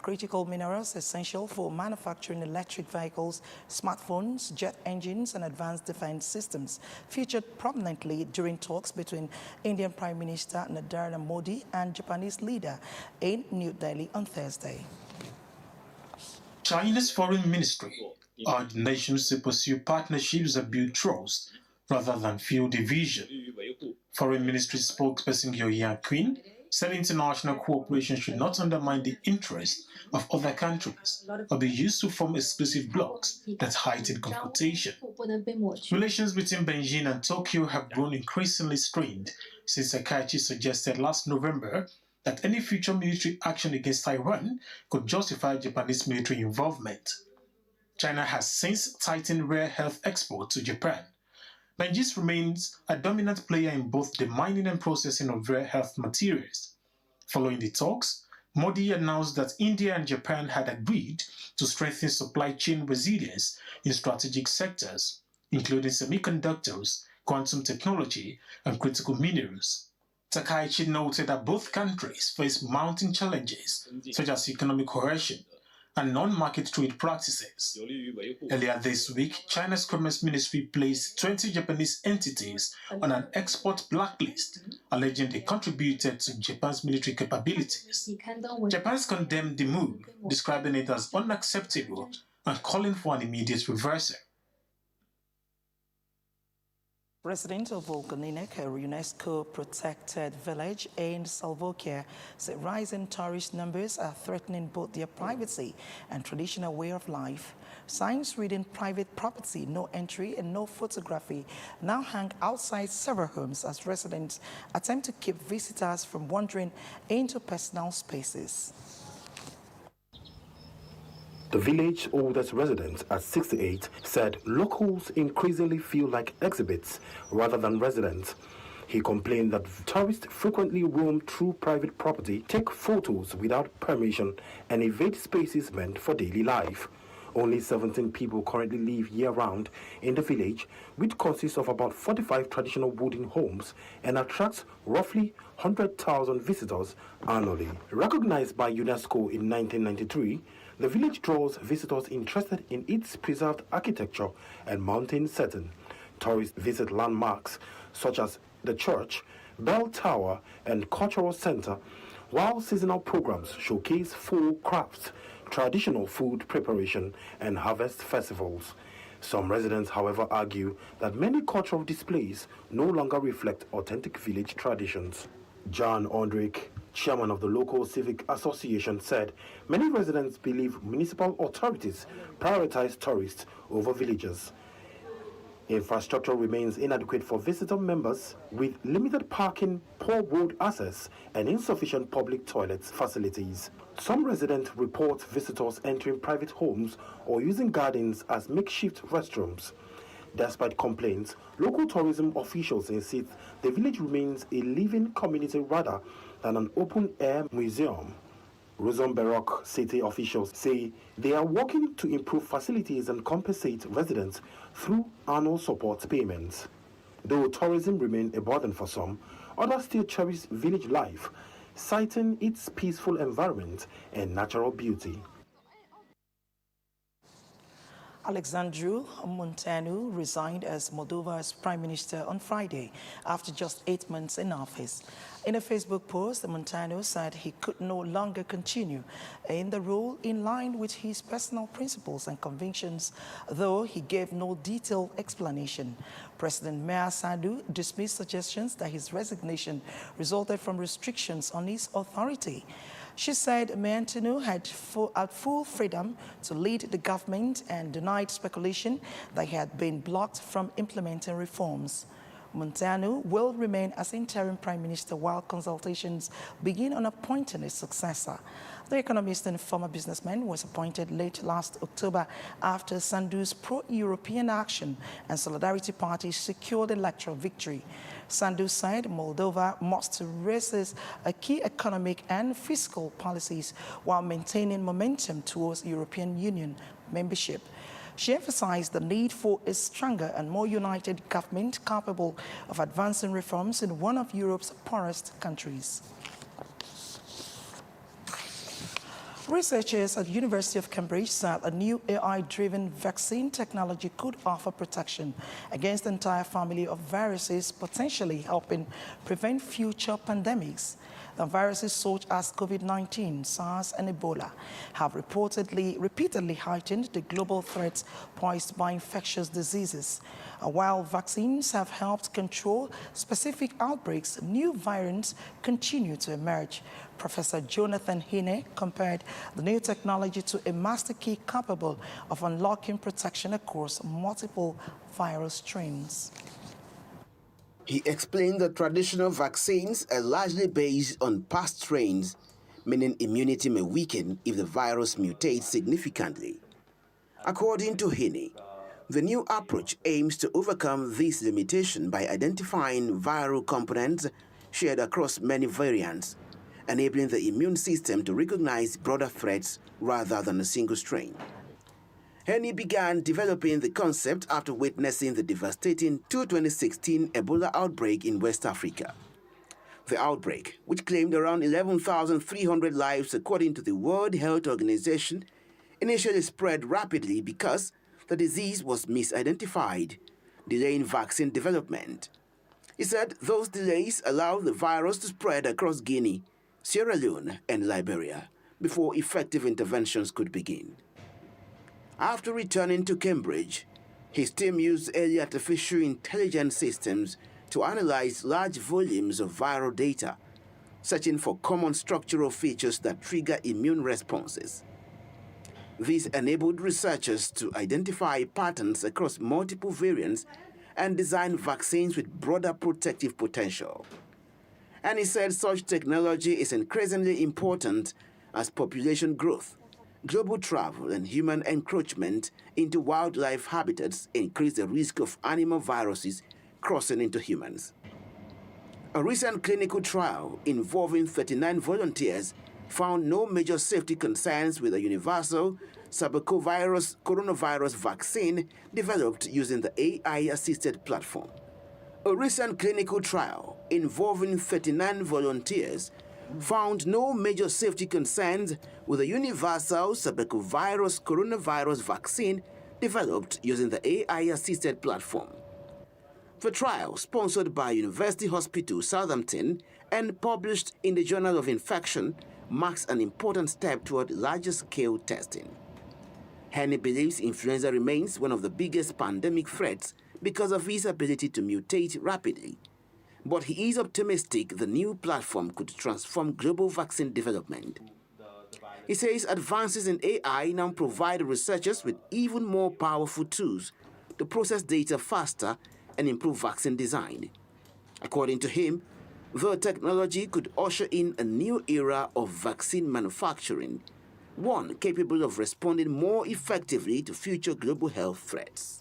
Critical minerals essential for manufacturing electric vehicles, smartphones, jet engines, and advanced defense systems featured prominently during talks between Indian Prime Minister Narendra Modi and Japanese leader in New Delhi on Thursday. China's foreign ministry urged nations to pursue partnerships that build trust rather than fuel division. Foreign Ministry spokesperson Yeo Yang-Queen said international cooperation should not undermine the interests of other countries or be used to form exclusive blocs that heighten confrontation. Relations between Beijing and Tokyo have grown increasingly strained since Takaichi suggested last November that any future military action against Taiwan could justify Japanese military involvement. China has since tightened rare earth exports to Japan. Beijing remains a dominant player in both the mining and processing of rare earth materials. Following the talks, Modi announced that India and Japan had agreed to strengthen supply chain resilience in strategic sectors, including semiconductors, quantum technology, and critical minerals. Takaichi noted that both countries face mounting challenges such as economic coercion and non-market trade practices. Earlier this week, China's Commerce Ministry placed 20 Japanese entities on an export blacklist, alleging they contributed to Japan's military capabilities. Japan's condemned the move, describing it as unacceptable and calling for an immediate reversal. Residents of Volganinek, a UNESCO-protected village in Slovakia, say rising tourist numbers are threatening both their privacy and traditional way of life. Signs reading private property, no entry and no photography now hang outside several homes as residents attempt to keep visitors from wandering into personal spaces. The village oldest resident at 68 said locals increasingly feel like exhibits rather than residents. He complained that tourists frequently roam through private property, take photos without permission, and evade spaces meant for daily life. Only 17 people currently live year-round in the village, which consists of about 45 traditional wooden homes and attracts roughly 100,000 visitors annually. Recognized by UNESCO in 1993, the village draws visitors interested in its preserved architecture and mountain setting. Tourists visit landmarks such as the church, bell tower, and cultural center, while seasonal programs showcase folk crafts, traditional food preparation, and harvest festivals. Some residents, however, argue that many cultural displays no longer reflect authentic village traditions. John Ondrick, chairman of the local civic association, said many residents believe municipal authorities prioritize tourists over villagers. Infrastructure remains inadequate for visitor members, with limited parking, poor road access, and insufficient public toilet facilities. Some residents report visitors entering private homes or using gardens as makeshift restrooms. Despite complaints, local tourism officials insist the village remains a living community rather than an open-air museum. Rosenberg city officials say they are working to improve facilities and compensate residents through annual support payments. Though tourism remains a burden for some, others still cherish village life, citing its peaceful environment and natural beauty. Alexandru Munteanu resigned as Moldova's prime minister on Friday after just 8 months in office. In a Facebook post, Munteanu said he could no longer continue in the role in line with his personal principles and convictions, though he gave no detailed explanation. President Maia Sandu dismissed suggestions that his resignation resulted from restrictions on his authority. She said Munteanu had full freedom to lead the government and denied speculation that he had been blocked from implementing reforms. Munteanu will remain as interim prime minister while consultations begin on appointing a successor. The economist and former businessman was appointed late last October after Sandu's pro-European Action and Solidarity parties secured electoral victory. Sandu said Moldova must resist key economic and fiscal policies while maintaining momentum towards European Union membership. She emphasized the need for a stronger and more united government capable of advancing reforms in one of Europe's poorest countries. Researchers at the University of Cambridge said a new AI-driven vaccine technology could offer protection against the entire family of viruses, potentially helping prevent future pandemics. The viruses such as COVID-19, SARS, and Ebola have repeatedly heightened the global threats posed by infectious diseases. While vaccines have helped control specific outbreaks, new variants continue to emerge. Professor Jonathan Hine compared the new technology to a master key capable of unlocking protection across multiple viral strains. He explained that traditional vaccines are largely based on past strains, meaning immunity may weaken if the virus mutates significantly. According to Hine, the new approach aims to overcome this limitation by identifying viral components shared across many variants, enabling the immune system to recognize broader threats rather than a single strain. Hine began developing the concept after witnessing the devastating 2016 Ebola outbreak in West Africa. The outbreak, which claimed around 11,300 lives according to the World Health Organization, initially spread rapidly because the disease was misidentified, delaying vaccine development. He said those delays allowed the virus to spread across Guinea, Sierra Leone, and Liberia before effective interventions could begin. After returning to Cambridge, his team used early artificial intelligence systems to analyze large volumes of viral data, searching for common structural features that trigger immune responses. This enabled researchers to identify patterns across multiple variants and design vaccines with broader protective potential. And he said such technology is increasingly important as population growth, global travel, and human encroachment into wildlife habitats increase the risk of animal viruses crossing into humans. A recent clinical trial involving 39 volunteers found no major safety concerns with a universal Sabecovirus coronavirus vaccine developed using the AI-assisted platform. A recent clinical trial involving 39 volunteers found no major safety concerns with a universal Sabecovirus coronavirus vaccine developed using the AI-assisted platform. The trial, sponsored by University Hospital Southampton and published in the Journal of Infection, marks an important step toward larger-scale testing. Hine believes influenza remains one of the biggest pandemic threats because of its ability to mutate rapidly. But he is optimistic the new platform could transform global vaccine development. He says advances in AI now provide researchers with even more powerful tools to process data faster and improve vaccine design. According to him, the technology could usher in a new era of vaccine manufacturing, one capable of responding more effectively to future global health threats.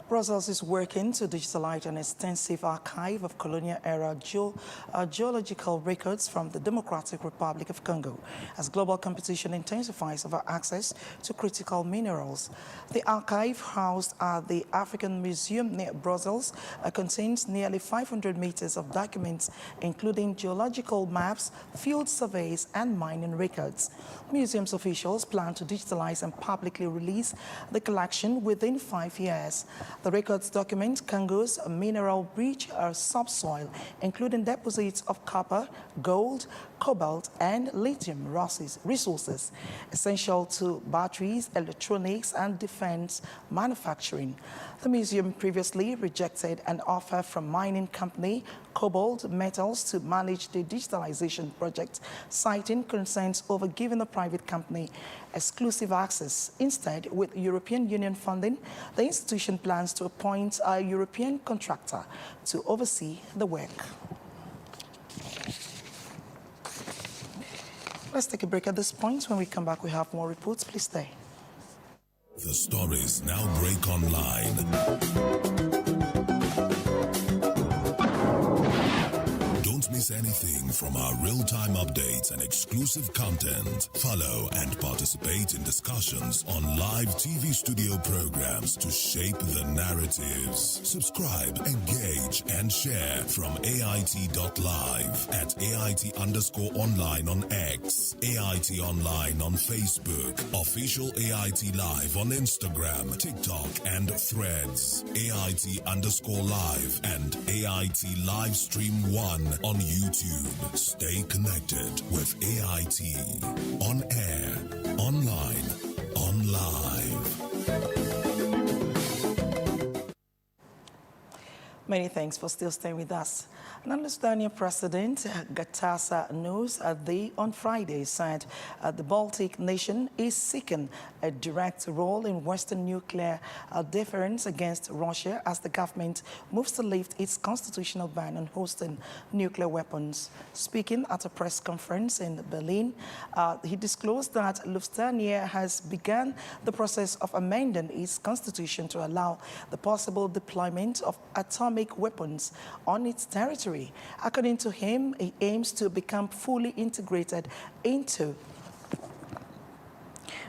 Brussels is working to digitalize an extensive archive of colonial-era geological records from the Democratic Republic of Congo as global competition intensifies over access to critical minerals. The archive, housed at the African Museum near Brussels, contains nearly 500 meters of documents, including geological maps, field surveys, and mining records. Museum's officials plan to digitalize and publicly release the collection within 5 years. The records document Congo's mineral-rich subsoil, including deposits of copper, gold, cobalt, and lithium resources, essential to batteries, electronics, and defense manufacturing. The museum previously rejected an offer from mining company Cobalt Metals to manage the digitalization project, citing concerns over giving the private company exclusive access. Instead, with European Union funding, the institution plans to appoint a European contractor to oversee the work. Let's take a break at this point. When we come back, we have more reports. Please stay. The stories now break online. Don't miss miss anything from our real-time updates and exclusive content, follow and participate in discussions on live TV studio programs to shape the narratives. Subscribe, engage, and share from AIT.live at AIT_online on X, AIT Online on Facebook, official AIT Live on Instagram, TikTok, and Threads, AIT_live, and AIT Livestream 1 on YouTube. Stay connected with AIT. On air, online, on live. Many thanks for still staying with us. An Estonian President Gatasa knows on Friday said the Baltic nation is seeking a direct role in Western nuclear deterrence against Russia as the government moves to lift its constitutional ban on hosting nuclear weapons. Speaking at a press conference in Berlin, he disclosed that Lufthansa has begun the process of amending its constitution to allow the possible deployment of atomic weapons on its territory. According to him, he aims to become fully integrated into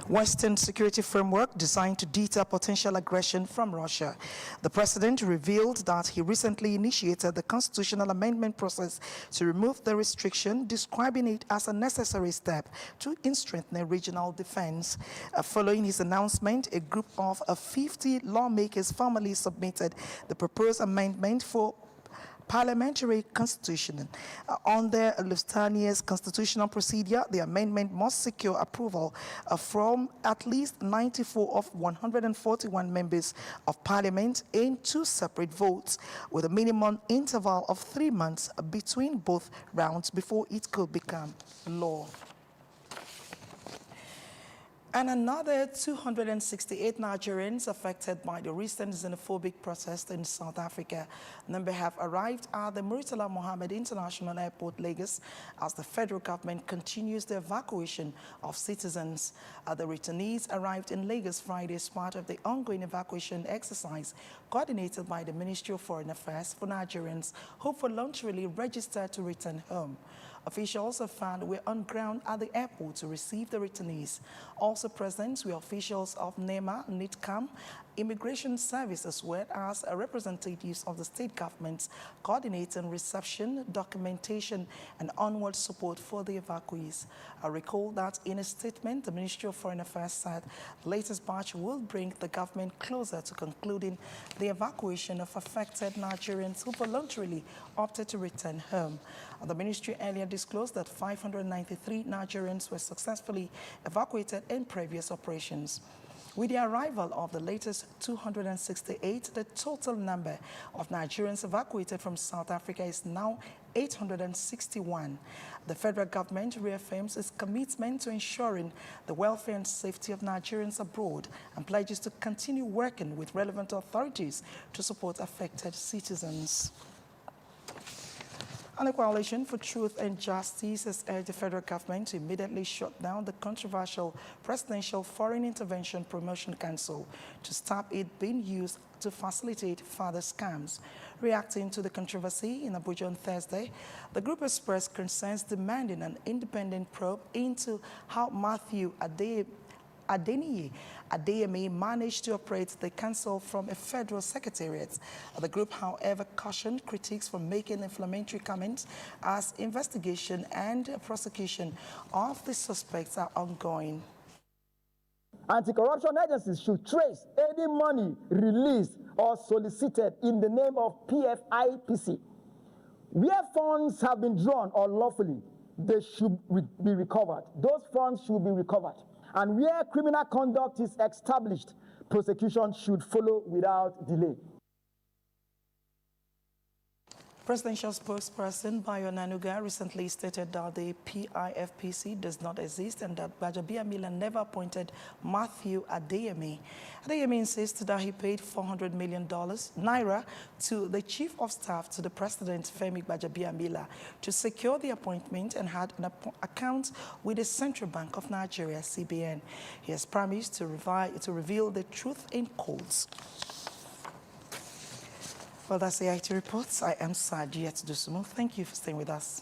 Western security framework designed to deter potential aggression from Russia. The president revealed that he recently initiated the constitutional amendment process to remove the restriction, describing it as a necessary step to strengthen regional defense. Following his announcement, a group of 50 lawmakers formally submitted the proposed amendment for parliamentary constitution. Under Lufthansa's constitutional procedure, the amendment must secure approval from at least 94 of 141 members of parliament in 2 separate votes, with a minimum interval of 3 months between both rounds before it could become law. And another 268 Nigerians affected by the recent xenophobic protest in South Africa. Number have arrived at the Murtala Mohammed International Airport, Lagos, as the federal government continues the evacuation of citizens. The returnees arrived in Lagos Friday as part of the ongoing evacuation exercise coordinated by the Ministry of Foreign Affairs for Nigerians who voluntarily registered to return home. Officials have found were on ground at the airport to receive the returnees. Also present were officials of NEMA, NITCAM, Immigration Service, as well as representatives of the state governments coordinating reception, documentation, and onward support for the evacuees. I recall that in a statement, the Ministry of Foreign Affairs said the latest batch will bring the government closer to concluding the evacuation of affected Nigerians who voluntarily opted to return home. The ministry earlier disclosed that 593 Nigerians were successfully evacuated in previous operations. With the arrival of the latest 268, the total number of Nigerians evacuated from South Africa is now 861. The federal government reaffirms its commitment to ensuring the welfare and safety of Nigerians abroad and pledges to continue working with relevant authorities to support affected citizens. And the Coalition for Truth and Justice has urged the federal government to immediately shut down the controversial Presidential Foreign Intervention Promotion Council to stop it being used to facilitate further scams. Reacting to the controversy in Abuja on Thursday, the group expressed concerns demanding an independent probe into how Matthew Adeyemi managed to operate the council from a federal secretariat. The group, however, cautioned critics for making inflammatory comments as investigation and prosecution of the suspects are ongoing. Anti-corruption agencies should trace any money released or solicited in the name of PFIPC. Where funds have been drawn unlawfully, they should be recovered. Those funds should be recovered. And where criminal conduct is established, prosecution should follow without delay. Presidential spokesperson Bayo Nanuga recently stated that the PIFPC does not exist and that Gbajabiamila never appointed Matthew Adeyemi. Adeyemi insists that he paid $400 million naira to the chief of staff to the president, Femi Gbajabiamila, to secure the appointment and had an account with the Central Bank of Nigeria, CBN. He has promised to reveal the truth in courts. For the CIT reports, I am Sajiet Dusumu. Thank you for staying with us.